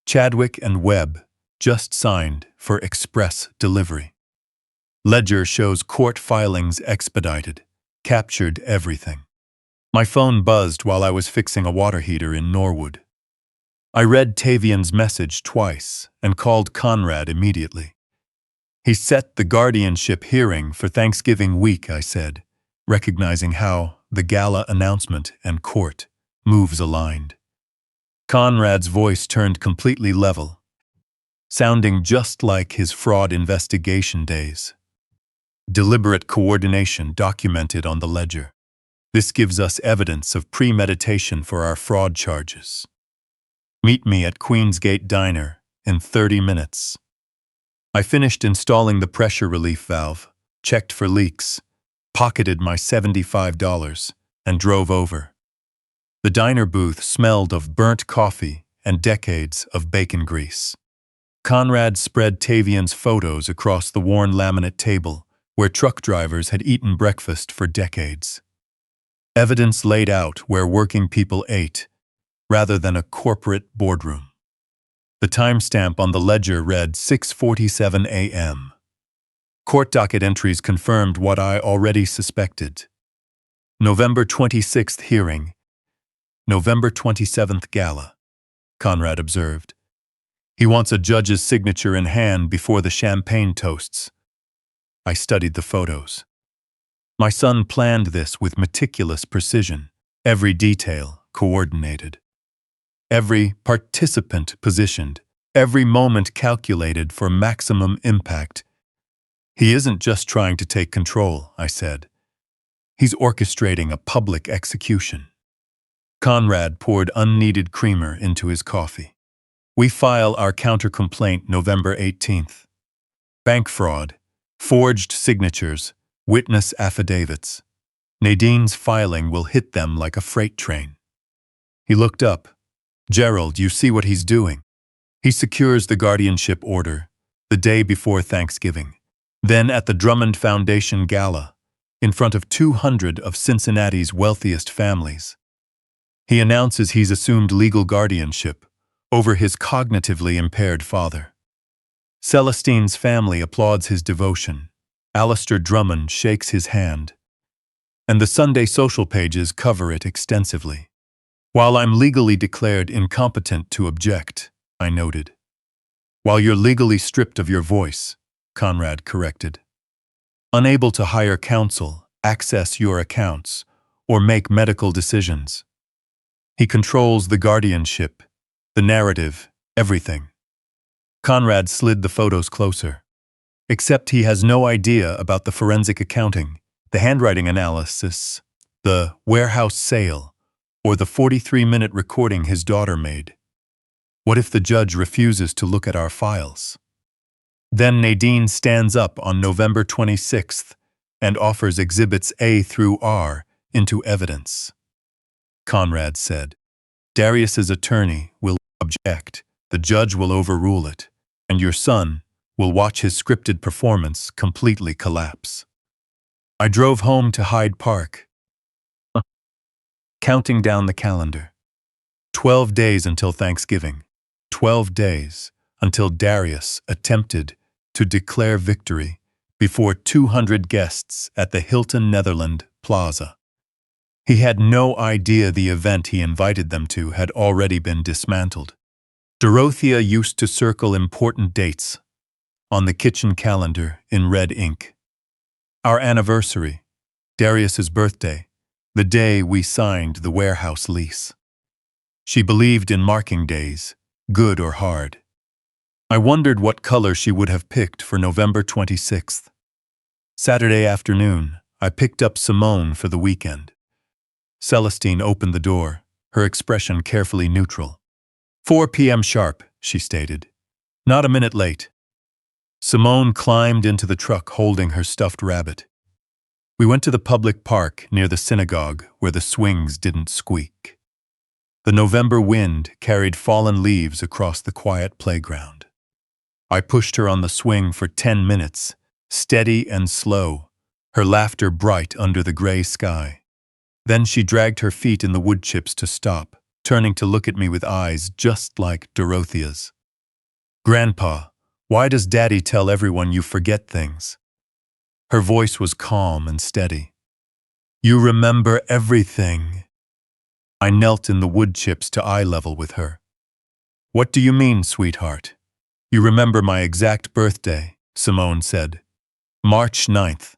Chadwick and Webb just signed for express delivery. Ledger shows court filings expedited. Captured everything. My phone buzzed while I was fixing a water heater in Norwood. I read Tavian's message twice and called Conrad immediately. He set the guardianship hearing for Thanksgiving week, I said, recognizing how the gala announcement and court moves aligned. Conrad's voice turned completely level, sounding just like his fraud investigation days. Deliberate coordination documented on the ledger. This gives us evidence of premeditation for our fraud charges. Meet me at Queensgate Diner in 30 minutes. I finished installing the pressure relief valve, checked for leaks, pocketed my $75, and drove over. The diner booth smelled of burnt coffee and decades of bacon grease. Conrad spread Tavian's photos across the worn laminate table where truck drivers had eaten breakfast for decades. Evidence laid out where working people ate, rather than a corporate boardroom. The timestamp on the ledger read 6:47 a.m. Court docket entries confirmed what I already suspected. November 26th hearing, November 27th gala, Conrad observed. He wants a judge's signature in hand before the champagne toasts. I studied the photos. My son planned this with meticulous precision, every detail coordinated. Every participant positioned, every moment calculated for maximum impact. He isn't just trying to take control, I said. He's orchestrating a public execution. Conrad poured unneeded creamer into his coffee. We file our counter-complaint November 18th. Bank fraud, forged signatures, witness affidavits. Nadine's filing will hit them like a freight train. He looked up. Gerald, you see what he's doing. He secures the guardianship order the day before Thanksgiving. Then at the Drummond Foundation Gala, in front of 200 of Cincinnati's wealthiest families, he announces he's assumed legal guardianship over his cognitively impaired father. Celestine's family applauds his devotion. Alistair Drummond shakes his hand. And the Sunday social pages cover it extensively. While I'm legally declared incompetent to object, I noted. While you're legally stripped of your voice, Conrad corrected. Unable to hire counsel, access your accounts, or make medical decisions. He controls the guardianship, the narrative, everything. Conrad slid the photos closer. Except he has no idea about the forensic accounting, the handwriting analysis, the warehouse sale, or the 43-minute recording his daughter made. What if the judge refuses to look at our files? Then Nadine stands up on November 26th and offers Exhibits A through R into evidence. Conrad said, Darius's attorney will object, the judge will overrule it, and your son will watch his scripted performance completely collapse. I drove home to Hyde Park, counting down the calendar. 12 days until Thanksgiving. 12 days until Darius attempted to declare victory before 200 guests at the Hilton Netherland Plaza. He had no idea the event he invited them to had already been dismantled. Dorothea used to circle important dates on the kitchen calendar in red ink. Our anniversary, Darius's birthday, the day we signed the warehouse lease. She believed in marking days, good or hard. I wondered what color she would have picked for November 26th. Saturday afternoon, I picked up Simone for the weekend. Celestine opened the door, her expression carefully neutral. 4 p.m. sharp, she stated. Not a minute late. Simone climbed into the truck holding her stuffed rabbit. We went to the public park near the synagogue where the swings didn't squeak. The November wind carried fallen leaves across the quiet playground. I pushed her on the swing for 10 minutes, steady and slow, her laughter bright under the gray sky. Then she dragged her feet in the wood chips to stop, turning to look at me with eyes just like Dorothea's. Grandpa, why does Daddy tell everyone you forget things? Her voice was calm and steady. You remember everything. I knelt in the wood chips to eye level with her. What do you mean, sweetheart? You remember my exact birthday, Simone said. March 9th.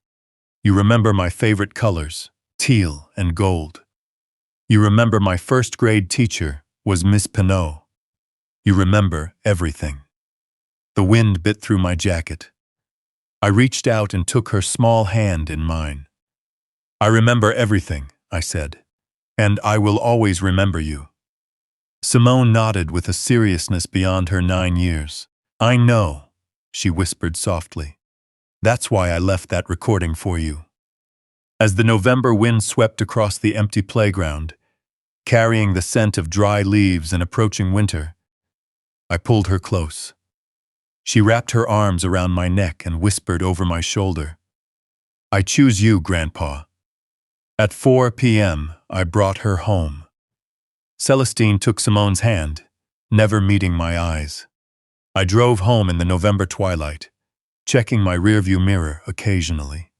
You remember my favorite colors, teal and gold. You remember my first grade teacher was Miss Pinot. You remember everything. The wind bit through my jacket. I reached out and took her small hand in mine. I remember everything, I said, and I will always remember you. Simone nodded with a seriousness beyond her 9 years. I know, she whispered softly. That's why I left that recording for you. As the November wind swept across the empty playground, carrying the scent of dry leaves and approaching winter, I pulled her close. She wrapped her arms around my neck and whispered over my shoulder, "I choose you, Grandpa." At 4 p.m., I brought her home. Celestine took Simone's hand, never meeting my eyes. I drove home in the November twilight, checking my rearview mirror occasionally.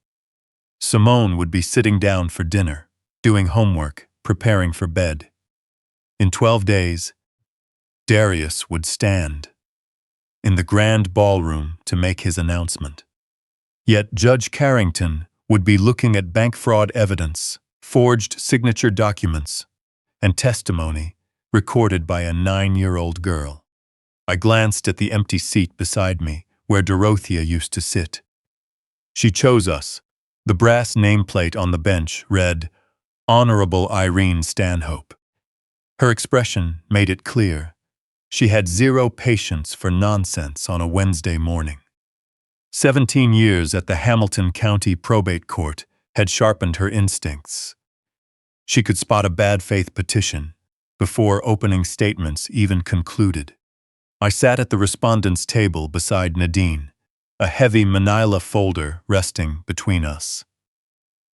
Simone would be sitting down for dinner, doing homework, preparing for bed. In 12 days, Darius would stand in the grand ballroom to make his announcement. Yet Judge Carrington would be looking at bank fraud evidence, forged signature documents, and testimony recorded by a 9-year-old girl. I glanced at the empty seat beside me, where Dorothea used to sit. She chose us. The brass nameplate on the bench read, "Honorable Irene Stanhope." Her expression made it clear. She had zero patience for nonsense on a Wednesday morning. 17 years at the Hamilton County Probate Court had sharpened her instincts. She could spot a bad faith petition before opening statements even concluded. I sat at the respondent's table beside Nadine, a heavy manila folder resting between us.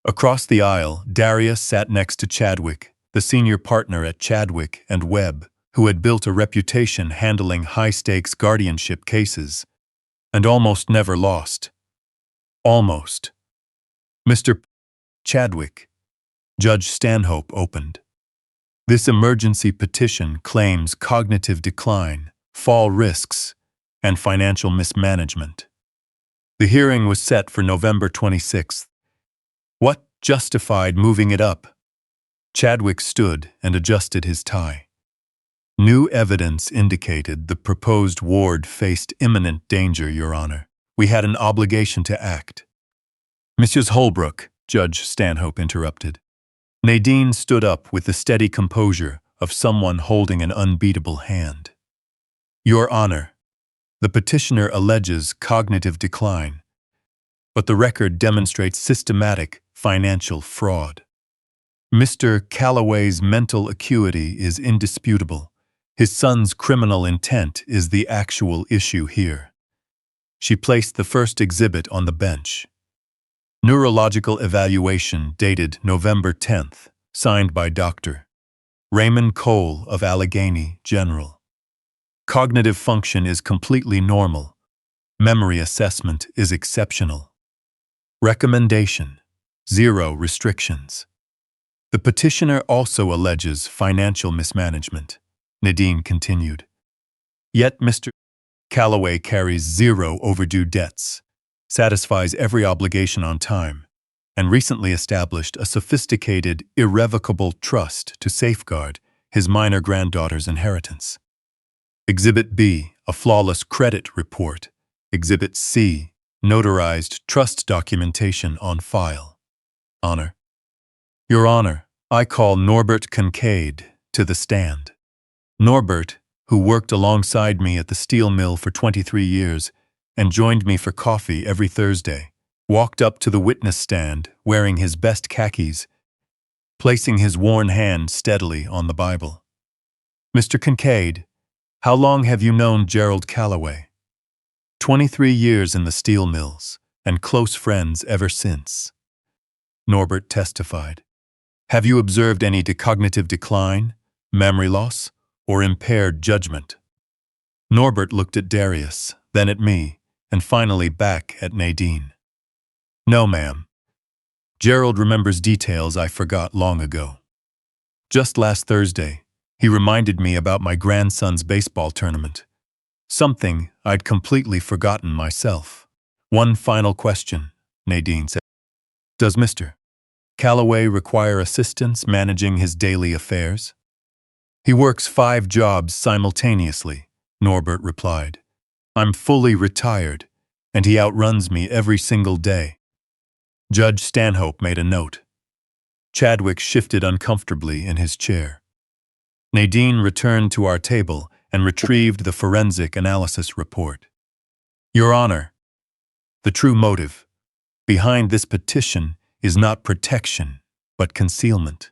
Across the aisle, Darius sat next to Chadwick, the senior partner at Chadwick and Webb, who had built a reputation handling high-stakes guardianship cases and almost never lost. Almost. "Mr. Chadwick," Judge Stanhope opened. "This emergency petition claims cognitive decline, fall risks, and financial mismanagement." The hearing was set for November 26th. What justified moving it up? Chadwick stood and adjusted his tie. "New evidence indicated the proposed ward faced imminent danger, Your Honor. We had an obligation to act." "Mrs. Holbrook," Judge Stanhope interrupted. Nadine stood up with the steady composure of someone holding an unbeatable hand. "Your Honor, the petitioner alleges cognitive decline, but the record demonstrates systematic financial fraud. Mr. Calloway's mental acuity is indisputable. His son's criminal intent is the actual issue here." She placed the first exhibit on the bench. Neurological evaluation dated November 10th, signed by Dr. Raymond Cole of Allegheny General. Cognitive function is completely normal. Memory assessment is exceptional. Recommendation: 0 restrictions. The petitioner also alleges financial mismanagement, Nadine continued. Yet Mr. Calloway carries 0 overdue debts, satisfies every obligation on time, and recently established a sophisticated, irrevocable trust to safeguard his minor granddaughter's inheritance. Exhibit B, a flawless credit report. Exhibit C, notarized trust documentation on file. Honor. Your Honor, I call Norbert Kincaid to the stand. Norbert, who worked alongside me at the steel mill for 23 years and joined me for coffee every Thursday, walked up to the witness stand wearing his best khakis, placing his worn hand steadily on the Bible. "Mr. Kincaid, how long have you known Gerald Calloway?" 23 years in the steel mills, and close friends ever since." Norbert testified. "Have you observed any cognitive decline, memory loss, or impaired judgment?" Norbert looked at Darius, then at me, and finally back at Nadine. "No, ma'am. Gerald remembers details I forgot long ago. Just last Thursday, he reminded me about my grandson's baseball tournament, something I'd completely forgotten myself." "One final question," Nadine said. "Does Mr. Calloway require assistance managing his daily affairs?" "He works 5 jobs simultaneously," Norbert replied. "I'm fully retired, and he outruns me every single day." Judge Stanhope made a note. Chadwick shifted uncomfortably in his chair. Nadine returned to our table and retrieved the forensic analysis report. "Your Honor, the true motive behind this petition is not protection, but concealment.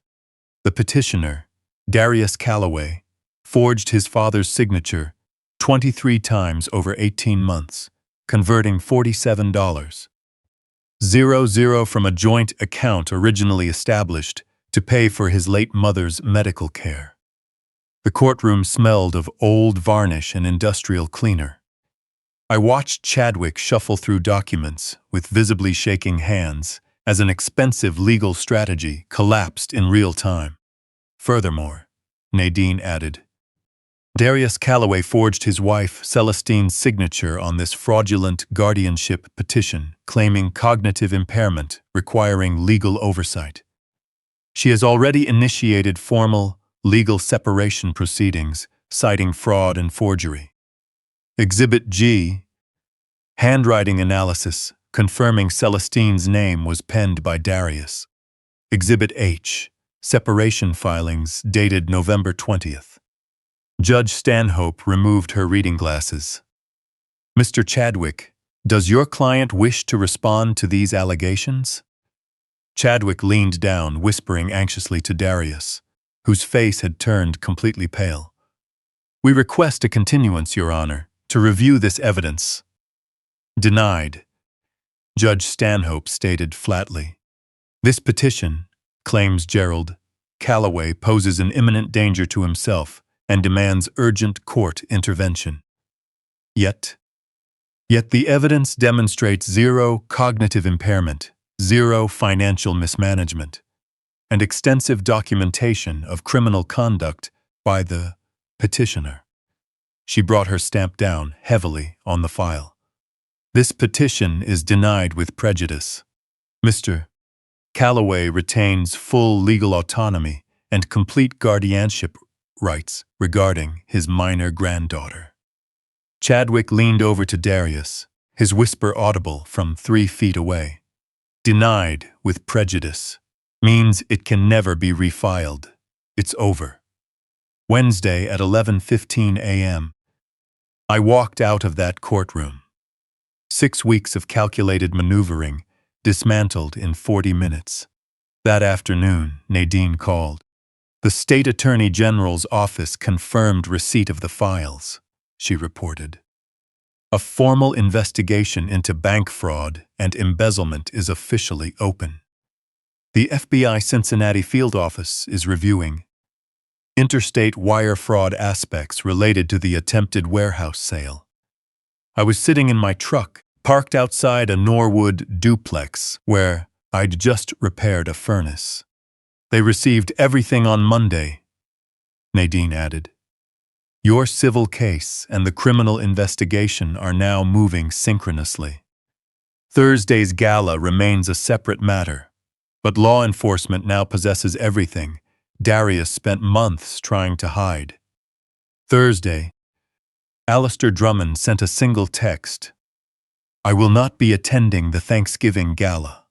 The petitioner, Darius Calloway, forged his father's signature 23 times over 18 months, converting $47.00 from a joint account originally established to pay for his late mother's medical care. The courtroom smelled of old varnish and industrial cleaner. I watched Chadwick shuffle through documents with visibly shaking hands as an expensive legal strategy collapsed in real time. Furthermore, Nadine added, Darius Calloway forged his wife Celestine's signature on this fraudulent guardianship petition claiming cognitive impairment requiring legal oversight. She has already initiated formal legal separation proceedings citing fraud and forgery. Exhibit G, handwriting analysis confirming Celestine's name was penned by Darius. Exhibit H, separation filings dated November 20th. Judge Stanhope removed her reading glasses. Mr. Chadwick, does your client wish to respond to these allegations? Chadwick leaned down, whispering anxiously to Darius, whose face had turned completely pale. We request a continuance, Your Honor, to review this evidence. Denied, Judge Stanhope stated flatly. This petition, claims Gerald Calloway, poses an imminent danger to himself and demands urgent court intervention. Yet the evidence demonstrates zero cognitive impairment, zero financial mismanagement, and extensive documentation of criminal conduct by the petitioner. She brought her stamp down heavily on the file. This petition is denied with prejudice. Mr. Calloway retains full legal autonomy and complete guardianship rights regarding his minor granddaughter. Chadwick leaned over to Darius, his whisper audible from 3 feet away. Denied with prejudice means it can never be refiled. It's over. Wednesday at 11:15 a.m. I walked out of that courtroom. 6 weeks of calculated maneuvering dismantled in 40 minutes. That afternoon, Nadine called. The State Attorney General's office confirmed receipt of the files, she reported. A formal investigation into bank fraud and embezzlement is officially open. The FBI Cincinnati field office is reviewing interstate wire fraud aspects related to the attempted warehouse sale. I was sitting in my truck, parked outside a Norwood duplex where I'd just repaired a furnace. They received everything on Monday, Nadine added. Your civil case and the criminal investigation are now moving synchronously. Thursday's gala remains a separate matter, but law enforcement now possesses everything Darius spent months trying to hide. Thursday, Alistair Drummond sent a single text. I will not be attending the Thanksgiving gala.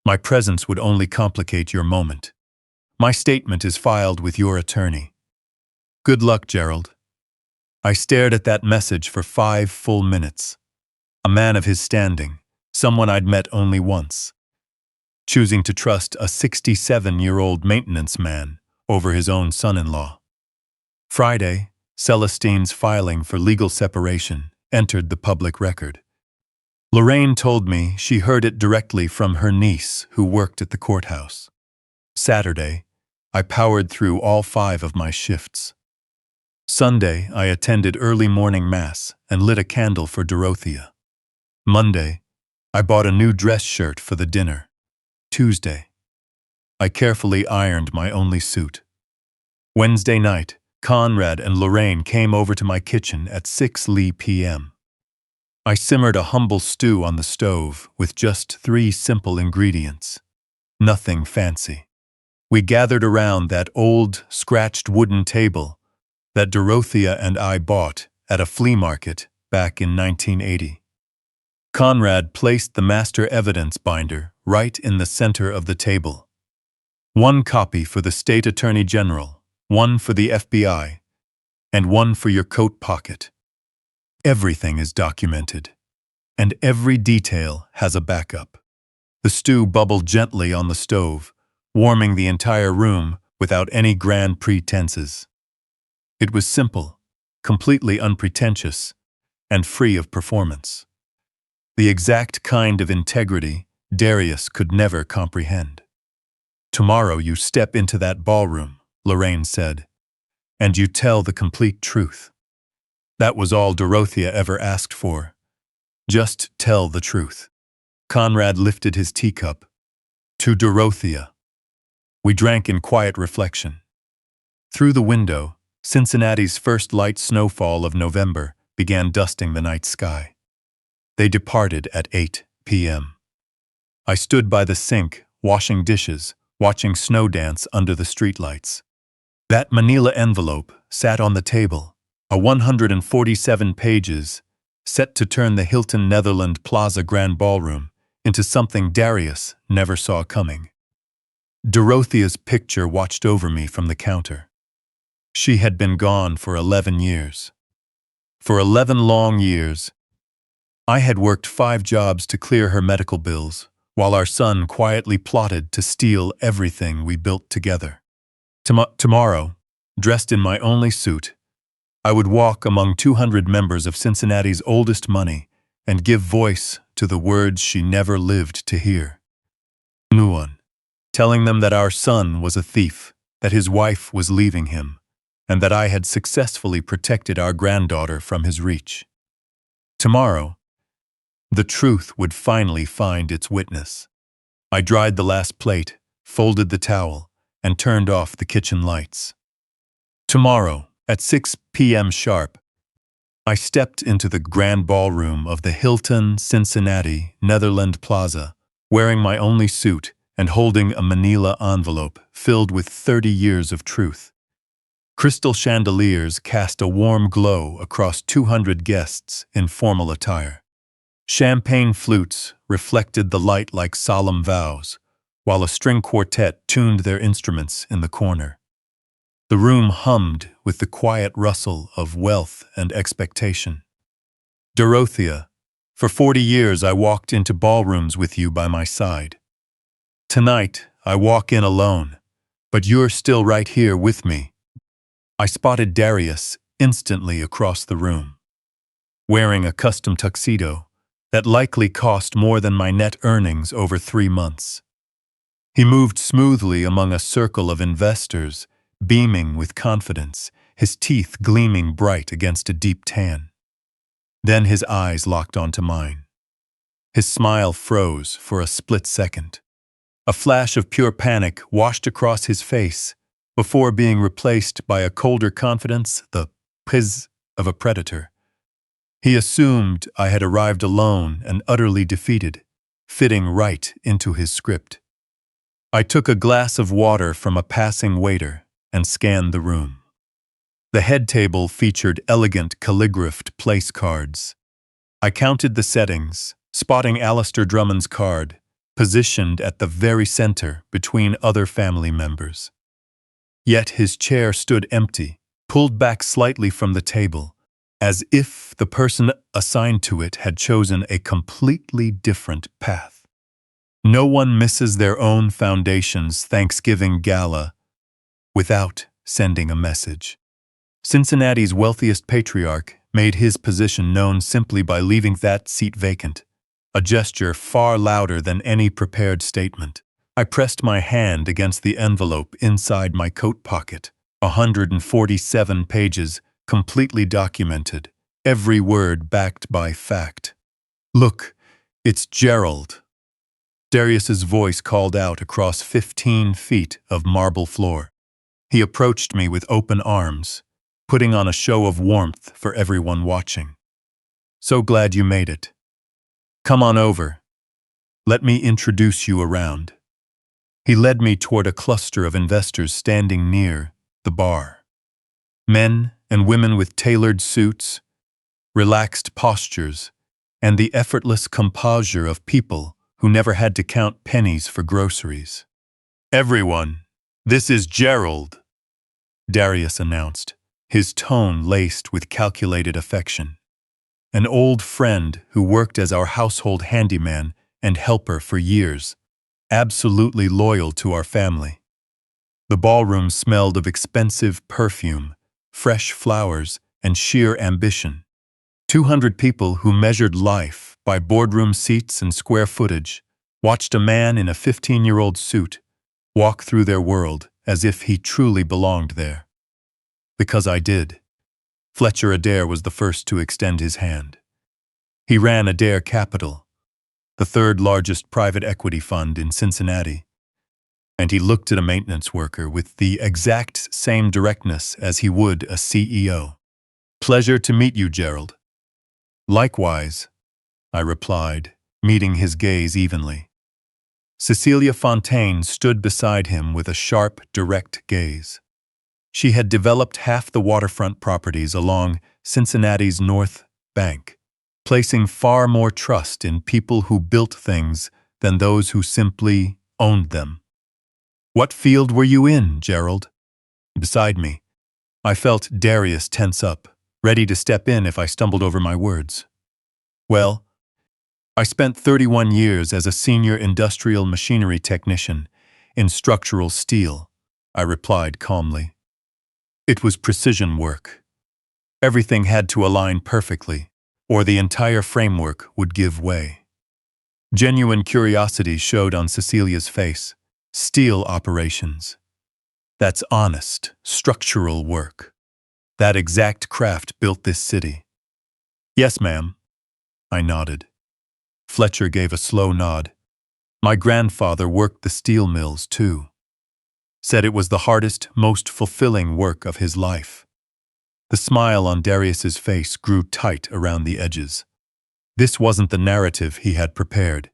My presence would only complicate your moment. My statement is filed with your attorney. Good luck, Gerald. I stared at that message for 5 full minutes. A man of his standing, someone I'd met only once, choosing to trust a 67-year-old maintenance man over his own son-in-law. Friday, Celestine's filing for legal separation entered the public record. Lorraine told me she heard it directly from her niece who worked at the courthouse. Saturday, I powered through all 5 of my shifts. Sunday, I attended early morning mass and lit a candle for Dorothea. Monday, I bought a new dress shirt for the dinner. Tuesday, I carefully ironed my only suit. Wednesday night, Conrad and Lorraine came over to my kitchen at 6 p.m. I simmered a humble stew on the stove with just 3 simple ingredients. Nothing fancy. We gathered around that old, scratched wooden table that Dorothea and I bought at a flea market back in 1980. Conrad placed the master evidence binder right in the center of the table. 1 copy for the State Attorney General, 1 for the FBI, and 1 for your coat pocket. Everything is documented, and every detail has a backup. The stew bubbled gently on the stove, warming the entire room without any grand pretenses. It was simple, completely unpretentious, and free of performance. The exact kind of integrity Darius could never comprehend. "Tomorrow you step into that ballroom," Lorraine said, "and you tell the complete truth." That was all Dorothea ever asked for. Just tell the truth. Conrad lifted his teacup. To Dorothea. We drank in quiet reflection. Through the window, Cincinnati's first light snowfall of November began dusting the night sky. They departed at 8 p.m. I stood by the sink, washing dishes, watching snow dance under the streetlights. That manila envelope sat on the table, a 147 pages, set to turn the Hilton Netherland Plaza Grand Ballroom into something Darius never saw coming. Dorothea's picture watched over me from the counter. She had been gone for 11 years. For 11 long years, I had worked 5 jobs to clear her medical bills, while our son quietly plotted to steal everything we built together. Tomorrow, dressed in my only suit, I would walk among 200 members of Cincinnati's oldest money and give voice to the words she never lived to hear. One, telling them that our son was a thief, that his wife was leaving him, and that I had successfully protected our granddaughter from his reach. Tomorrow, the truth would finally find its witness. I dried the last plate, folded the towel, and turned off the kitchen lights. Tomorrow, at 6 p.m. sharp, I stepped into the grand ballroom of the Hilton Cincinnati Netherland Plaza, wearing my only suit and holding a manila envelope filled with 30 years of truth. Crystal chandeliers cast a warm glow across 200 guests in formal attire. Champagne flutes reflected the light like solemn vows, while a string quartet tuned their instruments in the corner. The room hummed with the quiet rustle of wealth and expectation. Dorothea, for 40 years I walked into ballrooms with you by my side. Tonight, I walk in alone, but you're still right here with me. I spotted Darius instantly across the room, wearing a custom tuxedo that likely cost more than my net earnings over 3 months. He moved smoothly among a circle of investors, beaming with confidence, his teeth gleaming bright against a deep tan. Then his eyes locked onto mine. His smile froze for a split second. A flash of pure panic washed across his face before being replaced by a colder confidence, the piz of a predator. He assumed I had arrived alone and utterly defeated, fitting right into his script. I took a glass of water from a passing waiter and scanned the room. The head table featured elegant calligraphed place cards. I counted the settings, spotting Alistair Drummond's card, positioned at the very center between other family members. Yet his chair stood empty, pulled back slightly from the table, as if the person assigned to it had chosen a completely different path. No one misses their own foundation's Thanksgiving gala without sending a message. Cincinnati's wealthiest patriarch made his position known simply by leaving that seat vacant, a gesture far louder than any prepared statement. I pressed my hand against the envelope inside my coat pocket, 147 pages, completely documented, every word backed by fact. "Look, it's Gerald." Darius's voice called out across 15 feet of marble floor. He approached me with open arms, putting on a show of warmth for everyone watching. "So glad you made it. Come on over. Let me introduce you around." He led me toward a cluster of investors standing near the bar. Men and women with tailored suits, relaxed postures, and the effortless composure of people who never had to count pennies for groceries. "Everyone, this is Gerald," Darius announced, his tone laced with calculated affection. "An old friend who worked as our household handyman and helper for years, absolutely loyal to our family." The ballroom smelled of expensive perfume, fresh flowers, and sheer ambition. 200 people who measured life by boardroom seats and square footage watched a man in a 15-year-old suit walk through their world as if he truly belonged there. Because I did. Fletcher Adair was the first to extend his hand. He ran Adair Capital, the third largest private equity fund in Cincinnati, and he looked at a maintenance worker with the exact same directness as he would a CEO. "Pleasure to meet you, Gerald." "Likewise," I replied, meeting his gaze evenly. Cecilia Fontaine stood beside him with a sharp, direct gaze. She had developed half the waterfront properties along Cincinnati's North Bank, placing far more trust in people who built things than those who simply owned them. "What field were you in, Gerald?" Beside me, I felt Darius tense up, ready to step in if I stumbled over my words. "Well, I spent 31 years as a senior industrial machinery technician in structural steel," I replied calmly. "It was precision work. Everything had to align perfectly, or the entire framework would give way." Genuine curiosity showed on Cecilia's face. "Steel operations. That's honest, structural work. That exact craft built this city." "Yes, ma'am." I nodded. Fletcher gave a slow nod. "My grandfather worked the steel mills, too. Said it was the hardest, most fulfilling work of his life." The smile on Darius's face grew tight around the edges. This wasn't the narrative he had prepared.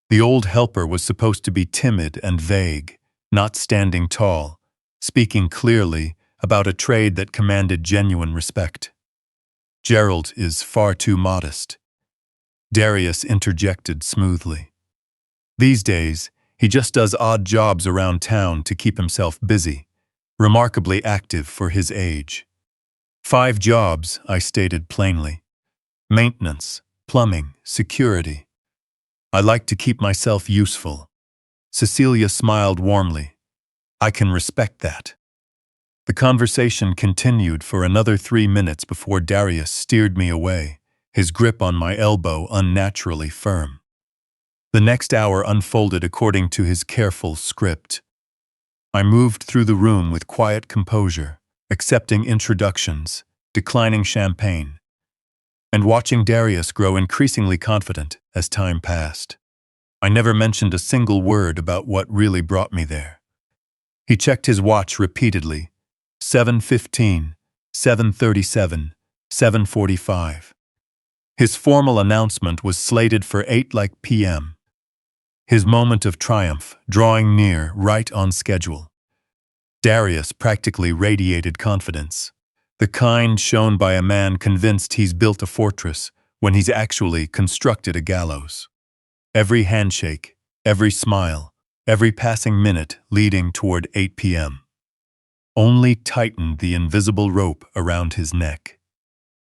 The old helper was supposed to be timid and vague, not standing tall, speaking clearly about a trade that commanded genuine respect. "Gerald is far too modest," Darius interjected smoothly. "These days, he just does odd jobs around town to keep himself busy, remarkably active for his age." "5 jobs," I stated plainly. "Maintenance, plumbing, security. I like to keep myself useful." Cecilia smiled warmly. "I can respect that." The conversation continued for another 3 minutes before Darius steered me away, his grip on my elbow unnaturally firm. The next hour unfolded according to his careful script. I moved through the room with quiet composure, accepting introductions, declining champagne, and watching Darius grow increasingly confident as time passed. I never mentioned a single word about what really brought me there. He checked his watch repeatedly. 7:15, 7:37, 7:45. His formal announcement was slated for 8 p.m. His moment of triumph drawing near, right on schedule. Darius practically radiated confidence, the kind shown by a man convinced he's built a fortress when he's actually constructed a gallows. Every handshake, every smile, every passing minute leading toward 8 p.m. only tightened the invisible rope around his neck.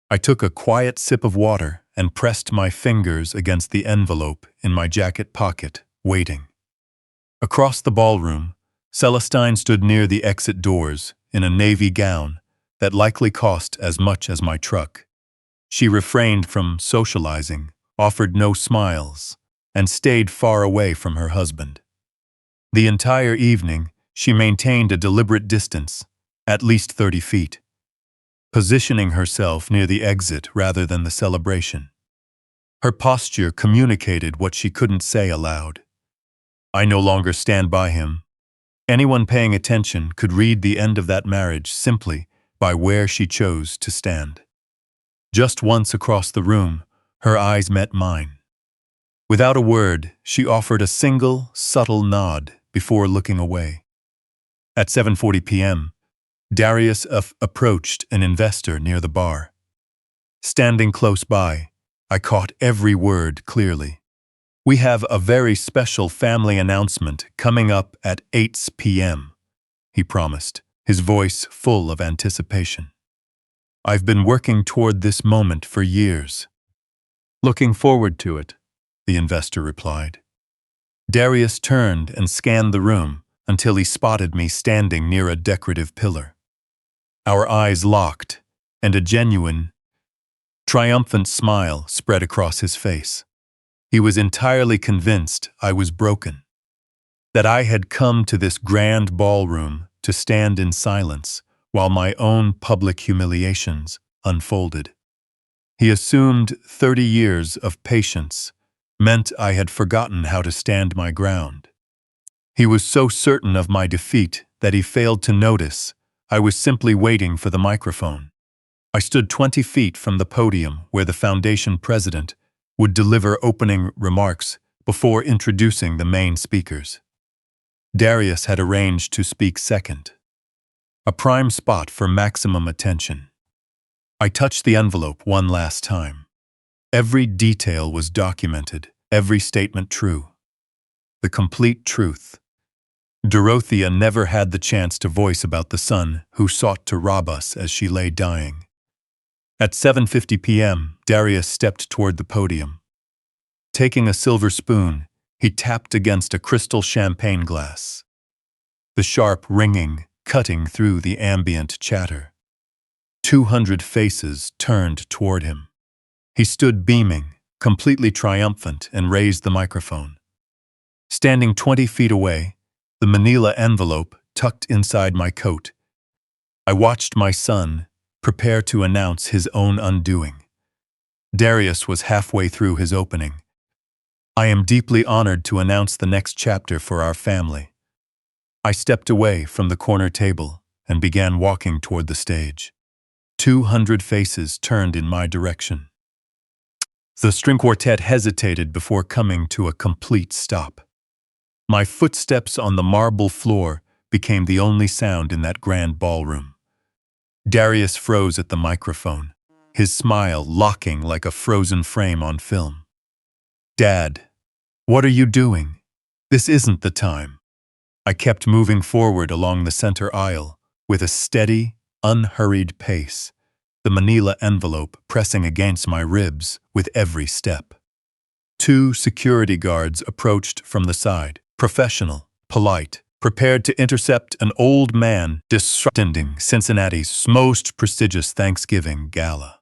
I took a quiet sip of water and pressed my fingers against the envelope in my jacket pocket, waiting. Across the ballroom, Celestine stood near the exit doors in a navy gown that likely cost as much as my truck. She refrained from socializing, offered no smiles, and stayed far away from her husband. The entire evening, she maintained a deliberate distance, at least 30 feet, positioning herself near the exit rather than the celebration. Her posture communicated what she couldn't say aloud. I no longer stand by him. Anyone paying attention could read the end of that marriage simply by where she chose to stand. Just once across the room, her eyes met mine. Without a word, she offered a single, subtle nod before looking away. At 7:40 p.m., Darius approached an investor near the bar. Standing close by, I caught every word clearly. "We have a very special family announcement coming up at 8 p.m., he promised, his voice full of anticipation. "I've been working toward this moment for years." "Looking forward to it," the investor replied. Darius turned and scanned the room until he spotted me standing near a decorative pillar. Our eyes locked, and a genuine, triumphant smile spread across his face. He was entirely convinced I was broken, that I had come to this grand ballroom to stand in silence while my own public humiliations unfolded. He assumed 30 years of patience meant I had forgotten how to stand my ground. He was so certain of my defeat that he failed to notice I was simply waiting for the microphone. I stood 20 feet from the podium where the foundation president would deliver opening remarks before introducing the main speakers. Darius had arranged to speak second, a prime spot for maximum attention. I touched the envelope one last time. Every detail was documented, every statement true. The complete truth. Dorothea never had the chance to voice about the son who sought to rob us as she lay dying. At 7:50 p.m., Darius stepped toward the podium. Taking a silver spoon, he tapped against a crystal champagne glass. The sharp ringing cutting through the ambient chatter. 200 faces turned toward him. He stood beaming, completely triumphant, and raised the microphone. Standing 20 feet away, the manila envelope tucked inside my coat, I watched my son prepare to announce his own undoing. Darius was halfway through his opening. I am deeply honored to announce the next chapter for our family. I stepped away from the corner table and began walking toward the stage. 200 faces turned in my direction. The string quartet hesitated before coming to a complete stop. My footsteps on the marble floor became the only sound in that grand ballroom. Darius froze at the microphone, his smile locking like a frozen frame on film. "Dad, what are you doing? This isn't the time." I kept moving forward along the center aisle with a steady, unhurried pace, the manila envelope pressing against my ribs with every step. 2 security guards approached from the side, professional, polite, prepared to intercept an old man disrupting Cincinnati's most prestigious Thanksgiving gala.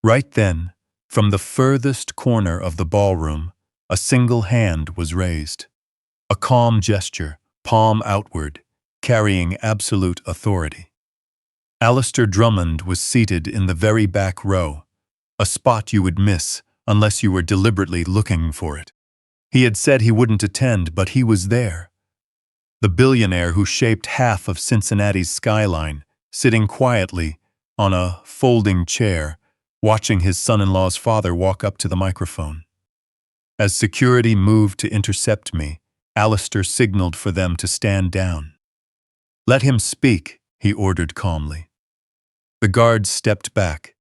Right then, from the furthest corner of the ballroom, a single hand was raised. A calm gesture, palm outward, carrying absolute authority. Alistair Drummond was seated in the very back row, a spot you would miss unless you were deliberately looking for it. He had said he wouldn't attend, but he was there. The billionaire who shaped half of Cincinnati's skyline, sitting quietly on a folding chair, watching his son-in-law's father walk up to the microphone. As security moved to intercept me, Alistair signaled for them to stand down. "Let him speak," he ordered calmly. The guards stepped back.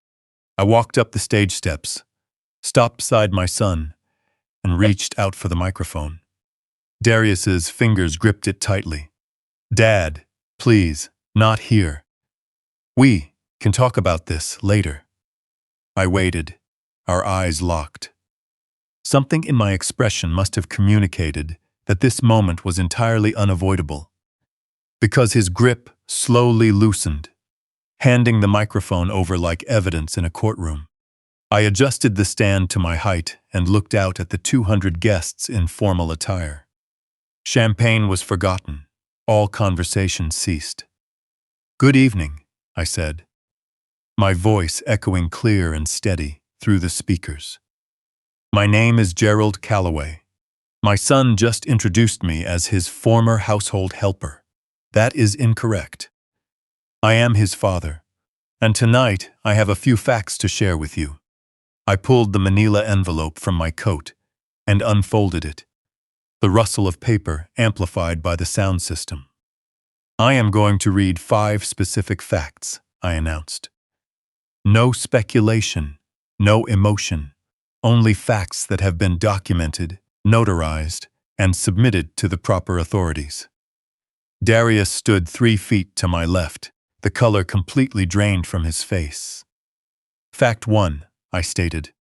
I walked up the stage steps, stopped beside my son, and reached out for the microphone. Darius's fingers gripped it tightly. "Dad, please, not here. We can talk about this later." I waited, our eyes locked. Something in my expression must have communicated that this moment was entirely unavoidable, because his grip slowly loosened, handing the microphone over like evidence in a courtroom. I adjusted the stand to my height and looked out at the 200 guests in formal attire. Champagne was forgotten. All conversation ceased. "Good evening," I said, my voice echoing clear and steady through the speakers. "My name is Gerald Calloway. My son just introduced me as his former household helper. That is incorrect. I am his father, and tonight I have a few facts to share with you." I pulled the manila envelope from my coat and unfolded it, the rustle of paper amplified by the sound system. "I am going to read 5 specific facts," I announced. "No speculation, no emotion, only facts that have been documented, notarized, and submitted to the proper authorities." Darius stood 3 feet to my left, the color completely drained from his face. "Fact 1, I stated.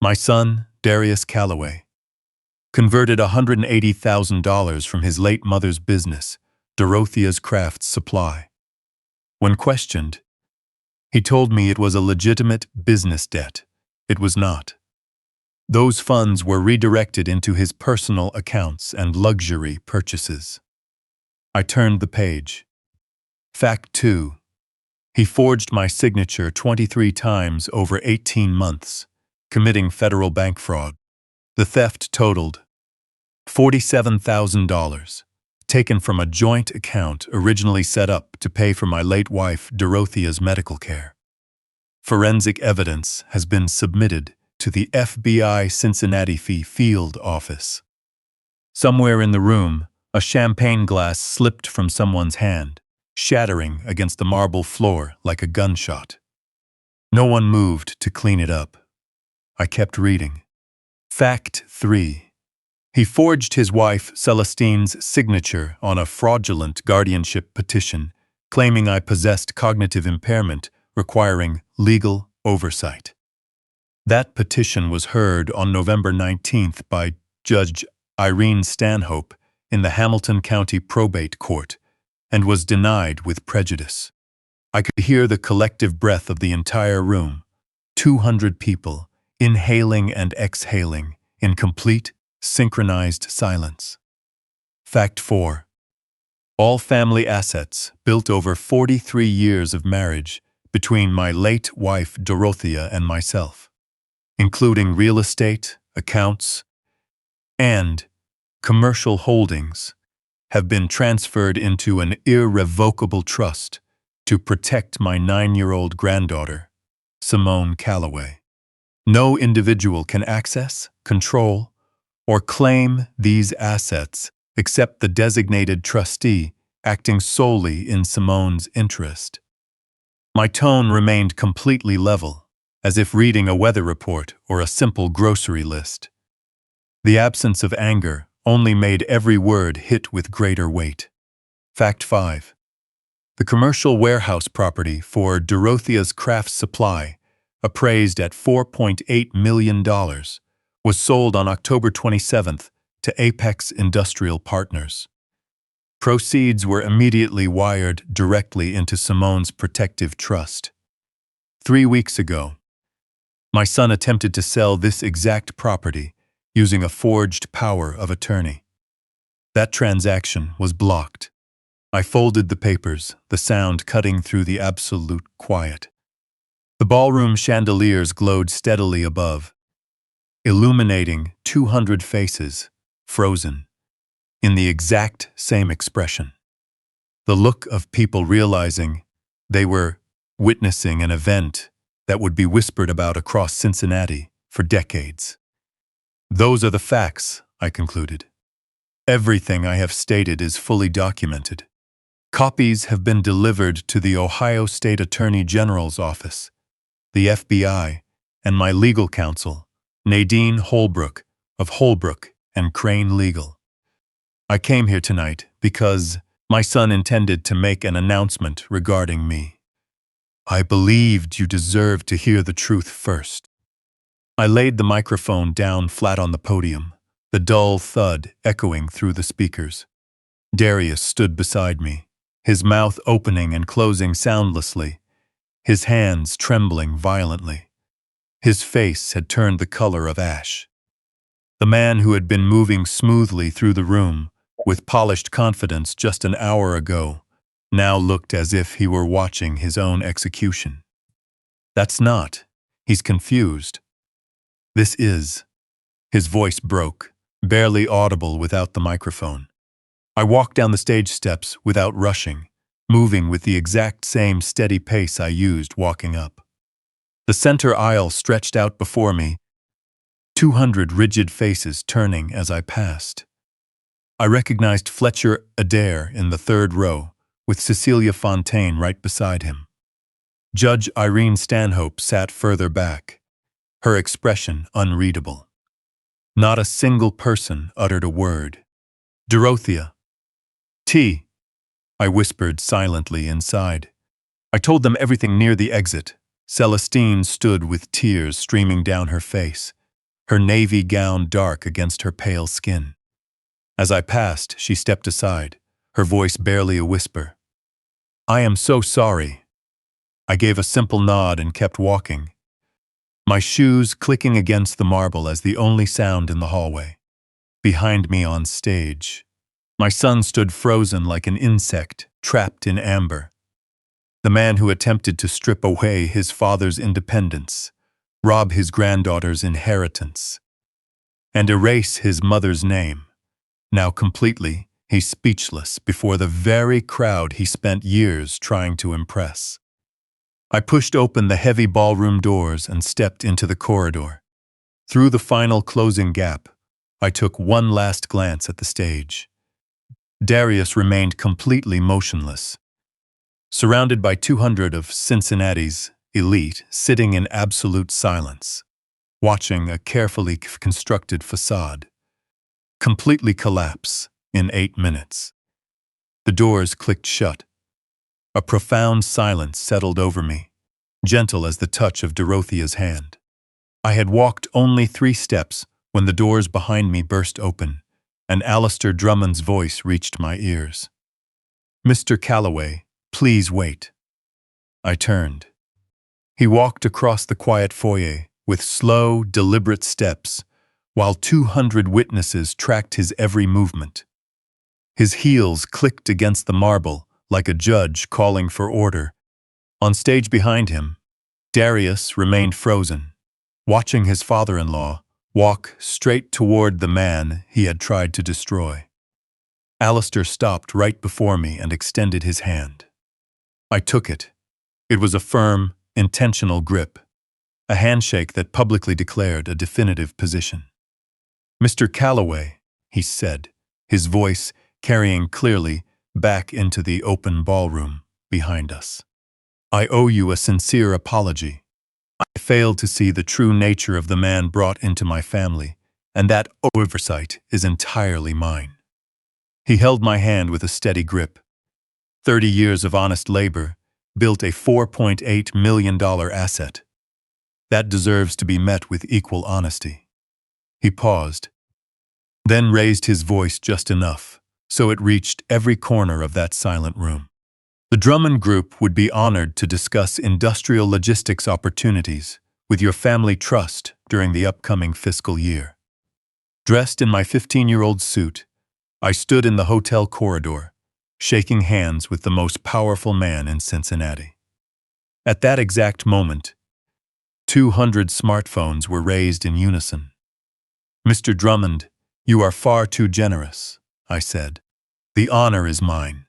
My son, Darius Calloway, converted $180,000 from his late mother's business, Dorothea's Crafts Supply. When questioned, He told me it was a legitimate business debt. It was not. Those funds were redirected into his personal accounts and luxury purchases. I turned the page. Fact 2. He forged my signature 23 times over 18 months, committing federal bank fraud. The theft totaled $47,000, taken from a joint account originally set up to pay for my late wife Dorothea's medical care. Forensic evidence has been submitted to the FBI Cincinnati field office. Somewhere in the room, a champagne glass slipped from someone's hand, shattering against the marble floor like a gunshot. No one moved to clean it up. I kept reading. Fact 3. He forged his wife Celestine's signature on a fraudulent guardianship petition, claiming I possessed cognitive impairment requiring legal oversight. That petition was heard on November 19th by Judge Irene Stanhope in the Hamilton County Probate Court and was denied with prejudice. I could hear the collective breath of the entire room, 200 people, inhaling and exhaling in complete, synchronized silence. Fact 4. All family assets built over 43 years of marriage between my late wife Dorothea and myself, including real estate, accounts, and commercial holdings, have been transferred into an irrevocable trust to protect my 9-year-old granddaughter, Simone Calloway. No individual can access, control, or claim these assets except the designated trustee acting solely in Simone's interest. My tone remained completely level, as if reading a weather report or a simple grocery list. The absence of anger only made every word hit with greater weight. Fact 5. The commercial warehouse property for Dorothea's Crafts Supply, appraised at $4.8 million, was sold on October 27th to Apex Industrial Partners. Proceeds were immediately wired directly into Simone's protective trust. 3 weeks ago, my son attempted to sell this exact property using a forged power of attorney. That transaction was blocked. I folded the papers, the sound cutting through the absolute quiet. The ballroom chandeliers glowed steadily above, illuminating 200 faces, frozen, in the exact same expression. The look of people realizing they were witnessing an event that would be whispered about across Cincinnati for decades. Those are the facts, I concluded. Everything I have stated is fully documented. Copies have been delivered to the Ohio State Attorney General's office, the FBI, and my legal counsel, Nadine Holbrook of Holbrook and Crane Legal. I came here tonight because my son intended to make an announcement regarding me. I believed you deserved to hear the truth first. I laid the microphone down flat on the podium, the dull thud echoing through the speakers. Darius stood beside me, his mouth opening and closing soundlessly, his hands trembling violently. His face had turned the color of ash. The man who had been moving smoothly through the room with polished confidence just an hour ago now looked as if he were watching his own execution. That's not. He's confused. This is. His voice broke, barely audible without the microphone. I walked down the stage steps without rushing, moving with the exact same steady pace I used walking up. The center aisle stretched out before me, 200 rigid faces turning as I passed. I recognized Fletcher Adair in the third row, with Cecilia Fontaine right beside him. Judge Irene Stanhope sat further back, her expression unreadable. Not a single person uttered a word. Dorothea. T. I whispered silently inside. I told them everything near the exit. Celestine stood with tears streaming down her face, her navy gown dark against her pale skin. As I passed, she stepped aside, her voice barely a whisper. I am so sorry. I gave a simple nod and kept walking, my shoes clicking against the marble as the only sound in the hallway. Behind me on stage, my son stood frozen like an insect trapped in amber. The man who attempted to strip away his father's independence, rob his granddaughter's inheritance, and erase his mother's name. Now completely, he's speechless before the very crowd he spent years trying to impress. I pushed open the heavy ballroom doors and stepped into the corridor. Through the final closing gap, I took one last glance at the stage. Darius remained completely motionless, surrounded by 200 of Cincinnati's elite sitting in absolute silence, watching a carefully constructed facade completely collapse in 8 minutes. The doors clicked shut. A profound silence settled over me, gentle as the touch of Dorothea's hand. I had walked only 3 steps when the doors behind me burst open, and Alistair Drummond's voice reached my ears. "Mr. Calloway, please wait." I turned. He walked across the quiet foyer with slow, deliberate steps, while 200 witnesses tracked his every movement. His heels clicked against the marble like a judge calling for order. On stage behind him, Darius remained frozen, watching his father-in-law walk straight toward the man he had tried to destroy. Alistair stopped right before me and extended his hand. I took it. It was a firm, intentional grip, a handshake that publicly declared a definitive position. "Mr. Calloway," he said, his voice carrying clearly back into the open ballroom behind us. "I owe you a sincere apology. I failed to see the true nature of the man brought into my family, and that oversight is entirely mine." He held my hand with a steady grip. 30 years of honest labor built a $4.8 million asset. That deserves to be met with equal honesty. He paused, then raised his voice just enough so it reached every corner of that silent room. "The Drummond Group would be honored to discuss industrial logistics opportunities with your family trust during the upcoming fiscal year." Dressed in my 15-year-old suit, I stood in the hotel corridor, shaking hands with the most powerful man in Cincinnati. At that exact moment, 200 smartphones were raised in unison. "Mr. Drummond, you are far too generous," I said. "The honor is mine."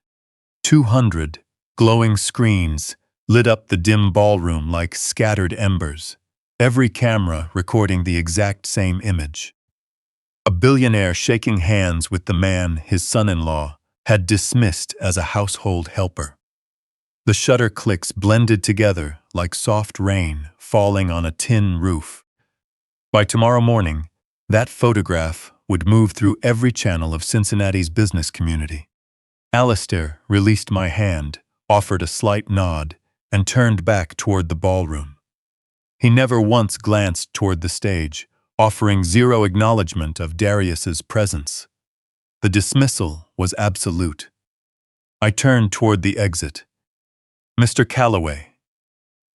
200 glowing screens lit up the dim ballroom like scattered embers, every camera recording the exact same image. A billionaire shaking hands with the man his son-in-law had dismissed as a household helper. The shutter clicks blended together like soft rain falling on a tin roof. By tomorrow morning, that photograph would move through every channel of Cincinnati's business community. Alistair released my hand, offered a slight nod, and turned back toward the ballroom. He never once glanced toward the stage, offering zero acknowledgement of Darius's presence. The dismissal was absolute. I turned toward the exit. "Mr. Calloway."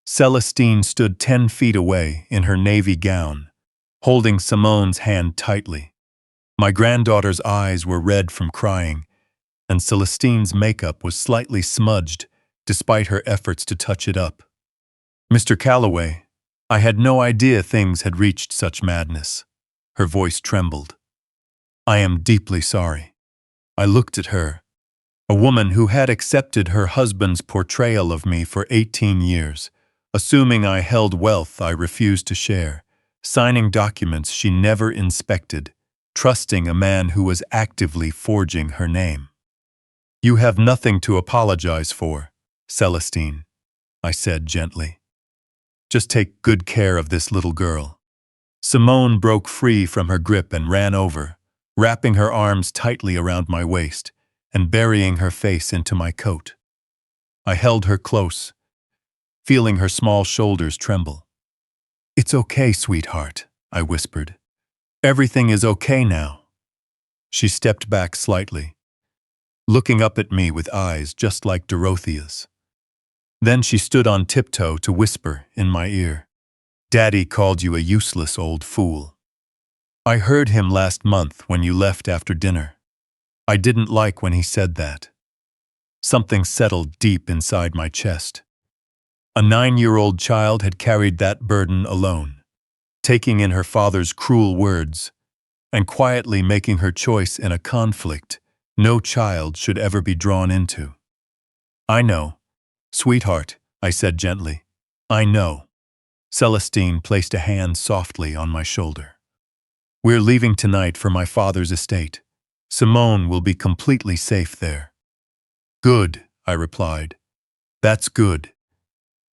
Celestine stood 10 feet away in her navy gown, holding Simone's hand tightly. My granddaughter's eyes were red from crying, and Celestine's makeup was slightly smudged despite her efforts to touch it up. "Mr. Calloway, I had no idea things had reached such madness." Her voice trembled. "I am deeply sorry." I looked at her, a woman who had accepted her husband's portrayal of me for 18 years, assuming I held wealth I refused to share, signing documents she never inspected, trusting a man who was actively forging her name. "You have nothing to apologize for, Celestine," I said gently. "Just take good care of this little girl." Simone broke free from her grip and ran over, wrapping her arms tightly around my waist and burying her face into my coat. I held her close, feeling her small shoulders tremble. "It's okay, sweetheart," I whispered. "Everything is okay now." She stepped back slightly, looking up at me with eyes just like Dorothea's. Then she stood on tiptoe to whisper in my ear, "Daddy called you a useless old fool. I heard him last month when you left after dinner. I didn't like when he said that." Something settled deep inside my chest. A 9-year-old child had carried that burden alone, taking in her father's cruel words and quietly making her choice in a conflict no child should ever be drawn into. "I know, sweetheart," I said gently. "I know." Celestine placed a hand softly on my shoulder. "We're leaving tonight for my father's estate. Simone will be completely safe there." "Good," I replied. "That's good."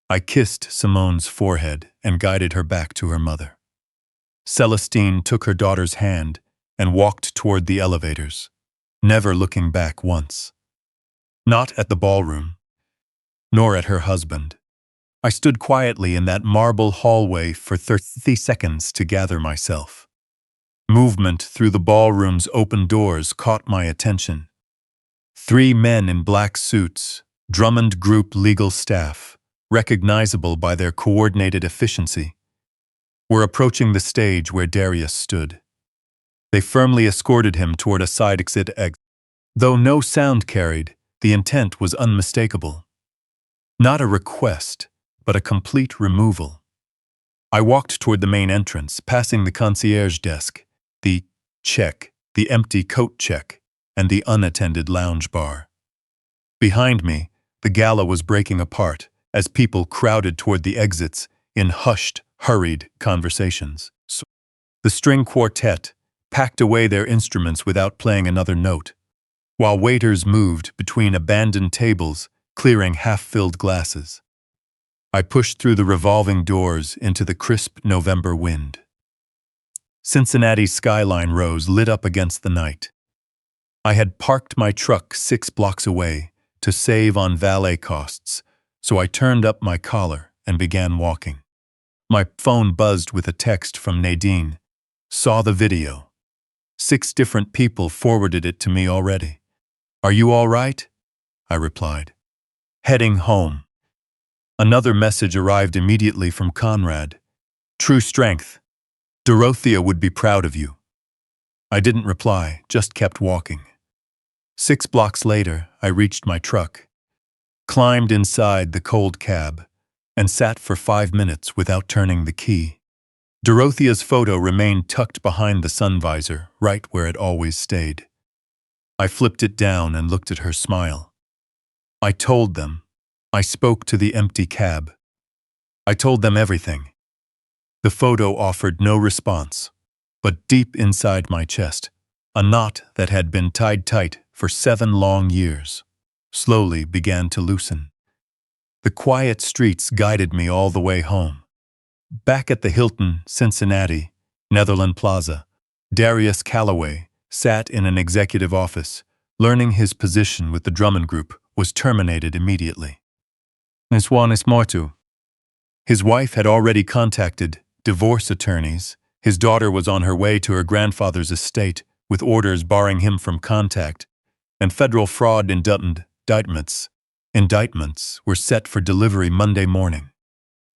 I kissed Simone's forehead and guided her back to her mother. Celestine took her daughter's hand and walked toward the elevators, never looking back once. Not at the ballroom, nor at her husband. I stood quietly in that marble hallway for 30 seconds to gather myself. Movement through the ballroom's open doors caught my attention. 3 men in black suits, Drummond Group legal staff, recognizable by their coordinated efficiency, were approaching the stage where Darius stood. They firmly escorted him toward a side exit. Though no sound carried, the intent was unmistakable. Not a request, but a complete removal. I walked toward the main entrance, passing the concierge desk, the check, the empty coat check, and the unattended lounge bar. Behind me, the gala was breaking apart as people crowded toward the exits in hushed, hurried conversations. The string quartet packed away their instruments without playing another note, while waiters moved between abandoned tables, clearing half-filled glasses. I pushed through the revolving doors into the crisp November wind. Cincinnati's skyline rose lit up against the night. I had parked my truck 6 blocks away to save on valet costs, so I turned up my collar and began walking. My phone buzzed with a text from Nadine. "Saw the video. 6 different people forwarded it to me already. Are you all right?" I replied. "Heading home." Another message arrived immediately from Conrad. "True strength. Dorothea would be proud of you." I didn't reply, just kept walking. 6 blocks later, I reached my truck, climbed inside the cold cab, and sat for 5 minutes without turning the key. Dorothea's photo remained tucked behind the sun visor, right where it always stayed. I flipped it down and looked at her smile. I told them. I spoke to the empty cab. I told them everything. The photo offered no response, but deep inside my chest, a knot that had been tied tight for 7 long years slowly began to loosen. The quiet streets guided me all the way home. Back at the Hilton, Cincinnati, Netherland Plaza, Darius Calloway sat in an executive office, learning his position with the Drummond Group was terminated immediately. "This one is mortu." His wife had already contacted divorce attorneys. His daughter was on her way to her grandfather's estate with orders barring him from contact, and federal fraud indictments were set for delivery Monday morning.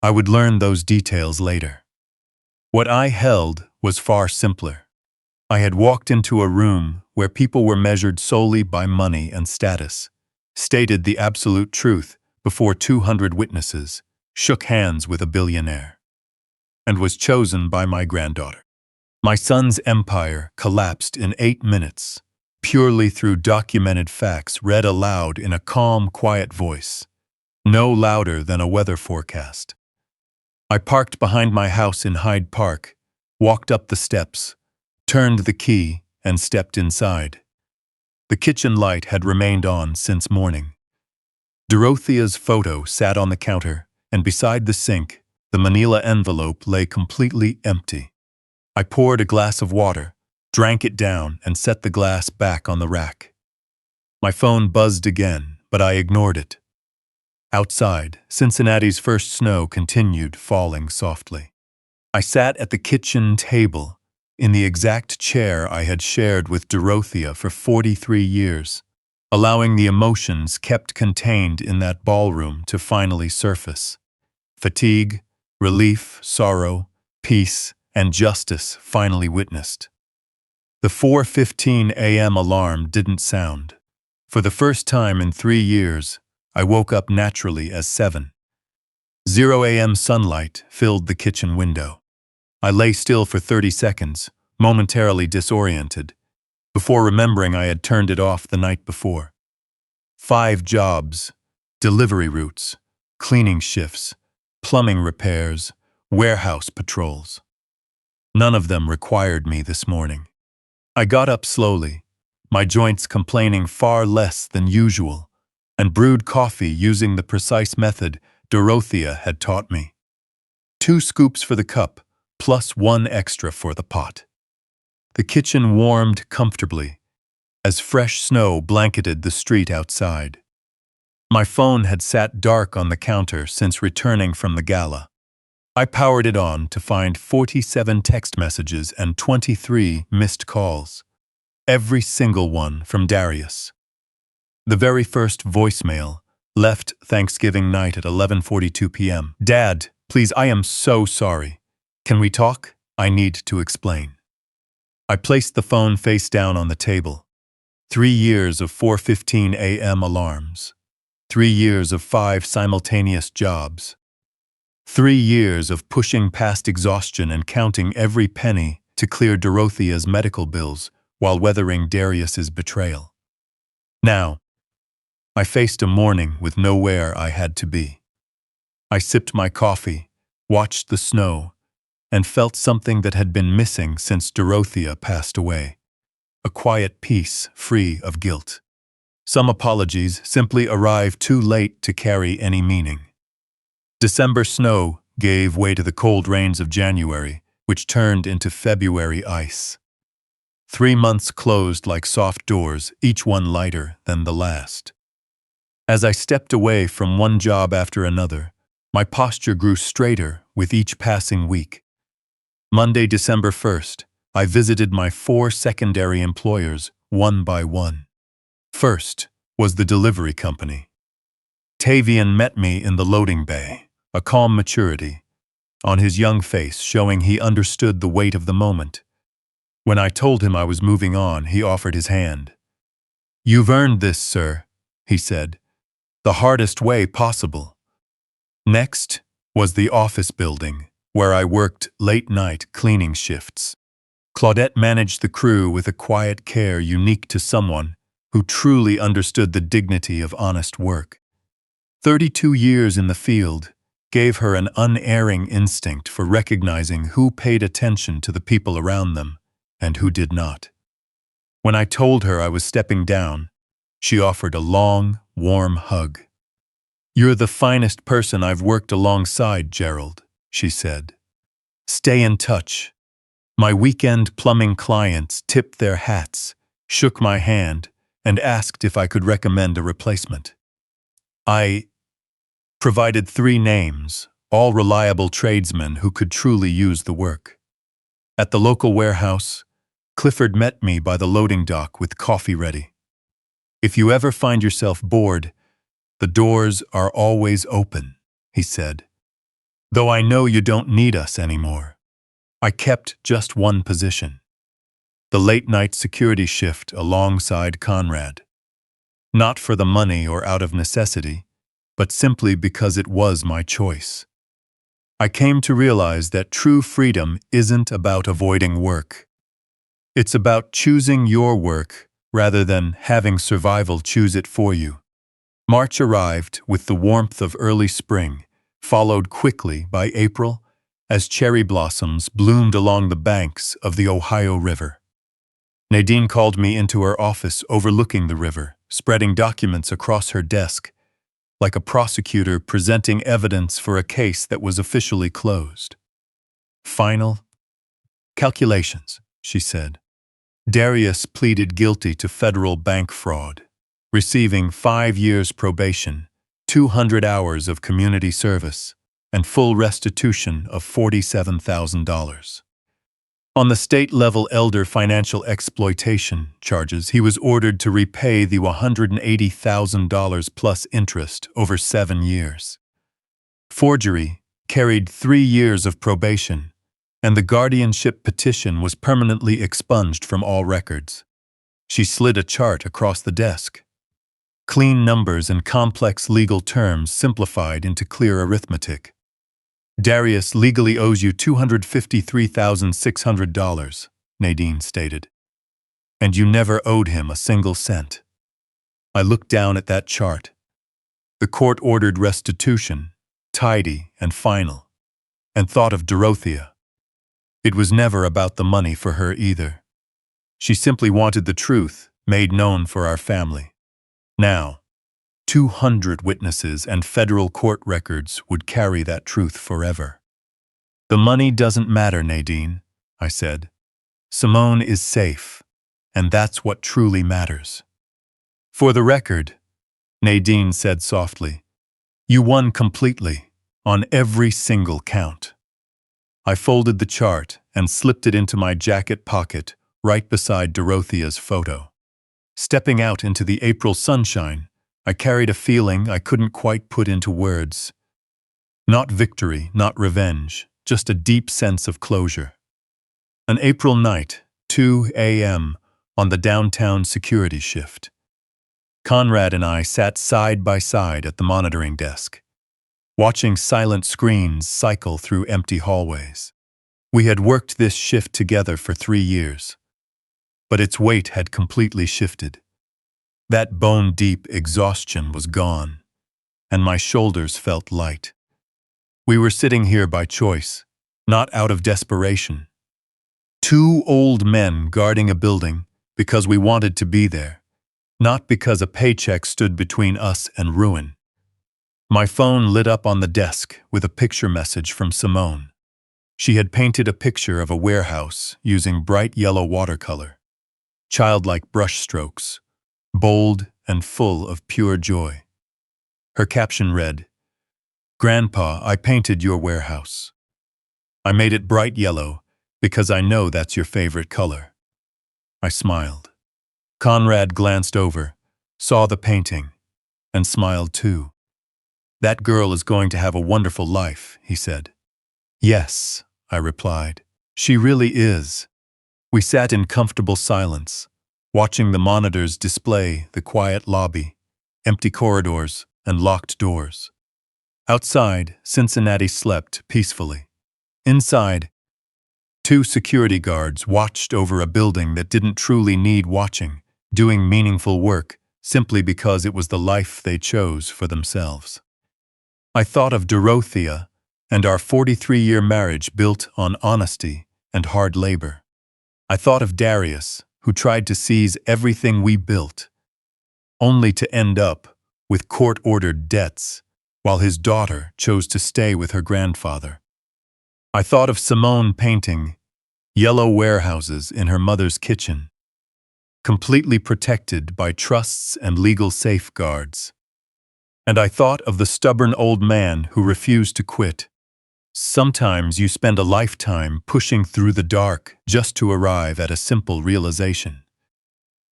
I would learn those details later. What I held was far simpler. I had walked into a room where people were measured solely by money and status, stated the absolute truth before 200 witnesses, shook hands with a billionaire, and was chosen by my granddaughter. My son's empire collapsed in 8 minutes, purely through documented facts read aloud in a calm, quiet voice, no louder than a weather forecast. I parked behind my house in Hyde Park, walked up the steps, turned the key, and stepped inside. The kitchen light had remained on since morning. Dorothea's photo sat on the counter, and beside the sink, the manila envelope lay completely empty. I poured a glass of water, drank it down, and set the glass back on the rack. My phone buzzed again, but I ignored it. Outside, Cincinnati's first snow continued falling softly. I sat at the kitchen table, in the exact chair I had shared with Dorothea for 43 years. allowing the emotions kept contained in that ballroom to finally surface. Fatigue, relief, sorrow, peace, and justice finally witnessed. The 4:15 a.m. alarm didn't sound. For the first time in 3 years, I woke up naturally as 7:00 a.m. sunlight filled the kitchen window. I lay still for 30 seconds, momentarily disoriented, before remembering I had turned it off the night before. 5 jobs, delivery routes, cleaning shifts, plumbing repairs, warehouse patrols. None of them required me this morning. I got up slowly, my joints complaining far less than usual, and brewed coffee using the precise method Dorothea had taught me. 2 scoops for the cup, plus 1 extra for the pot. The kitchen warmed comfortably, as fresh snow blanketed the street outside. My phone had sat dark on the counter since returning from the gala. I powered it on to find 47 text messages and 23 missed calls, every single one from Darius. The very first voicemail, left Thanksgiving night at 11:42 p.m. "Dad, please, I am so sorry. Can we talk? I need to explain." I placed the phone face down on the table. 3 years of 4:15 a.m. alarms. 3 years of 5 simultaneous jobs. 3 years of pushing past exhaustion and counting every penny to clear Dorothea's medical bills while weathering Darius's betrayal. Now, I faced a morning with nowhere I had to be. I sipped my coffee, watched the snow, and felt something that had been missing since Dorothea passed away. A quiet peace free of guilt. Some apologies simply arrived too late to carry any meaning. December snow gave way to the cold rains of January, which turned into February ice. 3 months closed like soft doors, each one lighter than the last. As I stepped away from one job after another, my posture grew straighter with each passing week. Monday, December 1st, I visited my 4 secondary employers one by one. First was the delivery company. Tavian met me in the loading bay, a calm maturity, on his young face showing he understood the weight of the moment. When I told him I was moving on, he offered his hand. "You've earned this, sir," he said, "the hardest way possible." Next was the office building, where I worked late-night cleaning shifts. Claudette managed the crew with a quiet care unique to someone who truly understood the dignity of honest work. 32 years in the field gave her an unerring instinct for recognizing who paid attention to the people around them and who did not. When I told her I was stepping down, she offered a long, warm hug. "You're the finest person I've worked alongside, Gerald," she said. "Stay in touch." My weekend plumbing clients tipped their hats, shook my hand, and asked if I could recommend a replacement. I provided 3 names, all reliable tradesmen who could truly use the work. At the local warehouse, Clifford met me by the loading dock with coffee ready. "If you ever find yourself bored, the doors are always open," he said. "Though I know you don't need us anymore." I kept just one position, the late-night security shift alongside Conrad. Not for the money or out of necessity, but simply because it was my choice. I came to realize that true freedom isn't about avoiding work. It's about choosing your work rather than having survival choose it for you. March arrived with the warmth of early spring, followed quickly by April as cherry blossoms bloomed along the banks of the Ohio River. Nadine called me into her office overlooking the river, spreading documents across her desk, like a prosecutor presenting evidence for a case that was officially closed. "Final calculations," she said. Darius pleaded guilty to federal bank fraud, receiving 5 years probation, 200 hours of community service, and full restitution of $47,000. On the state-level elder financial exploitation charges, he was ordered to repay the $180,000 plus interest over 7 years. Forgery carried 3 years of probation, and the guardianship petition was permanently expunged from all records. She slid a chart across the desk. Clean numbers and complex legal terms simplified into clear arithmetic. Darius legally owes you $253,600, Nadine stated. And you never owed him a single cent. I looked down at that chart. The court-ordered restitution, tidy and final, and thought of Dorothea. It was never about the money for her either. She simply wanted the truth made known for our family. Now, 200 witnesses and federal court records would carry that truth forever. The money doesn't matter, Nadine, I said. Simone is safe, and that's what truly matters. For the record, Nadine said softly, you won completely, on every single count. I folded the chart and slipped it into my jacket pocket right beside Dorothea's photo. Stepping out into the April sunshine, I carried a feeling I couldn't quite put into words. Not victory, not revenge, just a deep sense of closure. An April night, 2 a.m., on the downtown security shift. Conrad and I sat side by side at the monitoring desk, watching silent screens cycle through empty hallways. We had worked this shift together for 3 years, but its weight had completely shifted. That bone-deep exhaustion was gone, and my shoulders felt light. We were sitting here by choice, not out of desperation. 2 old men guarding a building because we wanted to be there, not because a paycheck stood between us and ruin. My phone lit up on the desk with a picture message from Simone. She had painted a picture of a warehouse using bright yellow watercolor, childlike brushstrokes, bold and full of pure joy. Her caption read, "Grandpa, I painted your warehouse. I made it bright yellow because I know that's your favorite color." I smiled. Conrad glanced over, saw the painting, and smiled too. "That girl is going to have a wonderful life," he said. "Yes," I replied. "She really is." We sat in comfortable silence, watching the monitors display the quiet lobby, empty corridors, and locked doors. Outside, Cincinnati slept peacefully. Inside, 2 security guards watched over a building that didn't truly need watching, doing meaningful work simply because it was the life they chose for themselves. I thought of Dorothea and our 43-year marriage built on honesty and hard labor. I thought of Darius, who tried to seize everything we built, only to end up with court-ordered debts, while his daughter chose to stay with her grandfather. I thought of Simone painting yellow warehouses in her mother's kitchen, completely protected by trusts and legal safeguards. And I thought of the stubborn old man who refused to quit. Sometimes you spend a lifetime pushing through the dark just to arrive at a simple realization.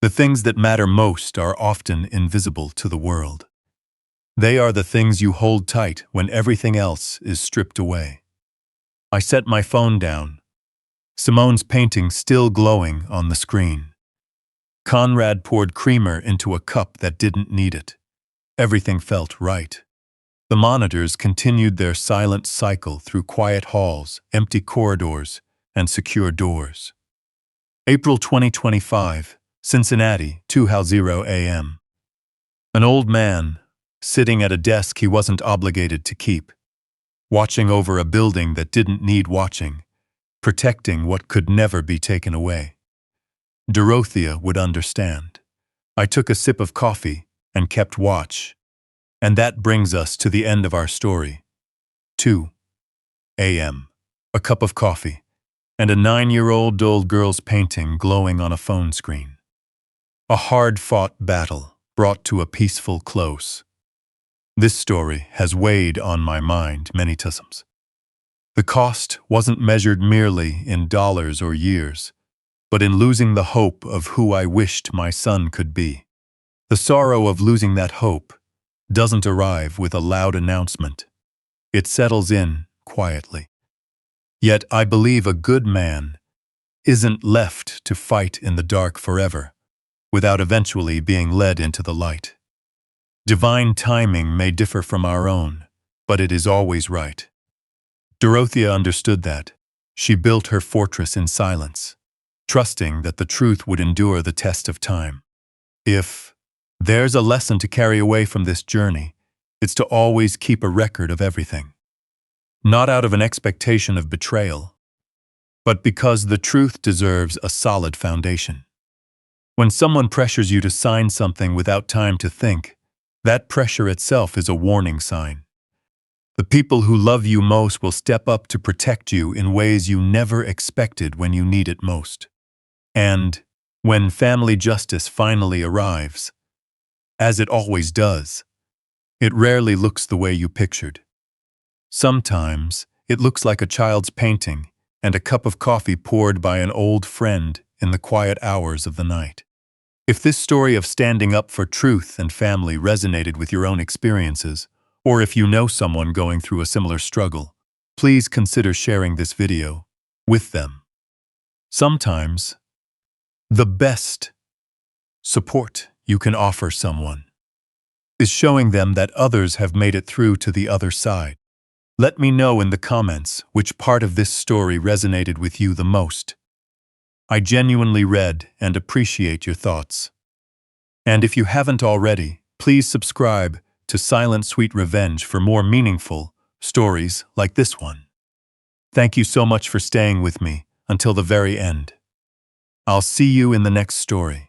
The things that matter most are often invisible to the world. They are the things you hold tight when everything else is stripped away. I set my phone down, Simone's painting still glowing on the screen. Conrad poured creamer into a cup that didn't need it. Everything felt right. The monitors continued their silent cycle through quiet halls, empty corridors, and secure doors. April 2025, Cincinnati, 2:00 a.m. An old man, sitting at a desk he wasn't obligated to keep, watching over a building that didn't need watching, protecting what could never be taken away. Dorothea would understand. I took a sip of coffee and kept watch. And that brings us to the end of our story. 2 a.m. A cup of coffee, and a 9-year-old girl's painting glowing on a phone screen. A hard-fought battle brought to a peaceful close. This story has weighed on my mind many times. The cost wasn't measured merely in dollars or years, but in losing the hope of who I wished my son could be. The sorrow of losing that hope doesn't arrive with a loud announcement. It settles in quietly. Yet I believe a good man isn't left to fight in the dark forever, without eventually being led into the light. Divine timing may differ from our own, but it is always right. Dorothea understood that. She built her fortress in silence, trusting that the truth would endure the test of time. If there's a lesson to carry away from this journey, it's to always keep a record of everything. Not out of an expectation of betrayal, but because the truth deserves a solid foundation. When someone pressures you to sign something without time to think, that pressure itself is a warning sign. The people who love you most will step up to protect you in ways you never expected when you need it most. And when family justice finally arrives, as it always does, it rarely looks the way you pictured. Sometimes it looks like a child's painting and a cup of coffee poured by an old friend in the quiet hours of the night. If this story of standing up for truth and family resonated with your own experiences, or if you know someone going through a similar struggle, please consider sharing this video with them. Sometimes, the best support you can offer someone is showing them that others have made it through to the other side. Let me know in the comments which part of this story resonated with you the most. I genuinely read and appreciate your thoughts. And if you haven't already, please subscribe to Silent Sweet Revenge for more meaningful stories like this one. Thank you so much for staying with me until the very end. I'll see you in the next story.